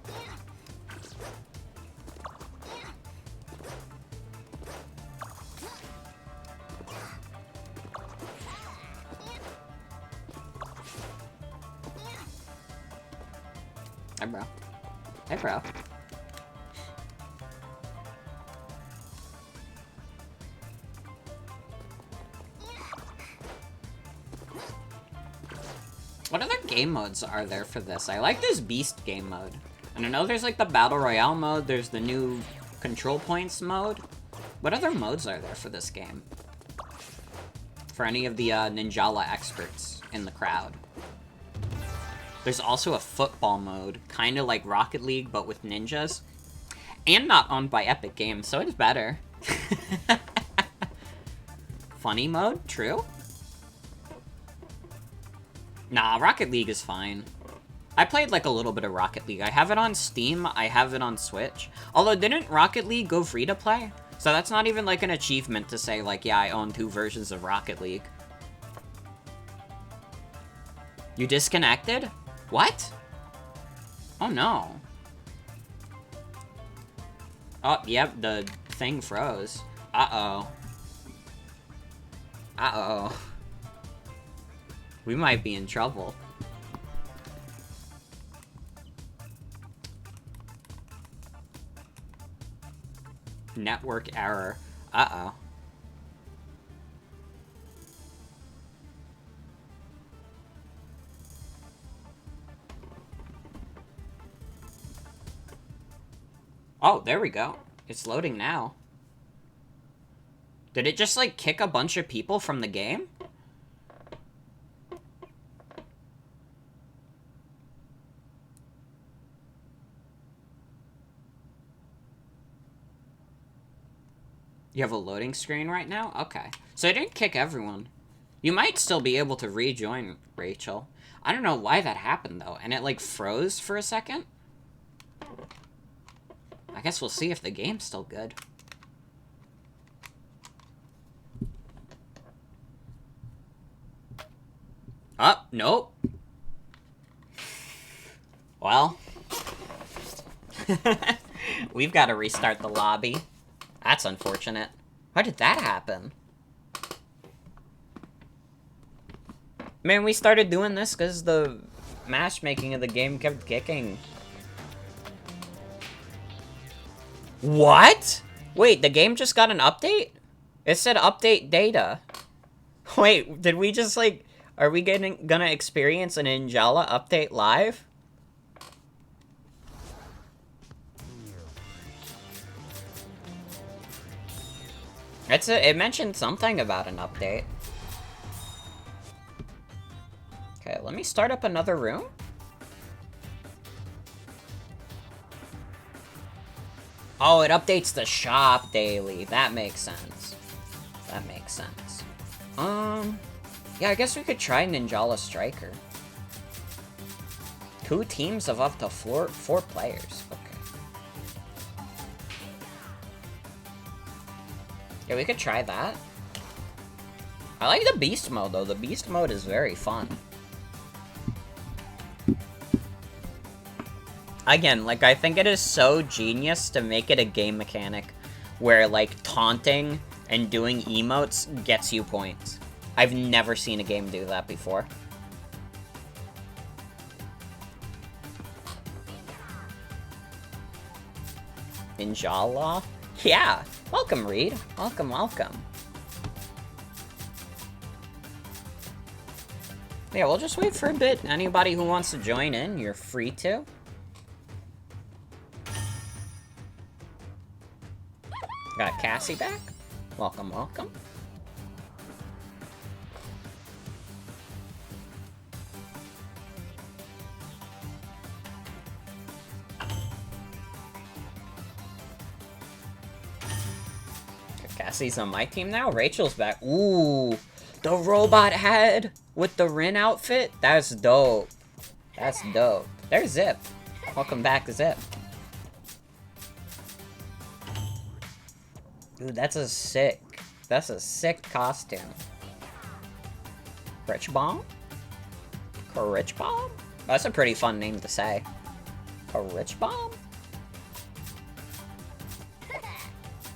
Hey, bro. What other game modes are there for this? I like this Beast game mode. And I know there's like the Battle Royale mode, there's the new Control Points mode. What other modes are there for this game? For any of the Ninjala experts in the crowd. There's also a football mode, kind of like Rocket League, but with ninjas. And not owned by Epic Games, so it's better. Funny mode? True? Nah, Rocket League is fine. I played like a little bit of Rocket League. I have it on Steam, I have it on Switch. Although, didn't Rocket League go free to play? So that's not even like an achievement to say like, yeah, I own 2 versions of Rocket League. You disconnected? What? Oh no. Oh, yep, the thing froze. Uh-oh. Uh-oh. We might be in trouble. Network error. Uh-oh. Oh, there we go. It's loading now. Did it just, like, kick a bunch of people from the game? You have a loading screen right now? Okay. So it didn't kick everyone. You might still be able to rejoin, Rachel. I don't know why that happened, though. And it, like, froze for a second? I guess we'll see if the game's still good. Oh, nope. Well. We've got to restart the lobby. That's unfortunate. Why did that happen? Man, we started doing this because the matchmaking of the game kept kicking. What? Wait, the game just got an update? It said update data. Wait, did we just like... Are we gonna experience an Ninjala update live? It mentioned something about an update. Okay, let me start up another room. Oh, it updates the shop daily. That makes sense. That makes sense. Yeah, I guess we could try Ninjala Striker. 2 teams of up to 4 players. Okay. Yeah, we could try that. I like the Beast mode, though. The Beast mode is very fun. Again, like, I think it is so genius to make it a game mechanic where, like, taunting and doing emotes gets you points. I've never seen a game do that before. Ninjala? Yeah! Welcome, Reed. Welcome, welcome. Yeah, we'll just wait for a bit. Anybody who wants to join in, you're free to. Got Cassie back. Welcome, welcome. Cassie's on my team now. Rachel's back. Ooh, the robot head with the Rin outfit. That's dope. That's dope. There's Zip. Welcome back, Zip. Dude, that's a sick costume. Rich Bomb? Rich Bomb? That's a pretty fun name to say. A Rich Bomb?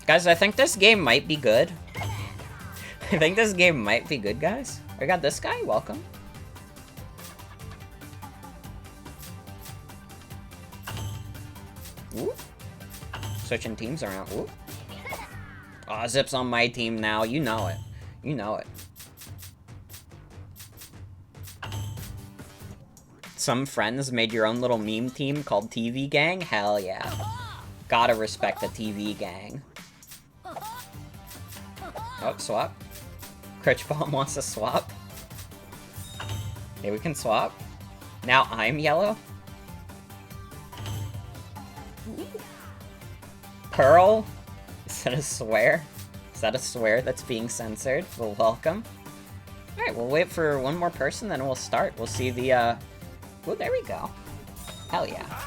Guys, I think this game might be good. I think this game might be good, guys. I got this guy. Welcome. Whoop. Switching teams around. Whoop. Aw, Zip's on my team now. You know it. You know it. Some friends made your own little meme team called TV Gang? Hell yeah. Gotta respect the TV Gang. Oh, swap. Critch Bomb wants to swap. Okay, we can swap. Now I'm yellow. Pearl? Is that a swear? Is that a swear that's being censored? Well, welcome. Alright, we'll wait for one more person, then we'll start. We'll see the, Oh, there we go. Hell yeah.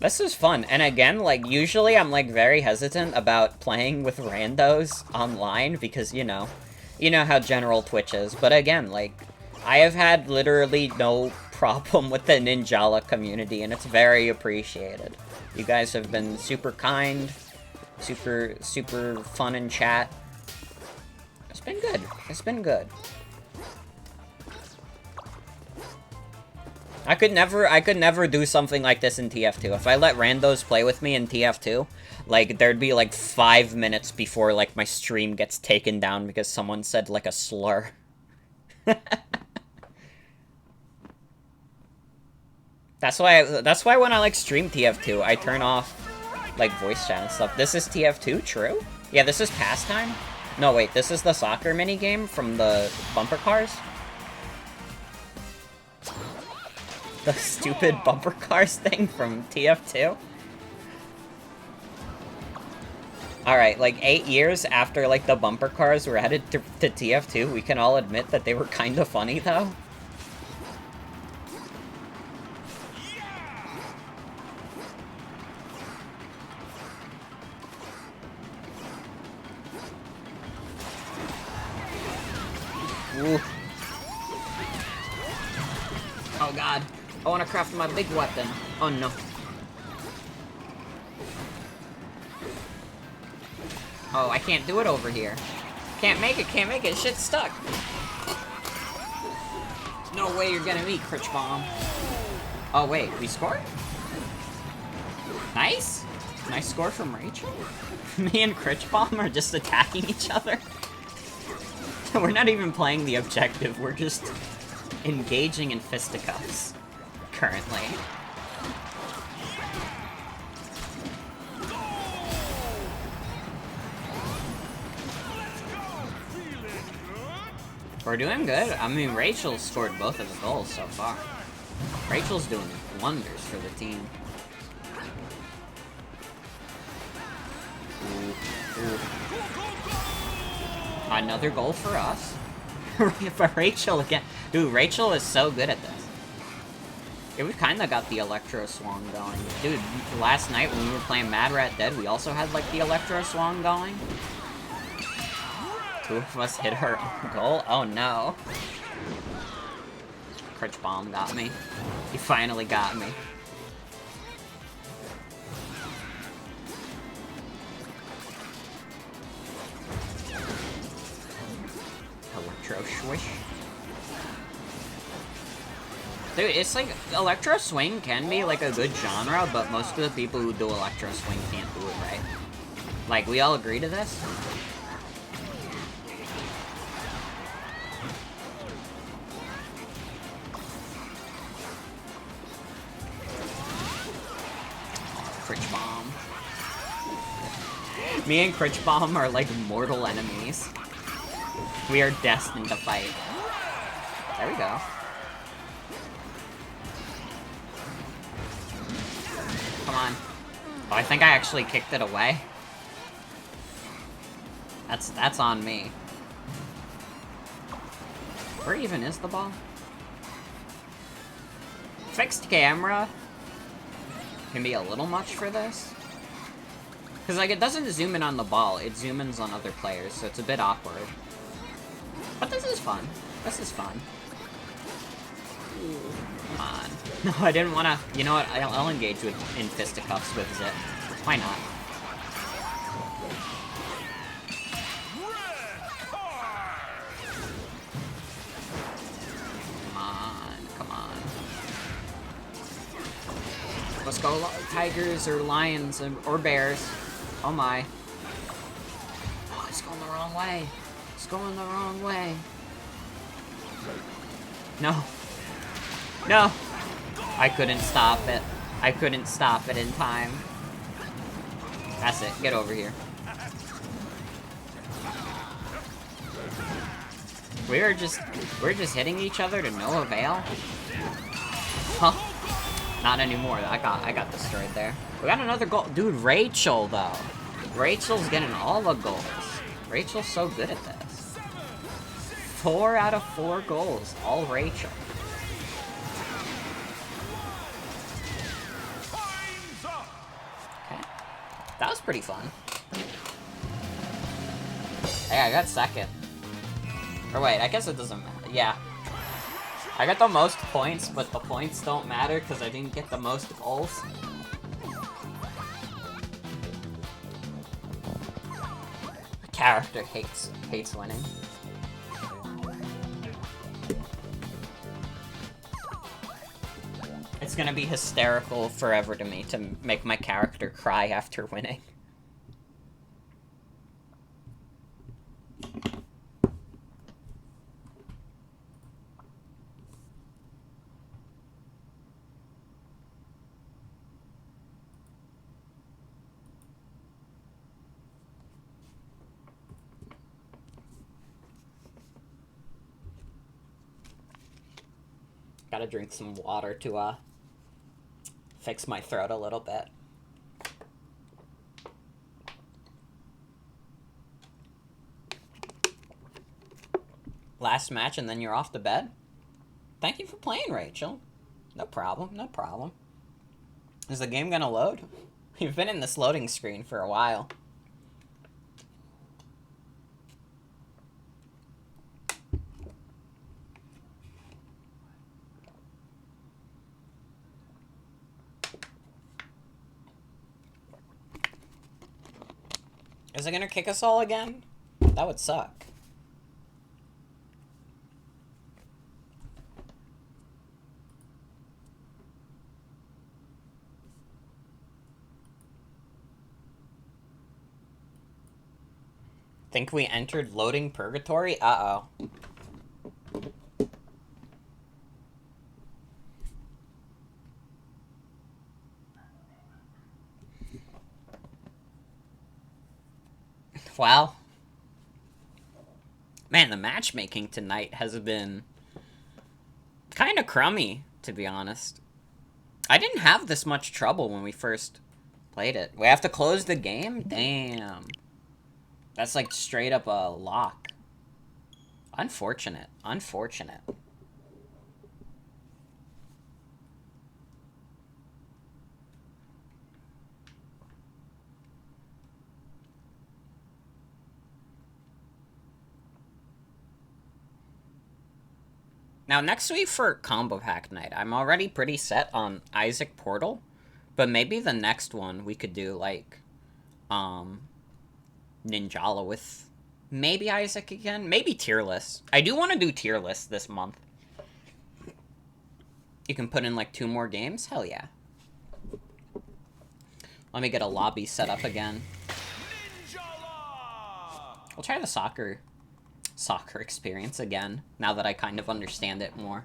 This is fun, and again, like, usually I'm, like, very hesitant about playing with randos online, because, you know how general Twitch is, but again, like, I have had literally no problem with the Ninjala community, and it's very appreciated. You guys have been super kind, super fun in chat. It's been good. It's been good. I could never do something like this in TF2. If I let randos play with me in TF2, like, there'd be, like, 5 minutes before, like, my stream gets taken down because someone said, like, a slur. That's why when I, like, stream TF2, I turn off, like, voice chat and stuff. This is TF2, true? Yeah, this is pastime? No, wait, this is the soccer minigame from the bumper cars? The stupid bumper cars thing from TF2? Alright, like, 8 years after, like, the bumper cars were added to TF2, we can all admit that they were kinda funny, though. Ooh. Oh god. I want to craft my big weapon. Oh no. Oh, I can't do it over here. Can't make it, shit's stuck. No way you're getting me, Critch Bomb. Oh wait, we scored? Nice? Nice score from Rachel. Me and Critch Bomb are just attacking each other. We're not even playing the objective, we're just engaging in fisticuffs. Currently. We're doing good. I mean, Rachel scored both of the goals so far. Rachel's doing wonders for the team. Ooh, ooh. Another goal for us. For Rachel again. Dude, Rachel is so good at this. Yeah, we kind of got the Electro Swung going. Dude, last night when we were playing Mad Rat Dead, we also had, like, the Electro Swung going. 2 of us hit our own goal? Oh, no. Critch Bomb got me. He finally got me. Electro Swish. Dude, it's like, Electro Swing can be, like, a good genre, but most of the people who do Electro Swing can't do it right. Like, we all agree to this? Critch Bomb. Me and Critch Bomb are, like, mortal enemies. We are destined to fight. There we go. Come on. Oh, I think I actually kicked it away. That's on me. Where even is the ball? Fixed camera can be a little much for this. Because, like, it doesn't zoom in on the ball, it zooms in on other players, so it's a bit awkward. But this is fun. This is fun. Come on. No, I didn't want to... You know what? I'll engage in fisticuffs with Zip. Why not? Come on. Come on. Let's go, tigers or lions or bears. Oh my. Oh, it's going the wrong way. It's going the wrong way. No. No. I couldn't stop it. I couldn't stop it in time. That's it. Get over here. We're just hitting each other to no avail. Huh? Not anymore. I got destroyed there. We got another goal. Dude, Rachel though. Rachel's getting all the goals. Rachel's so good at this. 4 out of 4 goals. All Rachel. Okay. That was pretty fun. Hey, I got second. Or wait, I guess it doesn't matter. Yeah. I got the most points, but the points don't matter because I didn't get the most goals. The character hates winning. It's gonna be hysterical forever to me to make my character cry after winning. Gotta drink some water to, fix my throat a little bit. Last match and then you're off to bed? Thank you for playing, Rachel. No problem, no problem. Is the game gonna load? You've been in this loading screen for a while. Is it gonna kick us all again? That would suck. Think we entered loading purgatory? Uh-oh. Well, man, the matchmaking tonight has been kind of crummy, to be honest. I didn't have this much trouble when we first played it. We have to close the game? Damn. That's like straight up a lock. Unfortunate. Unfortunate. Now, next week for Combo Pack Night, I'm already pretty set on Isaac Portal, but maybe the next one we could do, like, Ninjala with maybe Isaac again? Maybe tier list. I do want to do tier list this month. You can put in, like, 2 more games? Hell yeah. Let me get a lobby set up again. Ninjala! We'll try the soccer experience again, now that I kind of understand it more.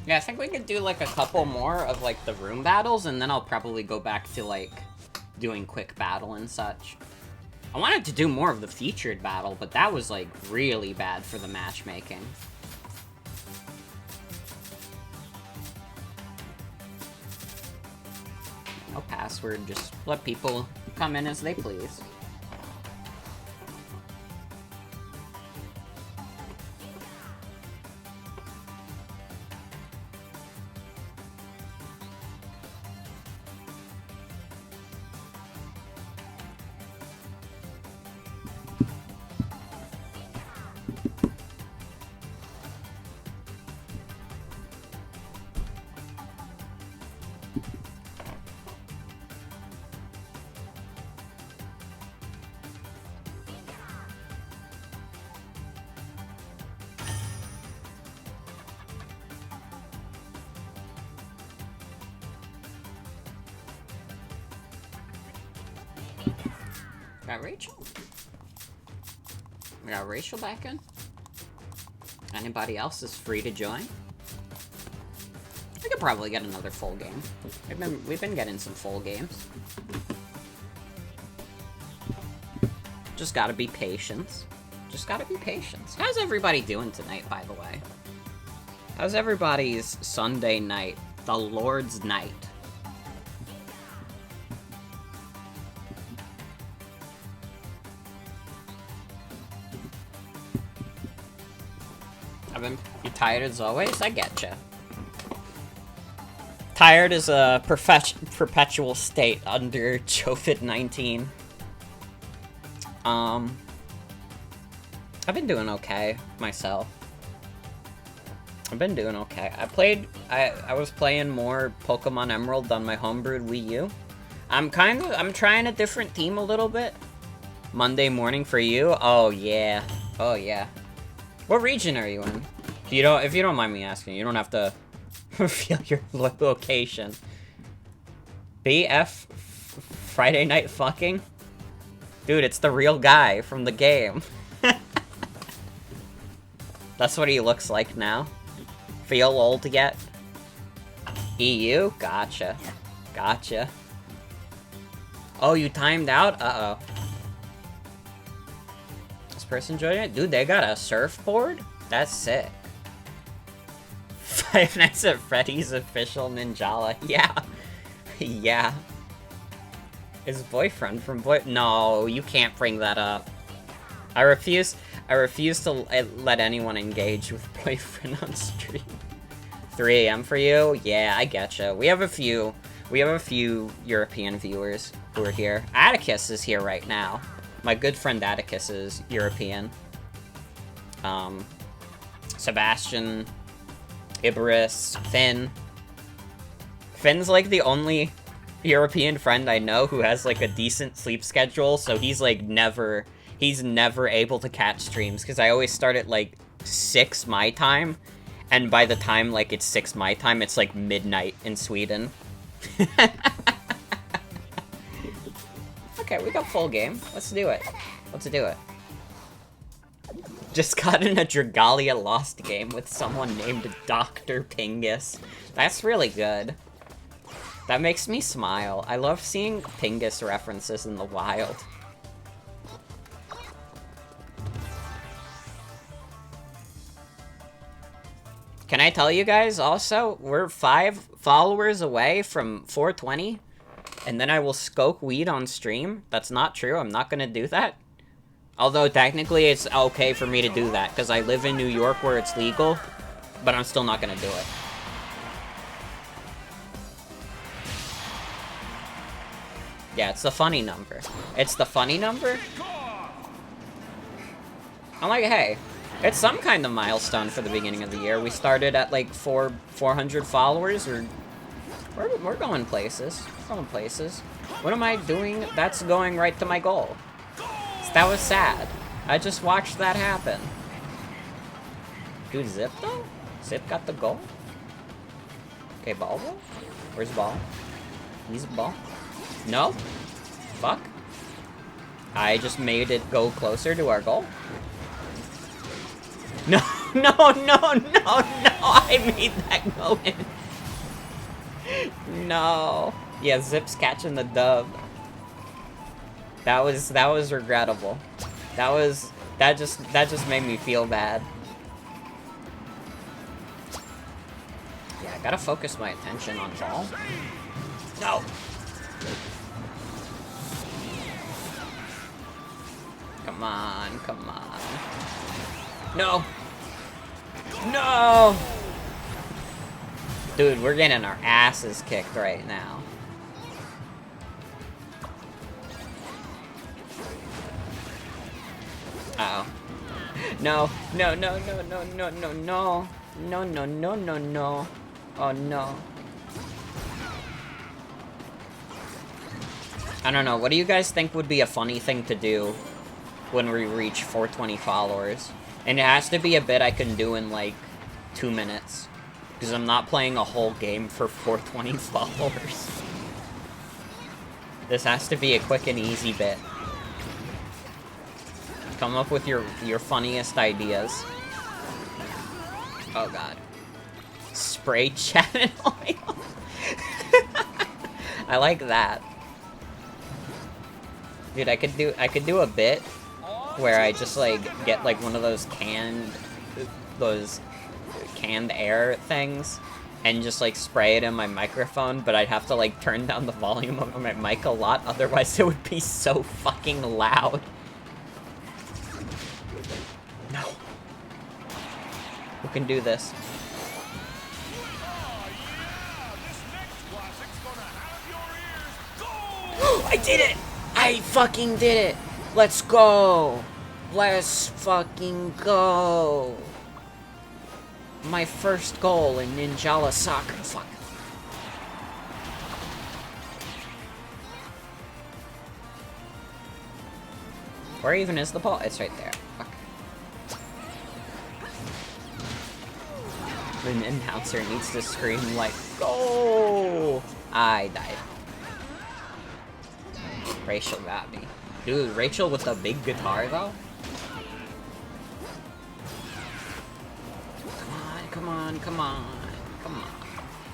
Yeah, I think we could do, like, a couple more of, like, the room battles, and then I'll probably go back to, like, doing quick battle and such. I wanted to do more of the featured battle, but that was, like, really bad for the matchmaking. No password, just let people come in as they please. Got Rachel? We got Rachel back in? Anybody else is free to join? We could probably get another full game. We've been getting some full games. Just gotta be patient. Just gotta be patient. How's everybody doing tonight, by the way? How's everybody's Sunday night? The Lord's night. You tired as always? I getcha. Tired is a perpetual state under COVID-19. I've been doing okay myself. I've been doing okay. I was playing more Pokemon Emerald on my homebrewed Wii U. I'm trying a different theme a little bit. Monday morning for you? Oh yeah. Oh yeah. What region are you in? If you don't mind me asking, you don't have to reveal your location. BF Friday Night Fucking? Dude, it's the real guy from the game. That's what he looks like now. Feel old yet? EU? Gotcha. Gotcha. Oh, you timed out? Uh-oh. This person joining it? Dude, they got a surfboard? That's sick. Five Nights at Freddy's official Ninjala. Yeah. Yeah. His boyfriend from No, you can't bring that up. I refuse to let anyone engage with boyfriend on stream. 3 AM for you? Yeah, I getcha. We have a few European viewers who are here. Atticus is here right now. My good friend Atticus is European. Sebastian, Iberus, Finn. Finn's like the only European friend I know who has like a decent sleep schedule, so he's never able to catch streams, because I always start at like 6 my time, and by the time like it's 6 my time, it's like midnight in Sweden. Okay, we got full game. Let's do it. Let's do it. Just got in a Dragalia Lost game with someone named Dr. Pingus. That's really good. That makes me smile. I love seeing Pingus references in the wild. Can I tell you guys also, we're 5 followers away from 420, and then I will scope weed on stream? That's not true. I'm not gonna do that. Although technically it's okay for me to do that, because I live in New York where it's legal, but I'm still not gonna do it. Yeah, it's the funny number. It's the funny number? I'm like, hey, it's some kind of milestone for the beginning of the year. We started at like 400 followers, or we're going places. We're going places. What am I doing? That's going right to my goal. That was sad. I just watched that happen. Dude, Zip though? Zip got the goal? Okay, Ball though? Where's Ball? He's Ball. No? Fuck. I just made it go closer to our goal. No, no, no, no, no! I made that go in. No. Yeah, Zip's catching the dub. That was regrettable. That just made me feel bad. Yeah, I gotta focus my attention on Ball. No. Come on, come on. No. No. Dude, we're getting our asses kicked right now. Uh-oh. No, no, no, no, no, no, no, no. No, no, no, no, no. Oh, no. I don't know, what do you guys think would be a funny thing to do when we reach 420 followers? And it has to be a bit I can do in, like, 2 minutes. Because I'm not playing a whole game for 420 followers. This has to be a quick and easy bit. Come up with your funniest ideas. Oh god. Spray chat oil. I like that. Dude, I could do a bit where I just like get like one of those canned air things and just like spray it in my microphone, but I'd have to like turn down the volume of my mic a lot, otherwise it would be so fucking loud. No. Who can do this? I did it! I fucking did it! Let's go! Let's fucking go! My first goal in Ninjala soccer. Fuck. Where even is the ball? It's right there. Fuck. The announcer needs to scream like, go! I died. Rachel got me. Dude, Rachel with the big guitar, though? Come on, come on, come on.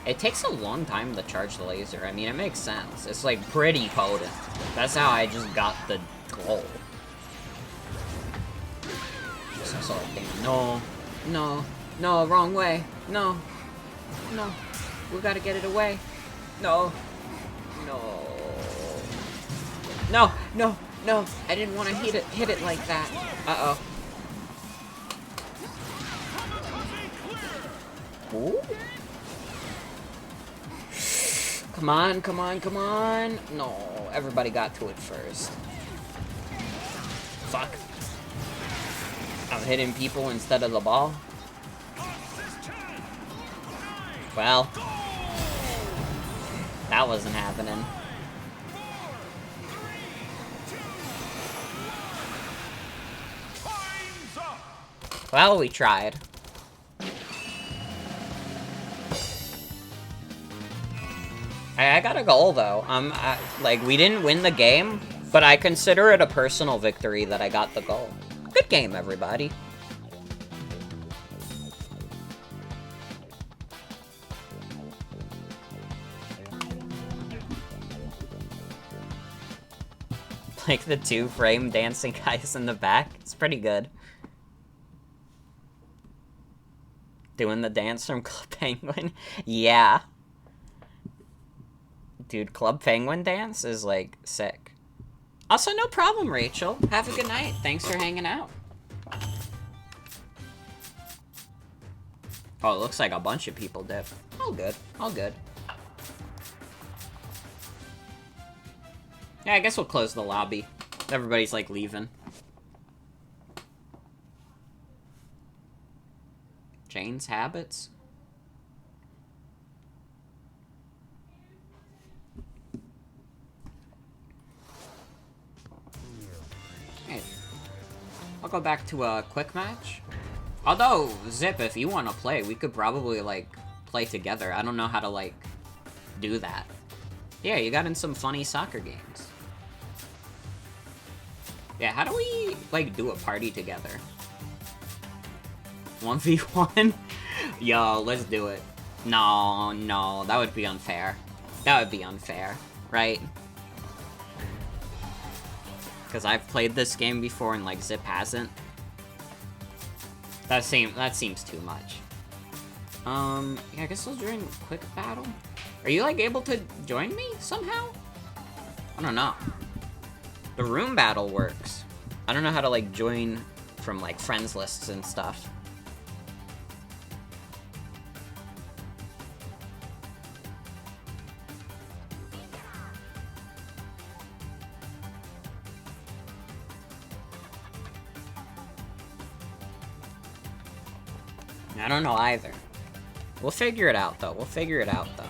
It takes a long time to charge the laser. I mean, it makes sense. It's, like, pretty potent. That's how I just got the goal. Some sort of thing. No. No. No, wrong way. No. No. We gotta get it away. No. No. No, no, no. I didn't want to hit it like that. Uh-oh. Ooh. Come on, come on, come on. No, everybody got to it first. Fuck. I'm hitting people instead of the ball. Well, that wasn't happening. Well, we tried. I got a goal, though. Like, we didn't win the game, but I consider it a personal victory that I got the goal. Good game, everybody. Like the two-frame dancing guys in the back. It's pretty good. Doing the dance from Club Penguin? Yeah. Dude, Club Penguin dance is, like, sick. Also, no problem, Rachel. Have a good night. Thanks for hanging out. Oh, it looks like a bunch of people did. All good. All good. Yeah, I guess we'll close the lobby. Everybody's, like, leaving. Jane's habits? Hey. I'll go back to a quick match. Although, Zip, if you want to play, we could probably, like, play together. I don't know how to, like, do that. Yeah, you got in some funny soccer games. Yeah, how do we, like, do a party together? 1v1? Yo, let's do it. No, no, that would be unfair. That would be unfair, right? Because I've played this game before and, like, Zip hasn't. That seems too much. Yeah, I guess we'll join quick battle. Are you, like, able to join me somehow? I don't know. The room battle works. I don't know how to, like, join from, like, friends lists and stuff. I don't know either. We'll figure it out, though. We'll figure it out, though.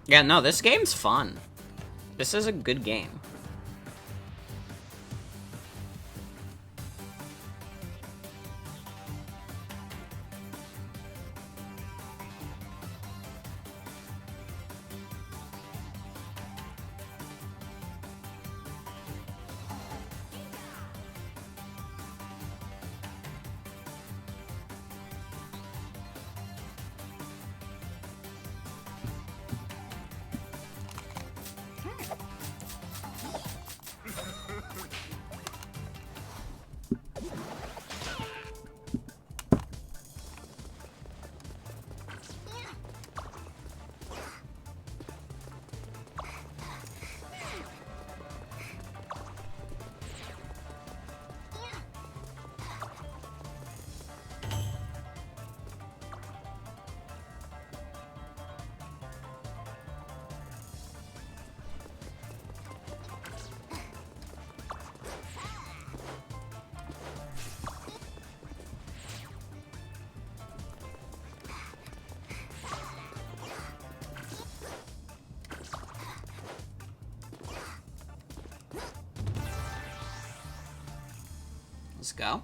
Yeah, no, this game's fun. This is a good game. Let's go.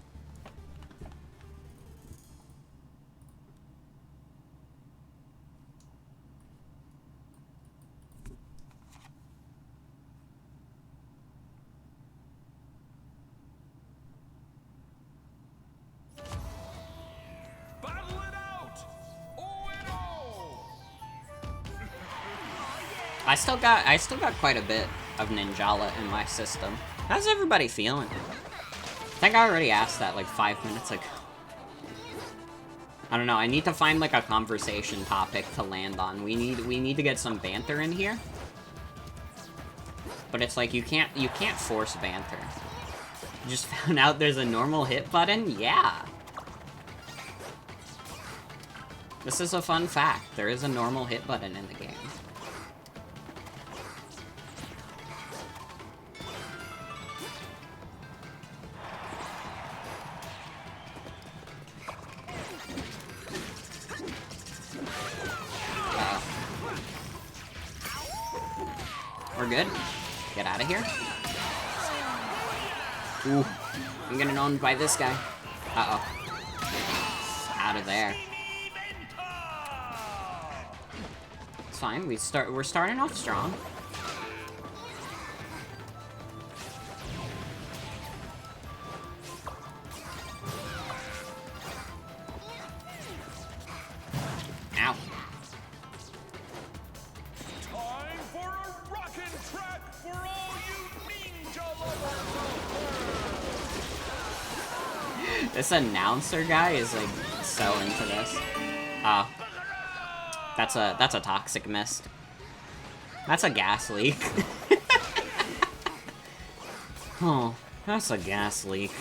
Battle it out! Oh and oh! I still got quite a bit of Ninjala in my system. How's everybody feeling? I think I already asked that like 5 minutes ago. I don't know, I need to find like a conversation topic to land on. We need to get some banter in here. But it's like you can't force banter. You just found out there's a normal hit button? Yeah. This is a fun fact. There is a normal hit button in the game. We're good. Get out of here. Ooh. I'm getting owned by this guy. Uh-oh. Out of there. It's fine. We're starting off strong. Ow. Time for a rockin' track for all you ninja lovers out there! This announcer guy is like so into this. Oh. That's a toxic mist. That's a gas leak. Oh, that's a gas leak.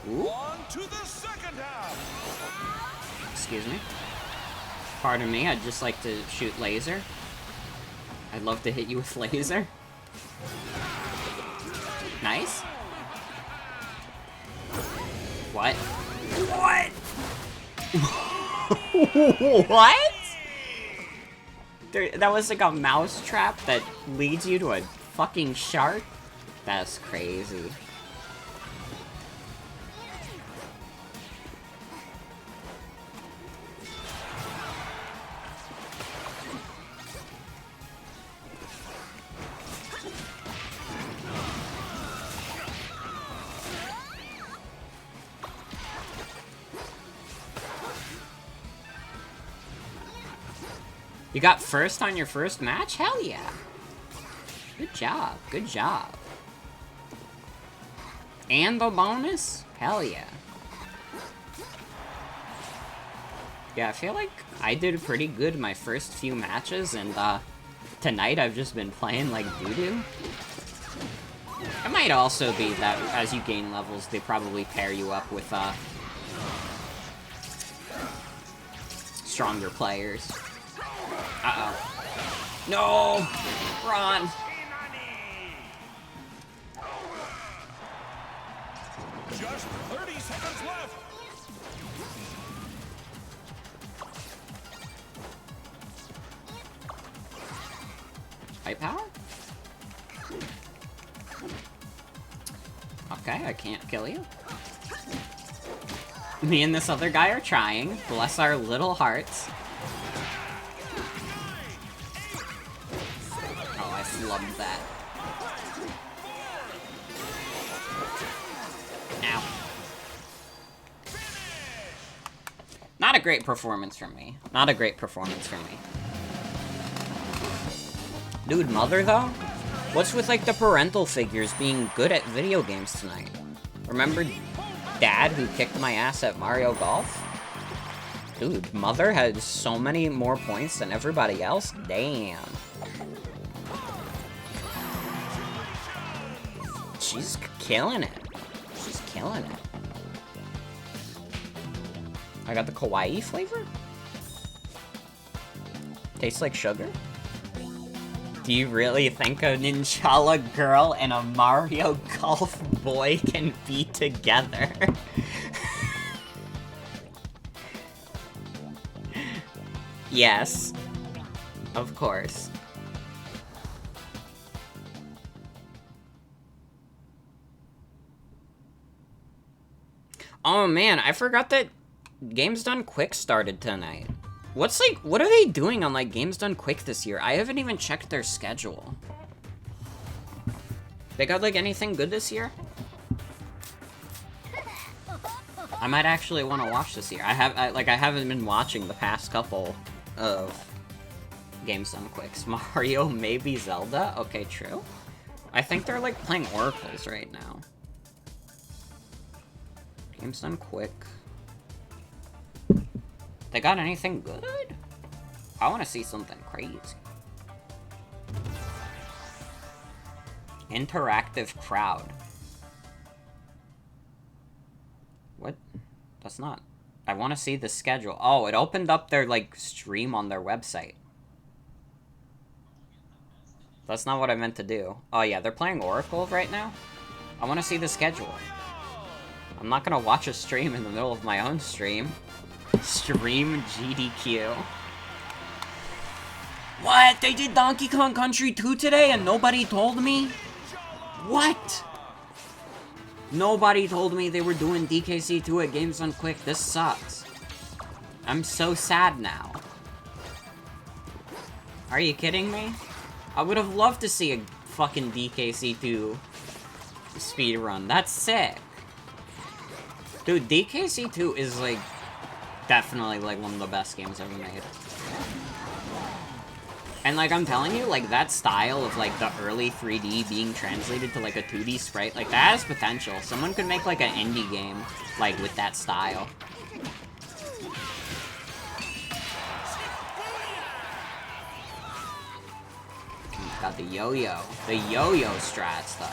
Ooh. On to the second half! Excuse me. Pardon me, I'd just like to shoot laser. I'd love to hit you with laser. Nice. What? What? What? That was like a mouse trap that leads you to a fucking shark? That's crazy. You got first on your first match? Hell yeah. Good job. Good job. And the bonus? Hell yeah. Yeah, I feel like I did pretty good my first few matches, and tonight I've just been playing like doo-doo. It might also be that as you gain levels, they probably pair you up with stronger players. Uh-oh. No! Ron! Just 30 seconds left! Fight power? Okay, I can't kill you. Me and this other guy are trying. Bless our little hearts. Oh, I flubbed that. Ow. Not a great performance from me. Not a great performance from me. Dude, Mother, though? What's with, like, the parental figures being good at video games tonight? Remember Dad who kicked my ass at Mario Golf? Dude, Mother had so many more points than everybody else? Damn. She's killing it. She's killing it. I got the kawaii flavor? Tastes like sugar? Do you really think a Ninjala girl and a Mario Golf boy can be together? Yes. Of course. Oh man, I forgot that Games Done Quick started tonight. What are they doing on, like, Games Done Quick this year? I haven't even checked their schedule. They got, like, anything good this year? I might actually want to watch this year. I haven't been watching the past couple of Games Done Quicks. Mario, maybe Zelda? Okay, true. I think they're, like, playing Oracles right now. Games Done Quick. They got anything good? I want to see something crazy. Interactive crowd. What? That's not... I want to see the schedule. Oh, it opened up their, like, stream on their website. That's not what I meant to do. Oh yeah, they're playing Oracle right now? I want to see the schedule. I'm not gonna watch a stream in the middle of my own stream. Stream GDQ. What? They did Donkey Kong Country 2 today and nobody told me? What? Nobody told me they were doing DKC 2 at Games Done Quick. This sucks. I'm so sad now. Are you kidding me? I would have loved to see a fucking DKC 2 speedrun. That's sick. Dude, DKC 2 is, like, definitely, like, one of the best games ever made. And, like, I'm telling you, like, that style of, like, the early 3D being translated to, like, a 2D sprite, like, that has potential. Someone could make, like, an indie game, like, with that style. Got the yo-yo. The yo-yo strats, though.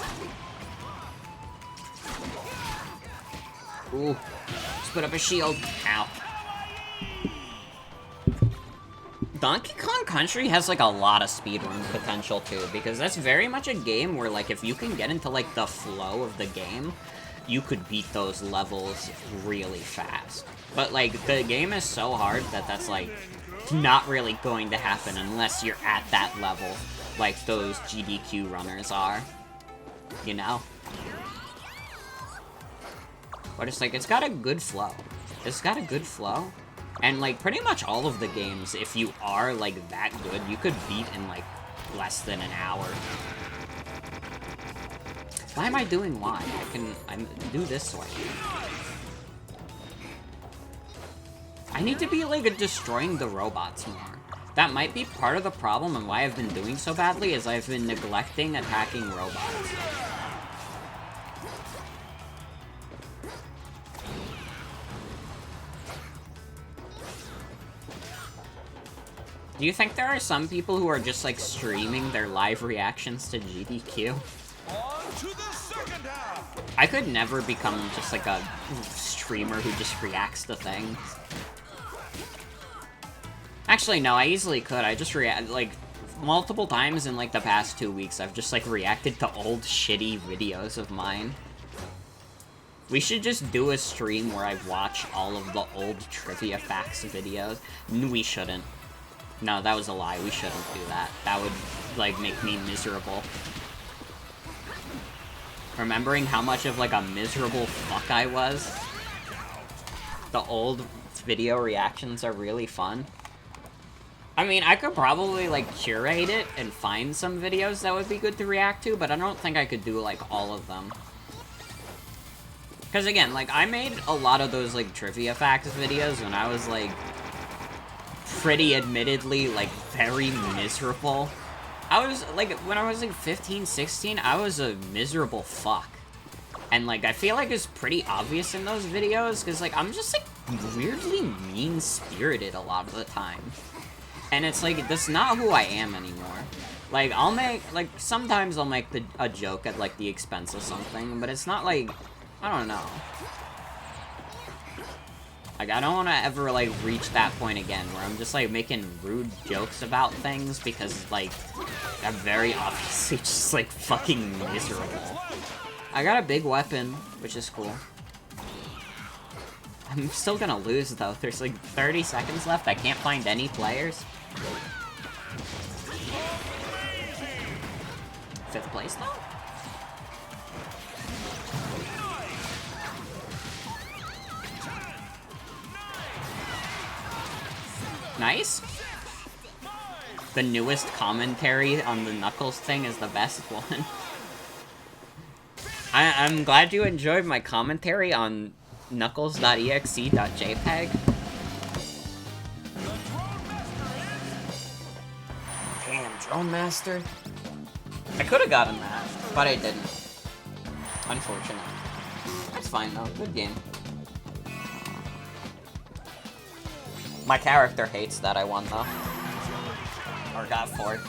Ooh. Let's put up a shield. Ow. Donkey Kong Country has, like, a lot of speedrun potential, too, because that's very much a game where, like, if you can get into, like, the flow of the game, you could beat those levels really fast. But, like, the game is so hard that that's, like, not really going to happen unless you're at that level, like those GDQ runners are. You know? But it's, like, it's got a good flow. It's got a good flow. And, like, pretty much all of the games, if you are, like, that good, you could beat in, like, less than an hour. Why am I doing Y? I do this way. I need to be, like, destroying the robots more. That might be part of the problem and why I've been doing so badly, is I've been neglecting attacking robots. Do you think there are some people who are just, like, streaming their live reactions to GDQ? On to the second half. I could never become just, like, a streamer who just reacts to things. Actually, no, I easily could. I just like, multiple times in, like, the past 2 weeks, I've just, like, reacted to old, shitty videos of mine. We should just do a stream where I watch all of the old Trivia Facts videos. We shouldn't. No, that was a lie. We shouldn't do that. That would, like, make me miserable. Remembering how much of, like, a miserable fuck I was. The old video reactions are really fun. I mean, I could probably, like, curate it and find some videos that would be good to react to, but I don't think I could do, like, all of them. Because, again, like, I made a lot of those, like, Trivia Facts videos when I was, like, pretty admittedly, like, very miserable. I was, like, when I was, like, 15, 16, I was a miserable fuck. And, like, I feel like it's pretty obvious in those videos, because, like, I'm just, like, weirdly mean-spirited a lot of the time. And it's, like, that's not who I am anymore. Like, I'll make, like, sometimes I'll make a joke at, like, the expense of something, but it's not, like, I don't know. Like, I don't want to ever, like, reach that point again where I'm just, like, making rude jokes about things because, like, I'm very obviously just, like, fucking miserable. I got a big weapon, which is cool. I'm still gonna lose, though. There's, like, 30 seconds left. I can't find any players. 5th place, though? Nice. The newest commentary on the Knuckles thing is the best one. I'm glad you enjoyed my commentary on knuckles.exe.jpg. Damn, Drone Master. I could have gotten that, but I didn't. Unfortunate. That's fine though, good game. My character hates that I won, though. Or got 4th.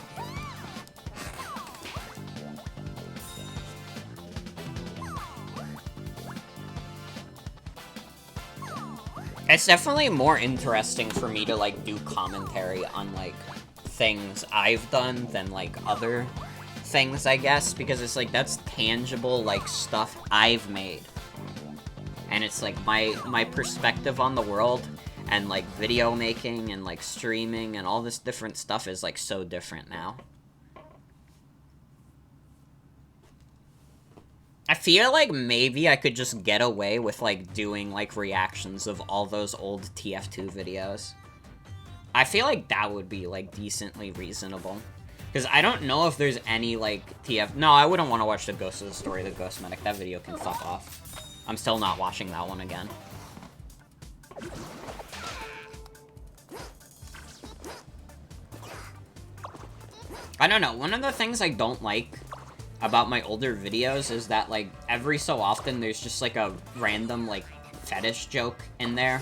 It's definitely more interesting for me to, like, do commentary on, like, things I've done than, like, other things, I guess. Because it's, like, that's tangible, like, stuff I've made. And it's, like, my perspective on the world. And, like, video making and, like, streaming and all this different stuff is, like, so different now. I feel like maybe I could just get away with, like, doing, like, reactions of all those old TF2 videos. I feel like that would be, like, decently reasonable. Because I don't know if there's any, like, No, I wouldn't want to watch the Ghost of the Story of the Ghost Medic. That video can fuck off. I'm still not watching that one again. I don't know, one of the things I don't like about my older videos is that, like, every so often there's just, like, a random, like, fetish joke in there.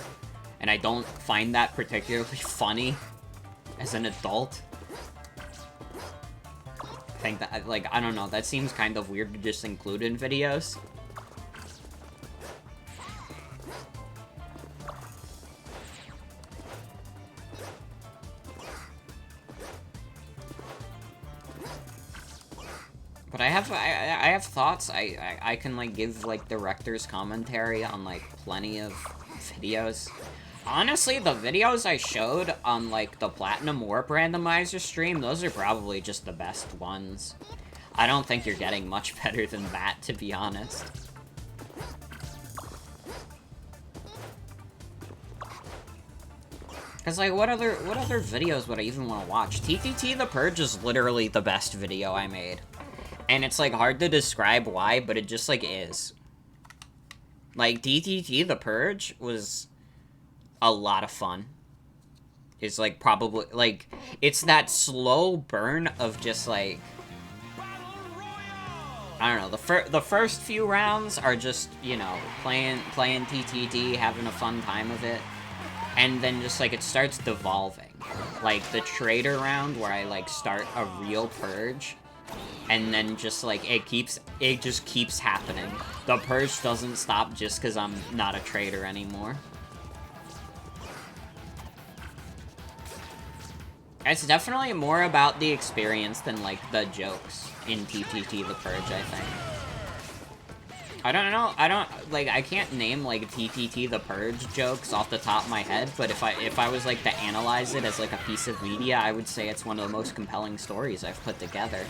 And I don't find that particularly funny as an adult. I think that, like, I don't know, that seems kind of weird to just include in videos. But I have thoughts. I can, like, give, like, director's commentary on, like, plenty of videos. Honestly, the videos I showed on, like, the Platinum Warp Randomizer stream, those are probably just the best ones. I don't think you're getting much better than that, to be honest. Cause, like, what other videos would I even want to watch? TTT The Purge is literally the best video I made. And it's, like, hard to describe why, but it just, like, is. Like, TTT The Purge was a lot of fun. It's, like, probably, like, it's that slow burn of just, like, I don't know, the first few rounds are just, you know, playing TTT, having a fun time of it. And then just, like, it starts devolving. Like, the trader round where I, like, start a real purge. And then just, like, it just keeps happening. The purge doesn't stop just because I'm not a trader anymore. It's definitely more about the experience than, like, the jokes in TTT The Purge, I think. I don't know, I can't name, like, TTT The Purge jokes off the top of my head, but if I was, like, to analyze it as, like, a piece of media, I would say it's one of the most compelling stories I've put together.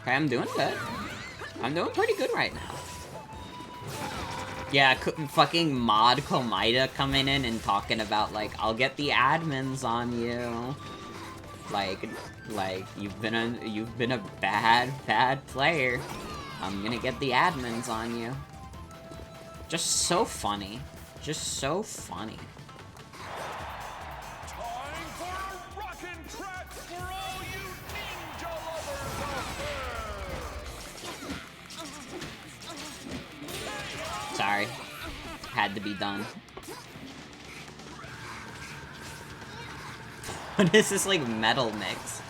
Okay, I'm doing good. I'm doing pretty good right now. Yeah, fucking Mod Komida coming in and talking about, like, I'll get the admins on you. Like, you've been a bad player. I'm gonna get the admins on you. Just so funny. Just so funny. Time for a rockin' track for all you ninja lovers out there! Sorry. Had to be done. What is this, like, metal mix?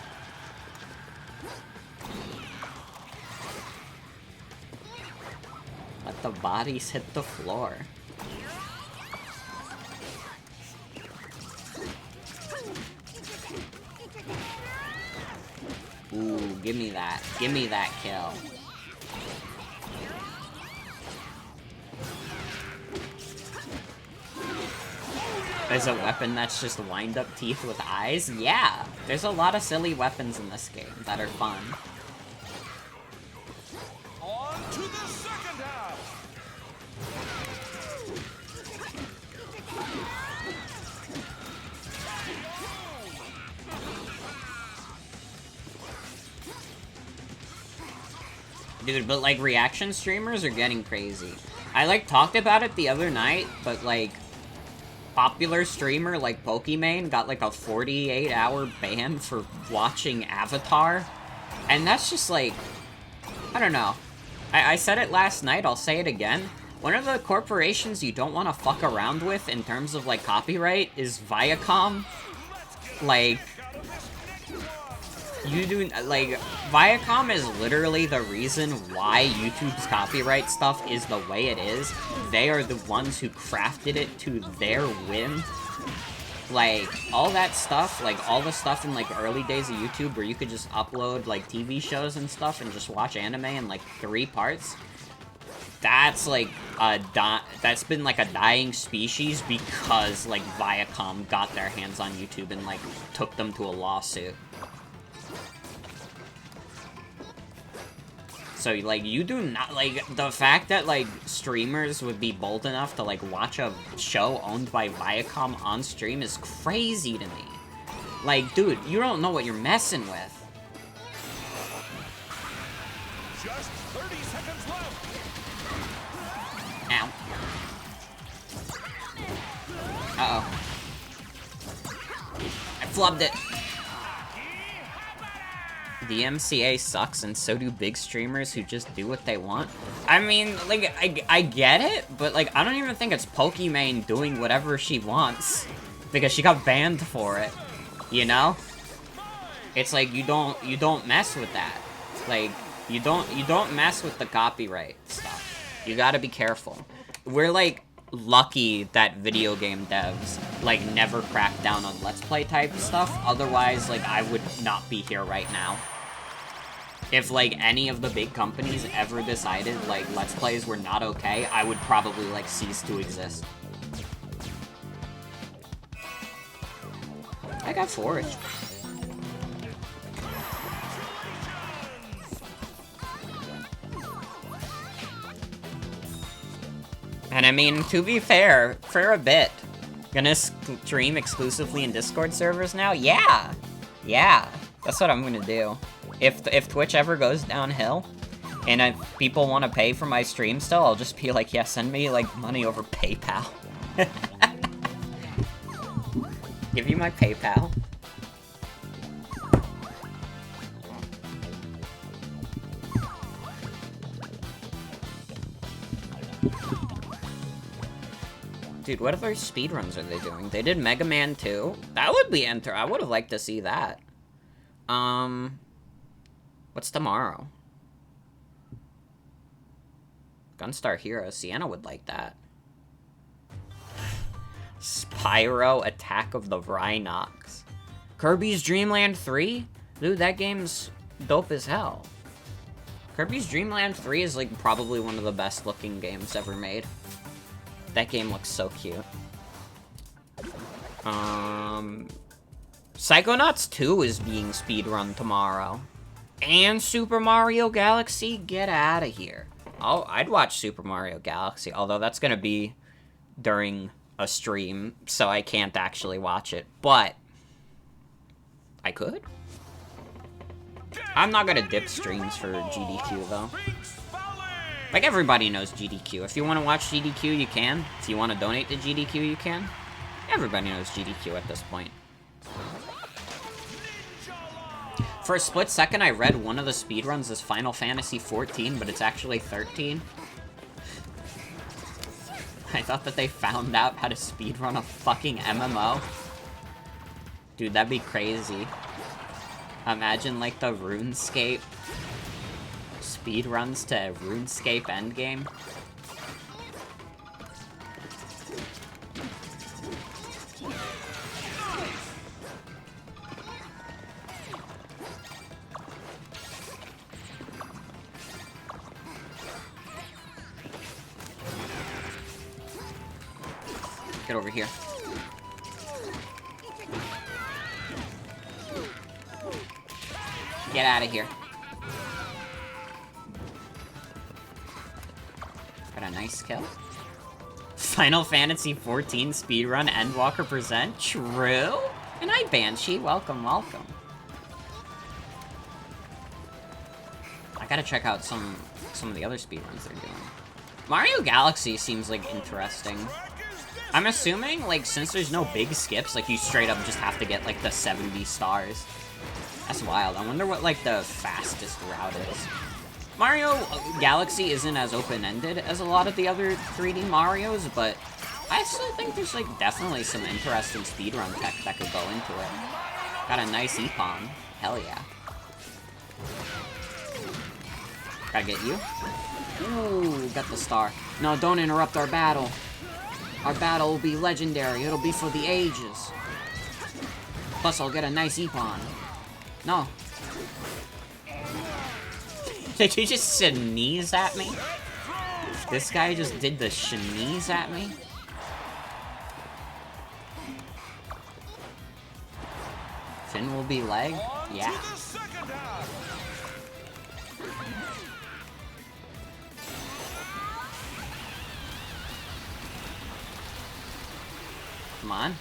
Let the bodies hit the floor. Ooh, give me that. Give me that kill. There's a weapon that's just wind-up teeth with eyes? Yeah! There's a lot of silly weapons in this game that are fun. On to the second half. Dude, but, like, reaction streamers are getting crazy. I, like, talked about it the other night, but, like, popular streamer like Pokimane got, like, a 48-hour ban for watching Avatar. And that's just, like, I don't know. I said it last night, I'll say it again. One of the corporations you don't want to fuck around with in terms of, like, copyright is Viacom. Like, you do, like, Viacom is literally the reason why YouTube's copyright stuff is the way it is. They are the ones who crafted it to their whim. Like, all that stuff, like, all the stuff in, like, early days of YouTube where you could just upload, like, TV shows and stuff and just watch anime in, like, 3 parts. That's, like, that's been, like, a dying species because, like, Viacom got their hands on YouTube and, like, took them to a lawsuit. So, like, you do not, like, the fact that, like, streamers would be bold enough to, like, watch a show owned by Viacom on stream is crazy to me. Like, dude, you don't know what you're messing with. Just 30 seconds left. Ow. Uh-oh. I flubbed it. The MCA sucks, and so do big streamers who just do what they want. I mean, like, I get it, but, like, I don't even think it's Pokimane doing whatever she wants. Because she got banned for it. You know? It's like, you don't mess with that. Like, you don't mess with the copyright stuff. You gotta be careful. We're, like, lucky that video game devs, like, never crack down on Let's Play type stuff. Otherwise, like, I would not be here right now. If, like, any of the big companies ever decided, like, Let's Plays were not okay, I would probably, like, cease to exist. I got 4th. And I mean, to be fair, for a bit, gonna stream exclusively in Discord servers now? Yeah! Yeah, that's what I'm gonna do. If Twitch ever goes downhill, and if people want to pay for my stream still, I'll just be like, yeah, send me, like, money over PayPal. Give you my PayPal. Dude, what other speedruns are they doing? They did Mega Man 2. That would be I would have liked to see that. What's tomorrow? Gunstar Heroes. Sienna would like that. Spyro Attack of the Rhinox. Kirby's Dream Land 3? Dude, that game's dope as hell. Kirby's Dream Land 3 is, like, probably one of the best looking games ever made. That game looks so cute. Psychonauts 2 is being speedrun tomorrow. And Super Mario Galaxy? Get out of here. Oh, I'd watch Super Mario Galaxy, although that's gonna be during a stream, so I can't actually watch it. But I could. I'm not gonna dip streams for GDQ, though. Like, everybody knows GDQ. If you want to watch GDQ, you can. If you want to donate to GDQ, you can. Everybody knows GDQ at this point. For a split second, I read one of the speedruns is Final Fantasy 14, but it's actually 13. I thought that they found out how to speedrun a fucking MMO. Dude, that'd be crazy. Imagine, like, the RuneScape speedruns to RuneScape endgame. Get over here. Get out of here. Got a nice kill. Final Fantasy XIV speedrun Endwalker present. True. And hi, Banshee. Welcome, welcome. I gotta check out some of the other speedruns they're doing. Mario Galaxy seems like interesting. I'm assuming, like, since there's no big skips, like, you straight up just have to get, like, the 70 stars. That's wild. I wonder what, like, the fastest route is. Mario Galaxy isn't as open-ended as a lot of the other 3D Marios, but I still think there's, like, definitely some interesting speedrun tech that could go into it. Got a nice Epon. Hell yeah. Gotta get you. Ooh, got the star. No, don't interrupt our battle. Our battle will be legendary. It'll be for the ages. Plus, I'll get a nice Epon. No. Did you just sneeze at me? This guy just did the sneeze at me? Finn will be leg? Yeah. Come on.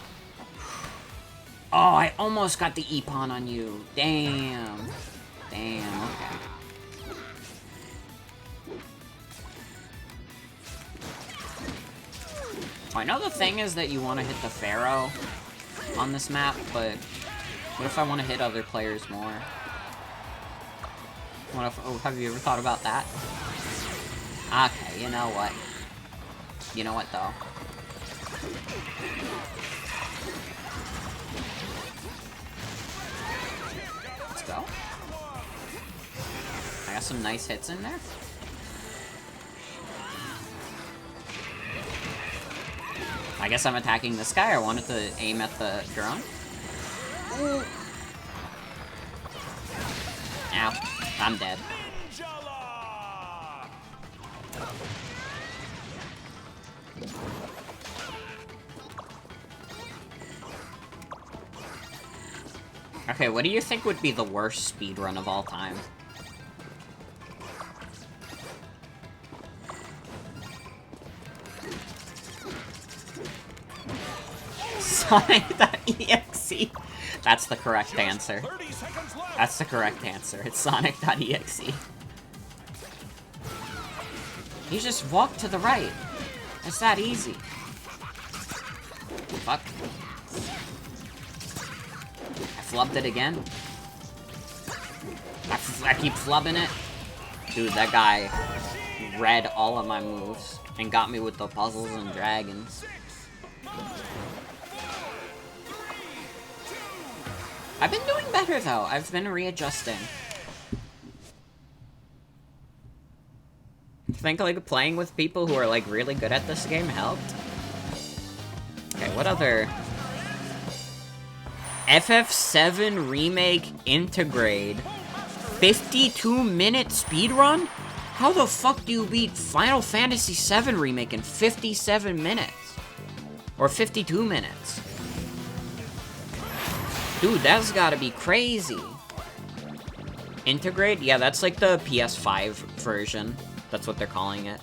Oh, I almost got the Epon on you. Damn. Damn, okay. I know the thing is that you want to hit the Pharaoh on this map, but what if I want to hit other players more? What if, oh, have you ever thought about that? Okay, you know what? You know what, though? Let's go. I got some nice hits in there. I guess I'm attacking this guy. I wanted to aim at the drone. Ooh. Ow. I'm dead. Okay, what do you think would be the worst speedrun of all time? Sonic.exe. That's the correct answer. That's the correct answer. It's Sonic.exe. You just walk to the right. It's that easy. Fuck. I flubbed it again. I keep flubbing it. Dude, that guy read all of my moves and got me with the puzzles and dragons. I've been doing better, though. I've been readjusting. I think, like, playing with people who are, like, really good at this game helped. Okay, what other... FF7 Remake Integrate. 52-minute speedrun? How the fuck do you beat Final Fantasy VII Remake in 57 minutes? Or 52 minutes? Dude, that's gotta be crazy. Integrate? Yeah, that's like the PS5 version. That's what they're calling it.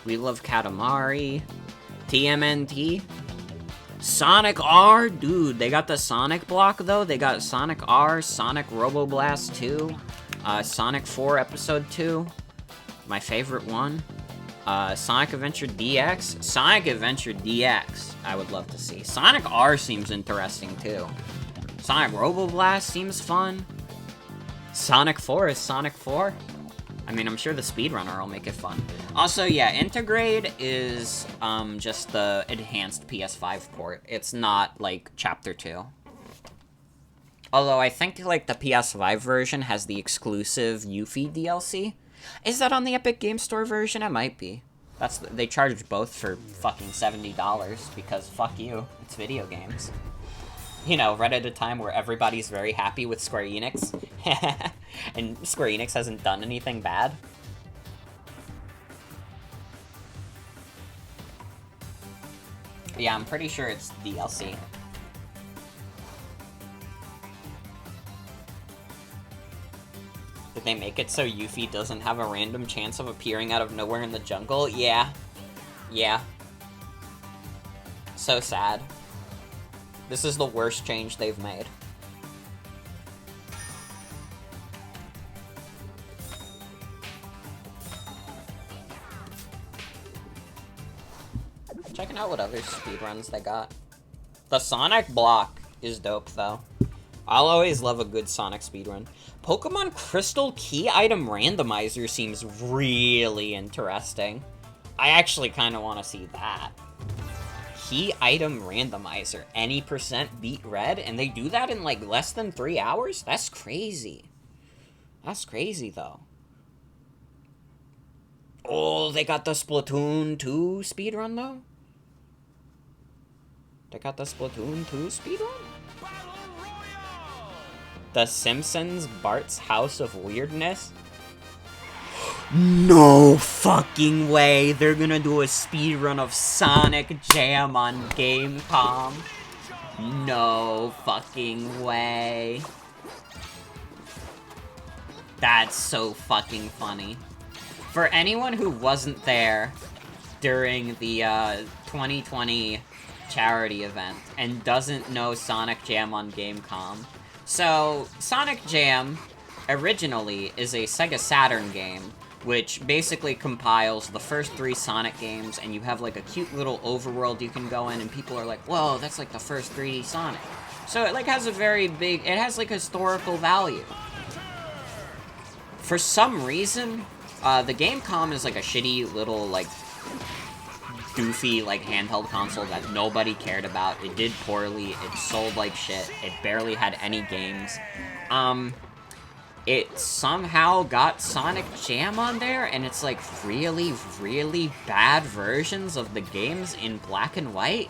We love Katamari. TMNT. Sonic R? Dude, they got the Sonic block, though. They got Sonic R, Sonic Roboblast 2, Sonic 4 Episode 2. My favorite one. Sonic Adventure DX? Sonic Adventure DX, I would love to see. Sonic R seems interesting, too. Sonic Roboblast seems fun. Sonic 4 is Sonic 4. I mean, I'm sure the speedrunner will make it fun. Also, yeah, Intergrade is just the enhanced PS5 port. It's not, like, Chapter 2. Although I think, like, the PS5 version has the exclusive Yuffie DLC. Is that on the Epic Game Store version? It might be. They charged both for fucking $70, because fuck you, it's video games. You know, right at a time where everybody's very happy with Square Enix, and Square Enix hasn't done anything bad. Yeah, I'm pretty sure it's DLC. Did they make it so Yuffie doesn't have a random chance of appearing out of nowhere in the jungle? Yeah. Yeah. So sad. This is the worst change they've made. Checking out what other speedruns they got. The Sonic block is dope, though. I'll always love a good Sonic speedrun. Pokemon Crystal Key Item Randomizer seems really interesting. I actually kind of want to see that. Key Item Randomizer. Any % beat red, and they do that in, like, less than 3 hours? That's crazy. That's crazy, though. Oh, they got the Splatoon 2 speedrun, though? They got the Splatoon 2 speedrun? The Simpsons Bart's House of Weirdness? No fucking way they're gonna do a speedrun of Sonic Jam on Gamecom. No fucking way. That's so fucking funny. For anyone who wasn't there during the 2020 charity event and doesn't know Sonic Jam on Gamecom, so Sonic Jam originally is a Sega Saturn game, which basically compiles the first 3 Sonic games, and you have like a cute little overworld you can go in, and people are like, whoa, that's like the first 3D Sonic. So it like has a very big, it has like historical value. For some reason, the Gamecom is like a shitty little like goofy like handheld console that nobody cared about. It did poorly, it sold like shit, it barely had any games. It somehow got Sonic Jam on there, and it's like really, really bad versions of the games in black and white.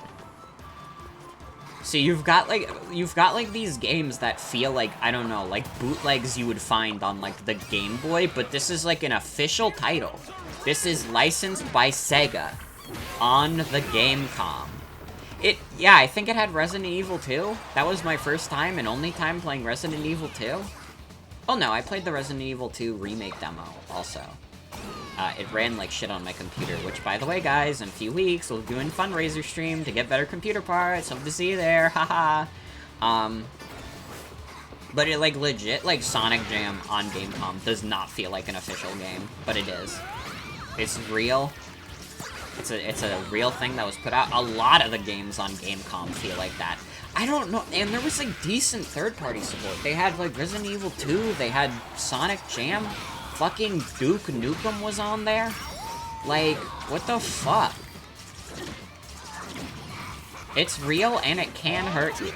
So you've got like these games that feel like, I don't know, like bootlegs you would find on like the Game Boy, but this is like an official title. This is licensed by Sega on the Gamecom. Yeah, I think it had Resident Evil 2. That was my first time and only time playing Resident Evil 2. Oh no, I played the Resident Evil 2 remake demo, also. It ran like shit on my computer, which, by the way, guys, in a few weeks, we'll be doing a fundraiser stream to get better computer parts. Hope to see you there, haha. But it, like, legit, like, Sonic Jam on Gamecom does not feel like an official game, but it is. It's real. It's a real thing that was put out. A lot of the games on Gamecom feel like that. I don't know, and there was, like, decent third-party support. They had, like, Resident Evil 2, they had Sonic Jam, fucking Duke Nukem was on there. Like, what the fuck? It's real, and it can hurt you.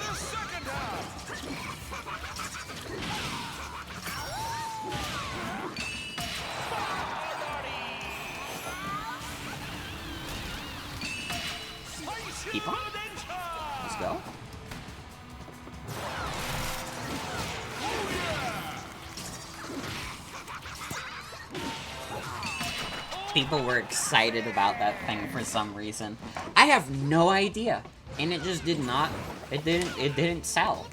Keep on. Let's go. People were excited about that thing for some reason. I have no idea. And it just did not, it didn't sell.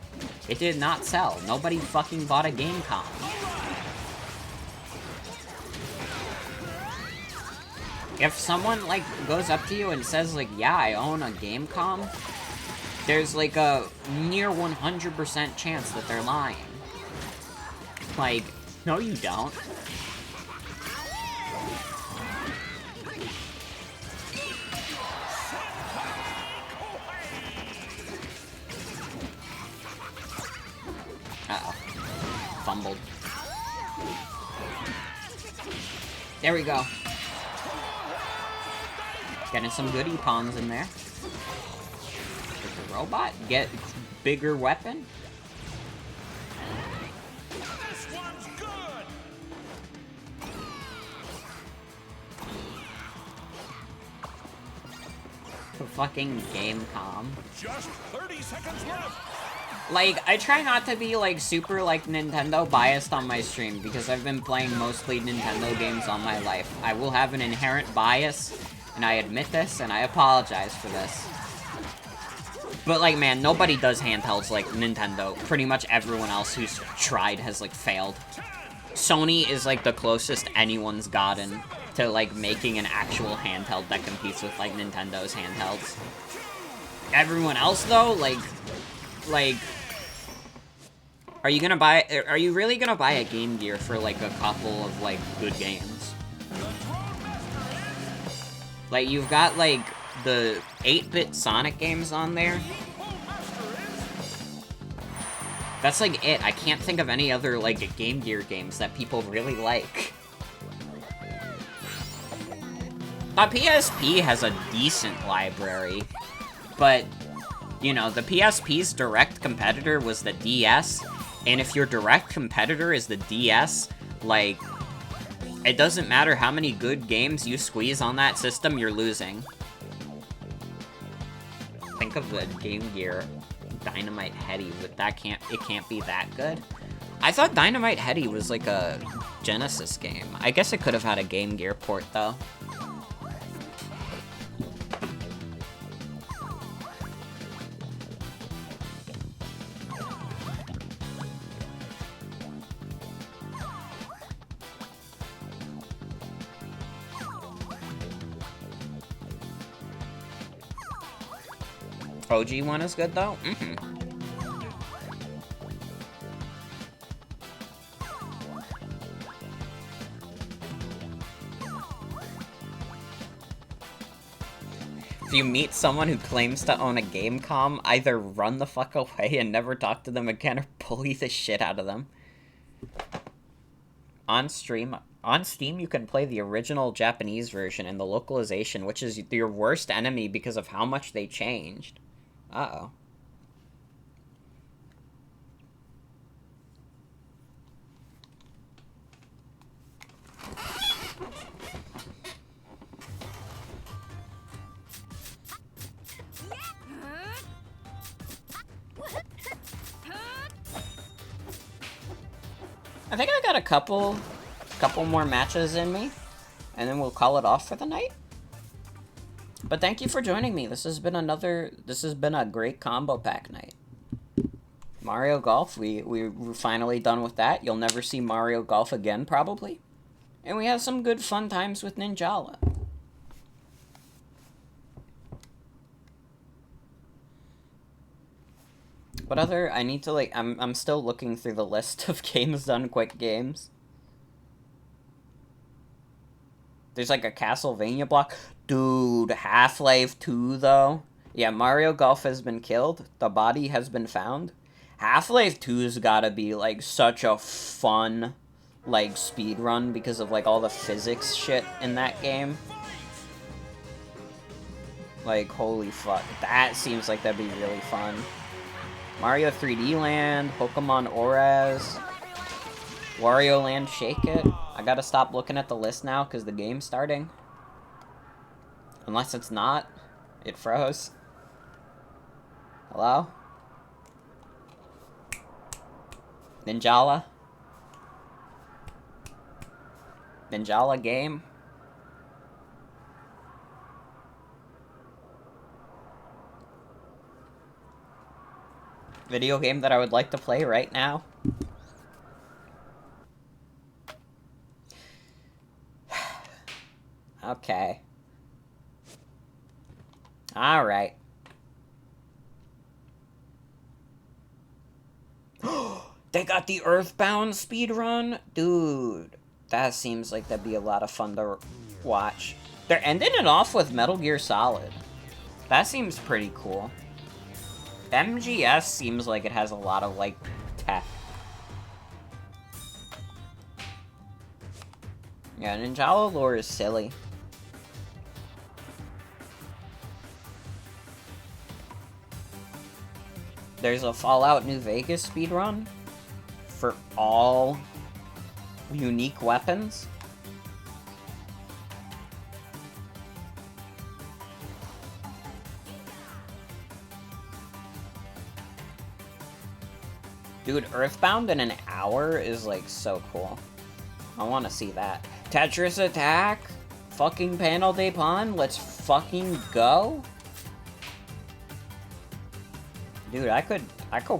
It did not sell. Nobody fucking bought a Gamecom. If someone, like, goes up to you and says, like, yeah, I own a Gamecom, there's, like, a near 100% chance that they're lying. Like, no you don't. Uh-oh. Fumbled. There we go. Getting some good E-pawns in there. Get the robot. Get bigger weapon. This one's good. The fucking game com. Just 30 seconds left. Like, I try not to be, like, super, like, Nintendo biased on my stream, because I've been playing mostly Nintendo games all my life. I will have an inherent bias, and I admit this, and I apologize for this. But, like, man, nobody does handhelds like Nintendo. Pretty much everyone else who's tried has, like, failed. Sony is, like, the closest anyone's gotten to, like, making an actual handheld that competes with, like, Nintendo's handhelds. Everyone else, though, like, are you really gonna buy a Game Gear for, like, a couple of, like, good games? Like, you've got, like, the 8-bit Sonic games on there. That's, like, it. I can't think of any other, like, Game Gear games that people really like. PSP has a decent library, but, you know, the PSP's direct competitor was the DS, and if your direct competitor is the DS, like, it doesn't matter how many good games you squeeze on that system, you're losing. Think of the Game Gear Dynamite Heady, but it can't be that good. I thought Dynamite Heady was like a Genesis game. I guess it could have had a Game Gear port though. OG one is good though? If you meet someone who claims to own a game com, either run the fuck away and never talk to them again or bully the shit out of them. On Steam, you can play the original Japanese version and the localization, which is your worst enemy because of how much they changed. Uh-oh. I think I got a couple more matches in me, and then we'll call it off for the night. But thank you for joining me. This has been a great combo pack night. Mario Golf, we're finally done with that. You'll never see Mario Golf again, probably. And we had some good fun times with Ninjala. What other, I need to, like, I'm still looking through the list of games done quick games. There's, like, a Castlevania block. Dude, Half-Life 2, though. Yeah, Mario Golf has been killed. The body has been found. Half-Life 2's gotta be, like, such a fun, like, speedrun because of, like, all the physics shit in that game. Like, holy fuck. That seems like that'd be really fun. Mario 3D Land, Pokemon Oras, Wario Land Shake It. I gotta stop looking at the list now because the game's starting. Unless it's not. It froze. Hello? Ninjala? Ninjala game? Video game that I would like to play right now? Okay. Alright. They got the Earthbound speedrun? Dude, that seems like that'd be a lot of fun to watch. They're ending it off with Metal Gear Solid. That seems pretty cool. MGS seems like it has a lot of, like, tech. Yeah, Ninjala lore is silly. There's a Fallout New Vegas speedrun for all unique weapons. Dude, Earthbound in an hour is, like, so cool. I want to see that. Tetris Attack? Fucking Panel de Pon? Let's fucking go? Dude, I could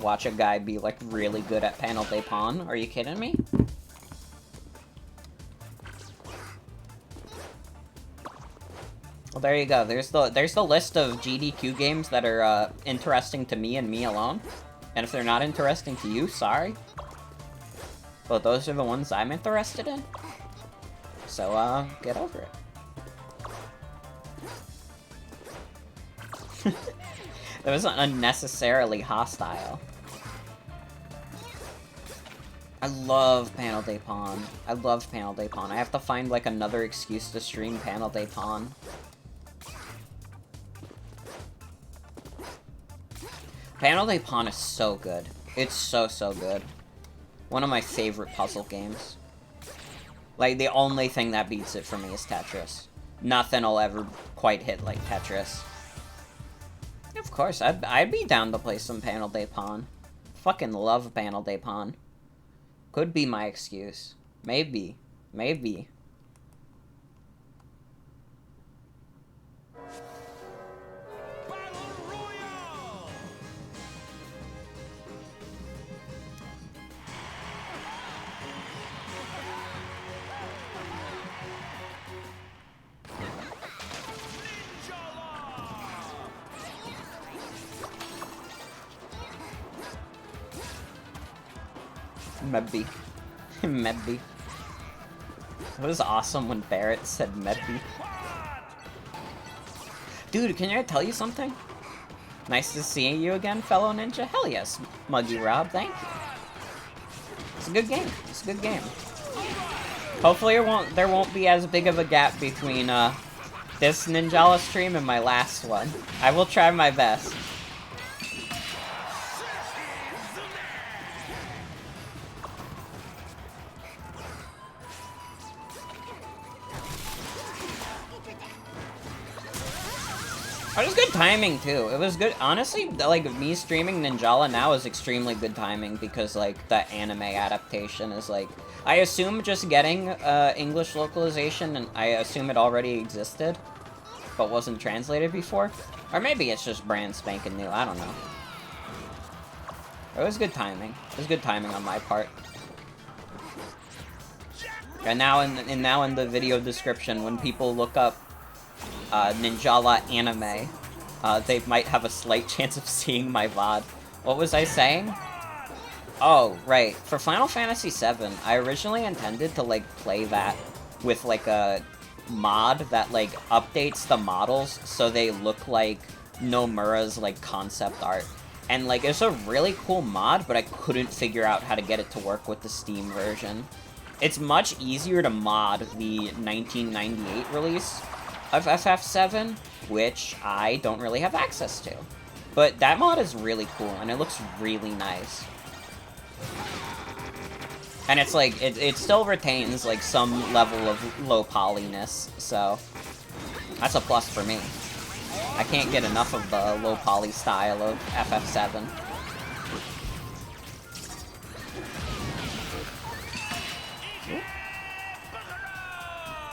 watch a guy be, like, really good at Panel de Pon. Are you kidding me? Well, there you go. There's the list of GDQ games that are, interesting to me and me alone. And if they're not interesting to you, sorry. But those are the ones I'm interested in. So, get over it. That was unnecessarily hostile. I love Panel de Pon. I love Panel de Pon. I have to find, like, another excuse to stream Panel de Pon. Panel de Pon is so good. It's so, so good. One of my favorite puzzle games. Like, the only thing that beats it for me is Tetris. Nothing will ever quite hit like Tetris. Of course, I'd be down to play some Panel de Pon. Fucking love Panel de Pon. Could be my excuse. Maybe. Maybe. Maybe. Maybe. It was awesome when Barrett said maybe. Dude, can I tell you something? Nice to see you again, fellow ninja. Hell yes, Muggy Rob, thank you. It's a good game. It's a good game. Hopefully there won't be as big of a gap between this Ninjala stream and my last one. I will try my best. It was good timing, too. It was good. Honestly, like, me streaming Ninjala now is extremely good timing because, like, the anime adaptation is, like... I assume just getting English localization, and I assume it already existed, but wasn't translated before. Or maybe it's just brand spanking new. I don't know. It was good timing. It was good timing on my part. And now in the video description, when people look up Ninjala anime, they might have a slight chance of seeing my VOD. What was I saying? Oh, right. For Final Fantasy VII, I originally intended to, like, play that with, like, a mod that, like, updates the models so they look like Nomura's, like, concept art. And, like, it's a really cool mod, but I couldn't figure out how to get it to work with the Steam version. It's much easier to mod the 1998 release of FF7, which I don't really have access to. But that mod is really cool, and it looks really nice. And it's like, it still retains, like, some level of low polyness, so that's a plus for me. I can't get enough of the low poly style of FF7.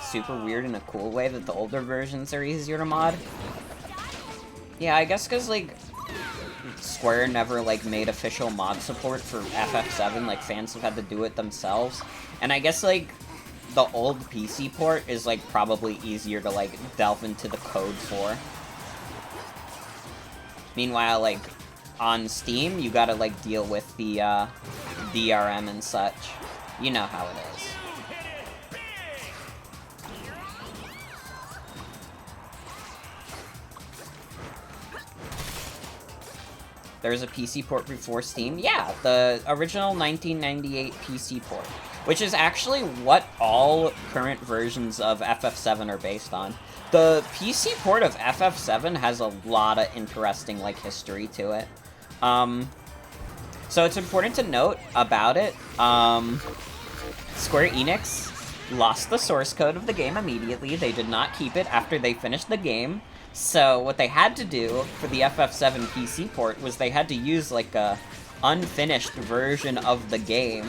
Super weird in a cool way that the older versions are easier to mod. Yeah, I guess because, like, Square never, like, made official mod support for FF7, like, fans have had to do it themselves. And I guess, like, the old PC port is, like, probably easier to, like, delve into the code for. Meanwhile, like, on Steam, you gotta, like, deal with the, DRM and such. You know how it is. There's a PC port before Steam? Yeah, the original 1998 PC port. Which is actually what all current versions of FF7 are based on. The PC port of FF7 has a lot of interesting, like, history to it. So it's important to note about it, Square Enix lost the source code of the game immediately. They did not keep it after they finished the game. So what they had to do for the FF7 PC port was they had to use, like, a unfinished version of the game.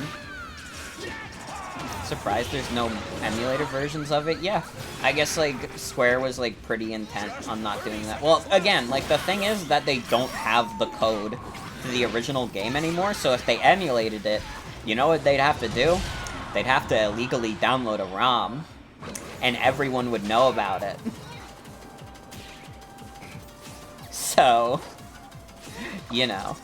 Surprised there's no emulator versions of it. Yeah, I guess, like, Square was, like, pretty intent on not doing that. Well, again, like, the thing is that they don't have the code to the original game anymore, so if they emulated it, you know what they'd have to do? They'd have to illegally download a ROM, and everyone would know about it. So, you know.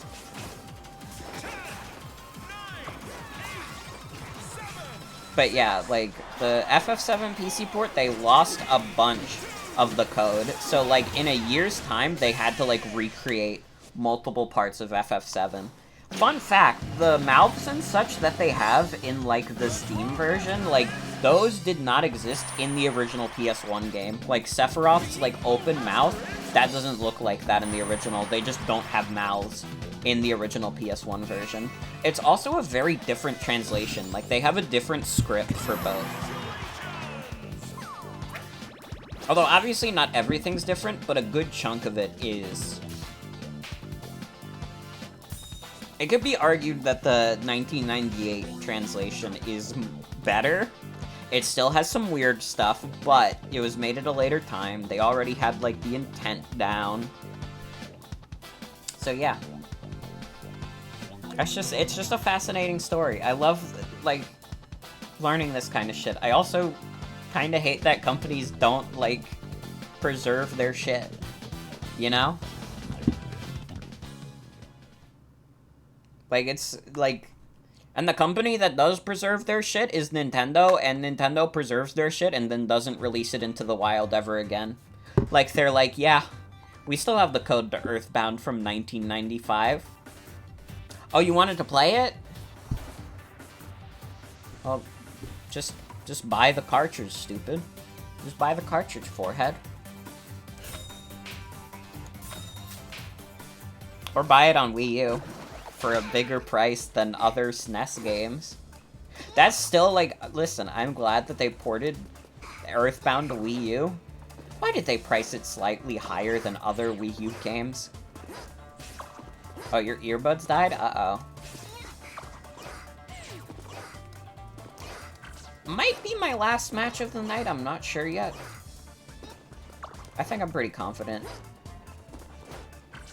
But yeah, like, the FF7 PC port, they lost a bunch of the code. So, like, in a year's time, they had to, like, recreate multiple parts of FF7. Fun fact, the mouths and such that they have in, like, the Steam version, like, those did not exist in the original PS1 game. Like, Sephiroth's, like, open mouth, that doesn't look like that in the original. They just don't have mouths in the original PS1 version. It's also a very different translation. Like, they have a different script for both. Although, obviously, not everything's different, but a good chunk of it is. It could be argued that the 1998 translation is better. It still has some weird stuff, but it was made at a later time. They already had, like, the intent down. So, yeah. It's just a fascinating story. I love, like, learning this kind of shit. I also kind of hate that companies don't, like, preserve their shit. You know? Like, it's, like... And the company that does preserve their shit is Nintendo, and Nintendo preserves their shit and then doesn't release it into the wild ever again. Like, they're like, yeah, we still have the code to Earthbound from 1995. Oh, you wanted to play it? Well, just buy the cartridge, stupid. Just buy the cartridge, forehead. Or buy it on Wii U for a bigger price than other SNES games. That's still, like, listen, I'm glad that they ported Earthbound to Wii U. Why did they price it slightly higher than other Wii U games? Oh, your earbuds died? Uh-oh. Might be my last match of the night, I'm not sure yet. I think I'm pretty confident.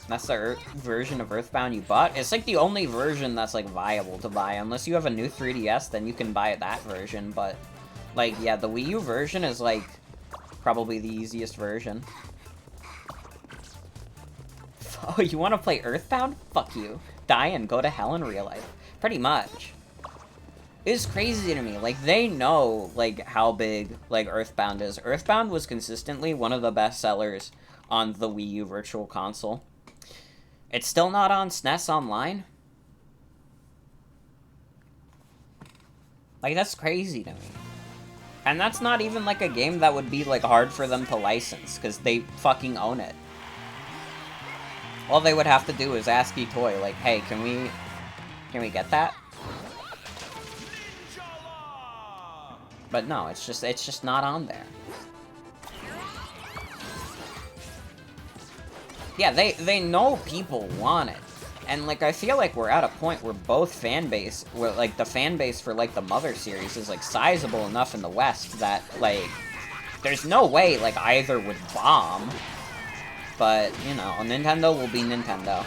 That's the version of Earthbound you bought? It's like the only version that's, like, viable to buy. Unless you have a new 3DS, then you can buy that version, but... Like, yeah, the Wii U version is, like, probably the easiest version. Oh, you want to play Earthbound? Fuck you. Die and go to hell in real life. Pretty much. It's crazy to me. Like, they know, like, how big, like, Earthbound is. Earthbound was consistently one of the best sellers on the Wii U Virtual Console. It's still not on SNES Online? Like, that's crazy to me. And that's not even, like, a game that would be, like, hard for them to license, because they fucking own it. All they would have to do is ask eToy, like, hey, can we get that? But no, it's just not on there. Yeah, they know people want it. And, like, I feel like we're at a point where both fan base, where, like, the fan base for, like, the Mother series is, like, sizable enough in the West that, like, there's no way, like, either would bomb. But, you know, Nintendo will be Nintendo.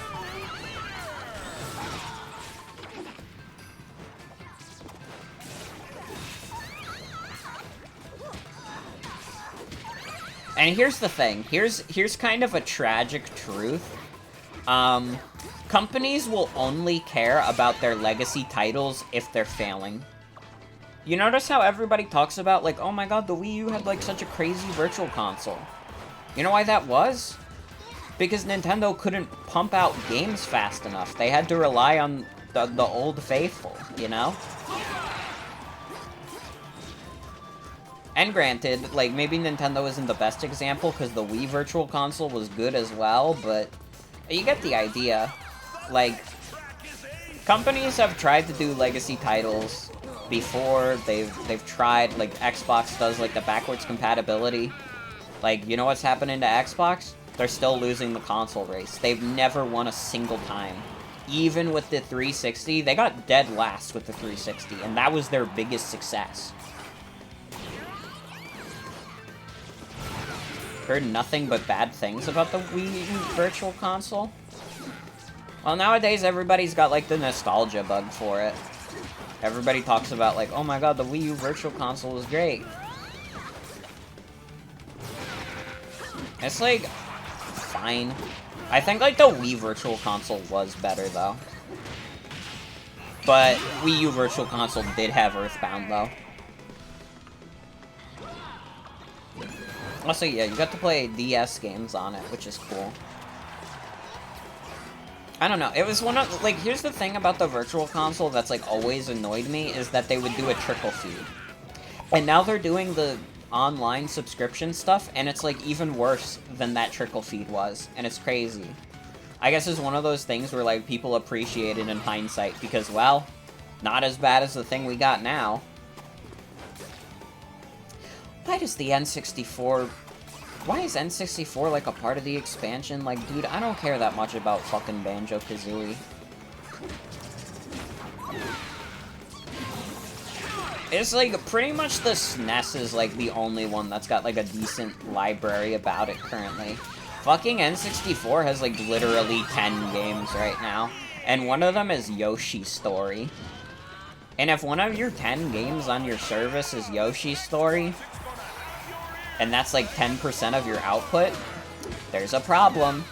And here's the thing. Here's kind of a tragic truth. Companies will only care about their legacy titles if they're failing. You notice how everybody talks about, like, oh my god, the Wii U had, like, such a crazy virtual console. You know why that was? Because Nintendo couldn't pump out games fast enough. They had to rely on the old faithful, you know? And granted, like, maybe Nintendo isn't the best example because the Wii Virtual Console was good as well, but you get the idea. Like, companies have tried to do legacy titles before. They've tried, like, Xbox does, like, the backwards compatibility. Like, you know what's happening to Xbox? They're still losing the console race. They've never won a single time. Even with the 360, they got dead last with the 360, and that was their biggest success. Heard nothing but bad things about the Wii Virtual Console. Well, nowadays everybody's got, like, the nostalgia bug for it. Everybody talks about, like, oh my god, the Wii U Virtual Console was great. It's, like, fine. I think, like, the Wii Virtual Console was better, though. But Wii U Virtual Console did have Earthbound, though. Also, yeah, you got to play DS games on it, which is cool. I don't know, it was one of, like, here's the thing about the Virtual Console that's, like, always annoyed me, is that they would do a trickle feed. And now they're doing the online subscription stuff, and it's, like, even worse than that trickle feed was, and it's crazy. I guess it's one of those things where, like, people appreciate it in hindsight, because, well, not as bad as the thing we got now. Why does the N64... Why is N64, like, a part of the expansion? Like, dude, I don't care that much about fucking Banjo-Kazooie. It's, like, pretty much the SNES is, like, the only one that's got, like, a decent library about it currently. Fucking N64 has, like, literally 10 games right now. And one of them is Yoshi's Story. And if one of your 10 games on your service is Yoshi's Story, and that's, like, 10% of your output, there's a problem.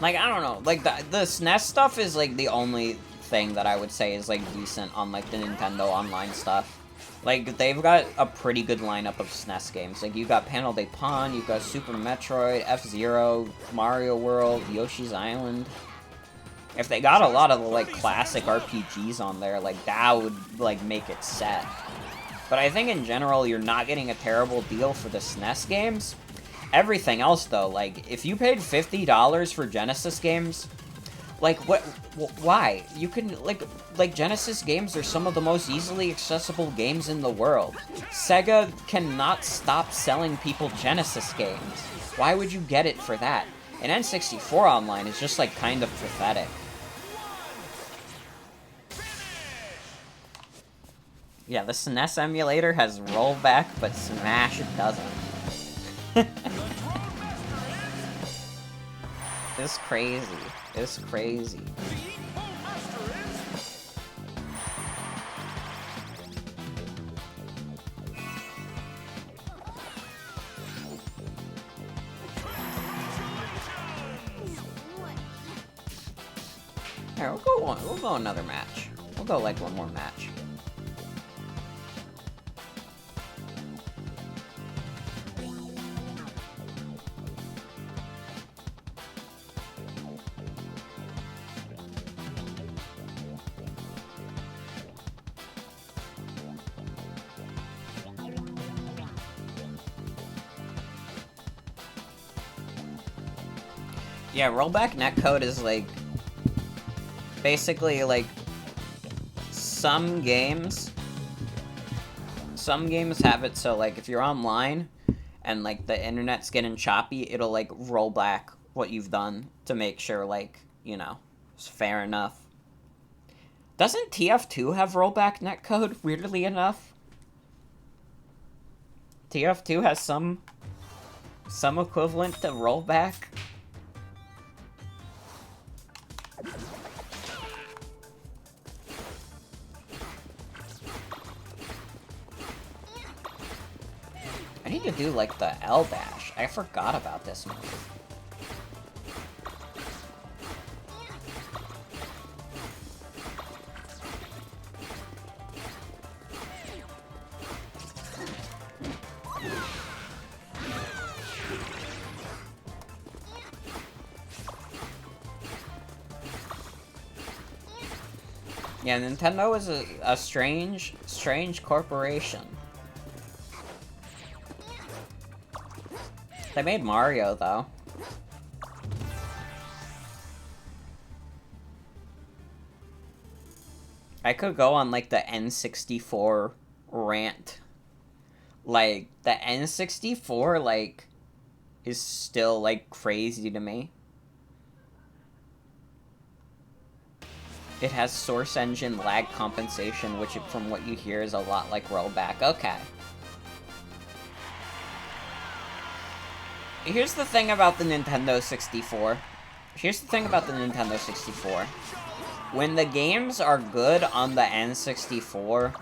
Like, I don't know, like, the SNES stuff is, like, the only thing that I would say is, like, decent on, like, the Nintendo Online stuff. Like, they've got a pretty good lineup of SNES games. Like, you've got Panel de Pon, you've got Super Metroid, F-Zero, Mario World, Yoshi's Island. If they got a lot of the, like, classic RPGs on there, like, that would, like, make it set. But I think in general, you're not getting a terrible deal for the SNES games. Everything else, though, like, if you paid $50 for Genesis games, like, why? You can, like, Genesis games are some of the most easily accessible games in the world. Sega cannot stop selling people Genesis games. Why would you get it for that? And N64 Online is just, like, kind of pathetic. Yeah, the SNES emulator has rollback, but Smash doesn't. It's crazy. It's crazy. Here, we'll go another match. We'll go, like, one more match. Yeah, rollback netcode is, like, basically, like, some games have it so, like, if you're online and, like, the internet's getting choppy, it'll, like, roll back what you've done to make sure, like, you know, it's fair enough. Doesn't TF2 have rollback netcode, weirdly enough? TF2 has some equivalent to rollback. I need to do, like, the L dash. I forgot about this move. Yeah, Nintendo is a strange corporation. They made Mario, though. I could go on, like, the N64 rant. Like, the N64, like, is still, like, crazy to me. It has source engine lag compensation, which, from what you hear, is a lot like rollback. Okay. Here's the thing about the Nintendo 64. When the games are good on the N64,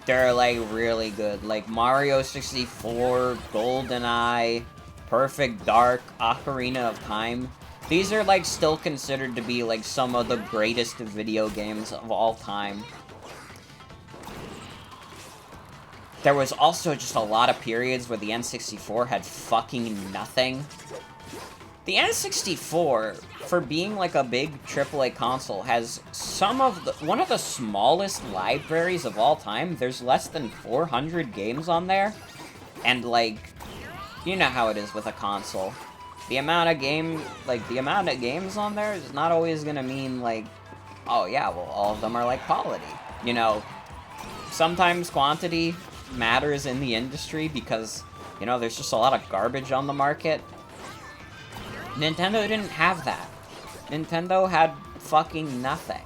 they're, like, really good. Like, Mario 64, GoldenEye, Perfect Dark, Ocarina of Time. These are, like, still considered to be, like, some of the greatest video games of all time. There was also just a lot of periods where the N64 had fucking nothing. The N64, for being, like, a big AAA console, has one of the smallest libraries of all time. There's less than 400 games on there. And, like, you know how it is with a console. The amount of games on there is not always gonna mean, like, oh yeah, well, all of them are, like, quality. You know, sometimes quantity matters in the industry because, you know, there's just a lot of garbage on the market. Nintendo didn't have that. Nintendo had fucking nothing.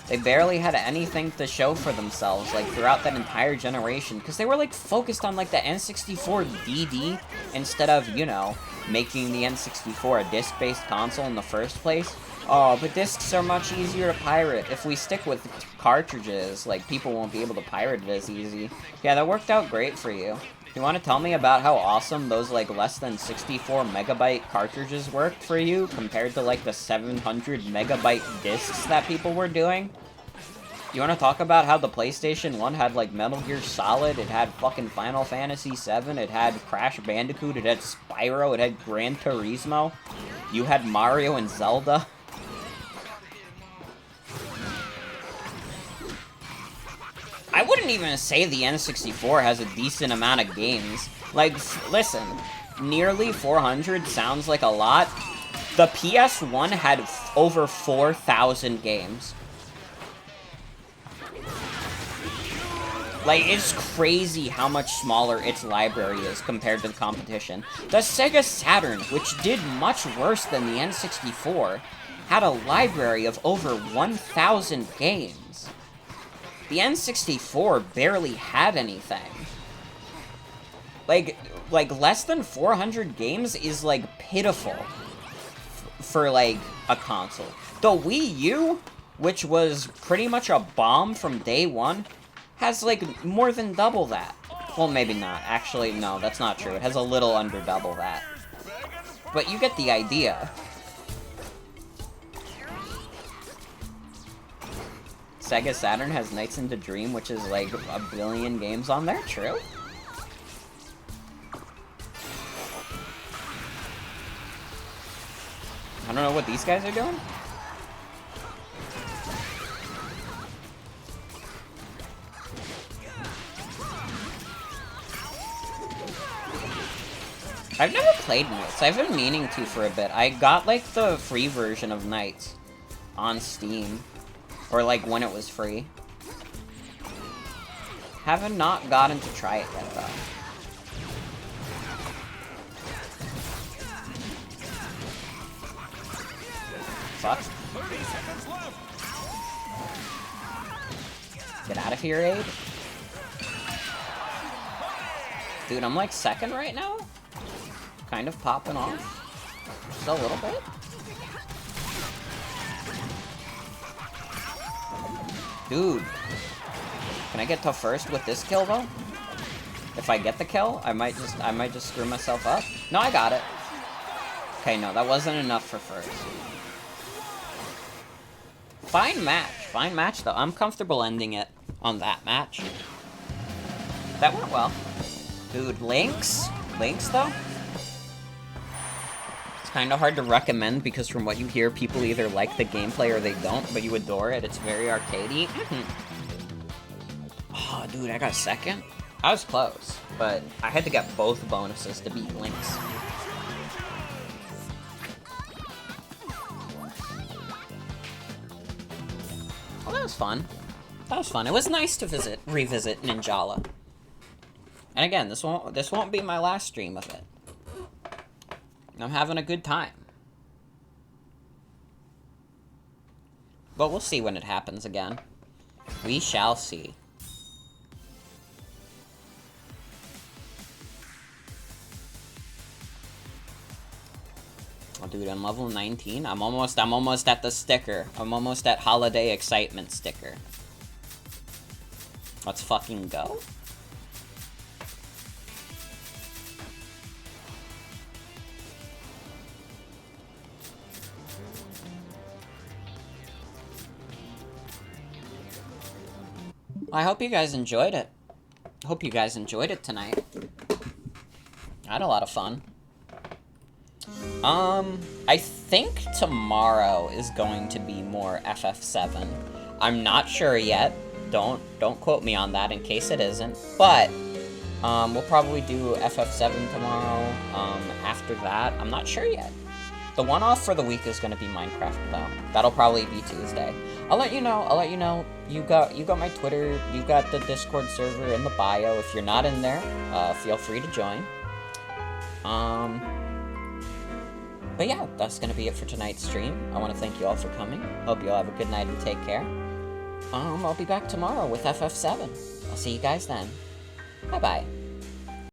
They barely had anything to show for themselves, like, throughout that entire generation, because they were, like, focused on, like, the N64 DD instead of, you know, making the N64 a disc-based console in the first place. Oh, but discs are much easier to pirate. If we stick with cartridges, like, people won't be able to pirate it as easy. Yeah, that worked out great for you. You want to tell me about how awesome those, like, less than 64 megabyte cartridges worked for you compared to, like, the 700 megabyte discs that people were doing? You want to talk about how the PlayStation 1 had, like, Metal Gear Solid, it had fucking Final Fantasy 7, it had Crash Bandicoot, it had Spyro, it had Gran Turismo, you had Mario and Zelda? I wouldn't even say the N64 has a decent amount of games. Like, listen, nearly 400 sounds like a lot. The PS1 had over 4,000 games. Like, it's crazy how much smaller its library is compared to the competition. The Sega Saturn, which did much worse than the N64, had a library of over 1,000 games. The N64 barely had anything. Like, less than 400 games is, like, pitiful for, like, a console. The Wii U, which was pretty much a bomb from day one, has, like, more than double that. Well, maybe not. Actually, no, that's not true. It has a little under double that. But you get the idea. Sega Saturn has Nights into Dream, which is, like, a billion games on there. True? I don't know what these guys are doing. I've never played Nights. I've been meaning to for a bit. I got, like, the free version of Nights on Steam. Or, like, when it was free. Haven't not gotten to try it yet, though. Sucks. 30 seconds left. Get out of here, Abe. Dude, I'm, like, second right now? Kind of popping off. Just a little bit. Dude. Can I get to first with this kill, though? If I get the kill, I might just screw myself up. No, I got it. Okay, no, that wasn't enough for first. Fine match. Fine match, though. I'm comfortable ending it on that match. That went well. Dude, Lynx? Lynx, though? kind of hard to recommend because from what you hear, people either like the gameplay or they don't, but you adore it. It's very arcadey. Oh, dude, I got second? I was close, but I had to get both bonuses to beat Lynx. Well, that was fun. That was fun. It was nice to revisit Ninjala. And again, this won't be my last stream of it. I'm having a good time. But we'll see when it happens again. We shall see. Oh, dude, I'm level 19. I'm almost at the sticker. I'm almost at holiday excitement sticker. Let's fucking go. I hope you guys enjoyed it. Hope you guys enjoyed it tonight. I had a lot of fun. I think tomorrow is going to be more FF7. I'm not sure yet. Don't quote me on that in case it isn't. But we'll probably do FF7 tomorrow. After that, I'm not sure yet. The one off for the week is going to be Minecraft though. That'll probably be Tuesday. I'll let you know. You got my Twitter. You got the Discord server in the bio. If you're not in there, feel free to join. But yeah, that's gonna be it for tonight's stream. I want to thank you all for coming. Hope you all have a good night and take care. I'll be back tomorrow with FF7. I'll see you guys then. Bye-bye.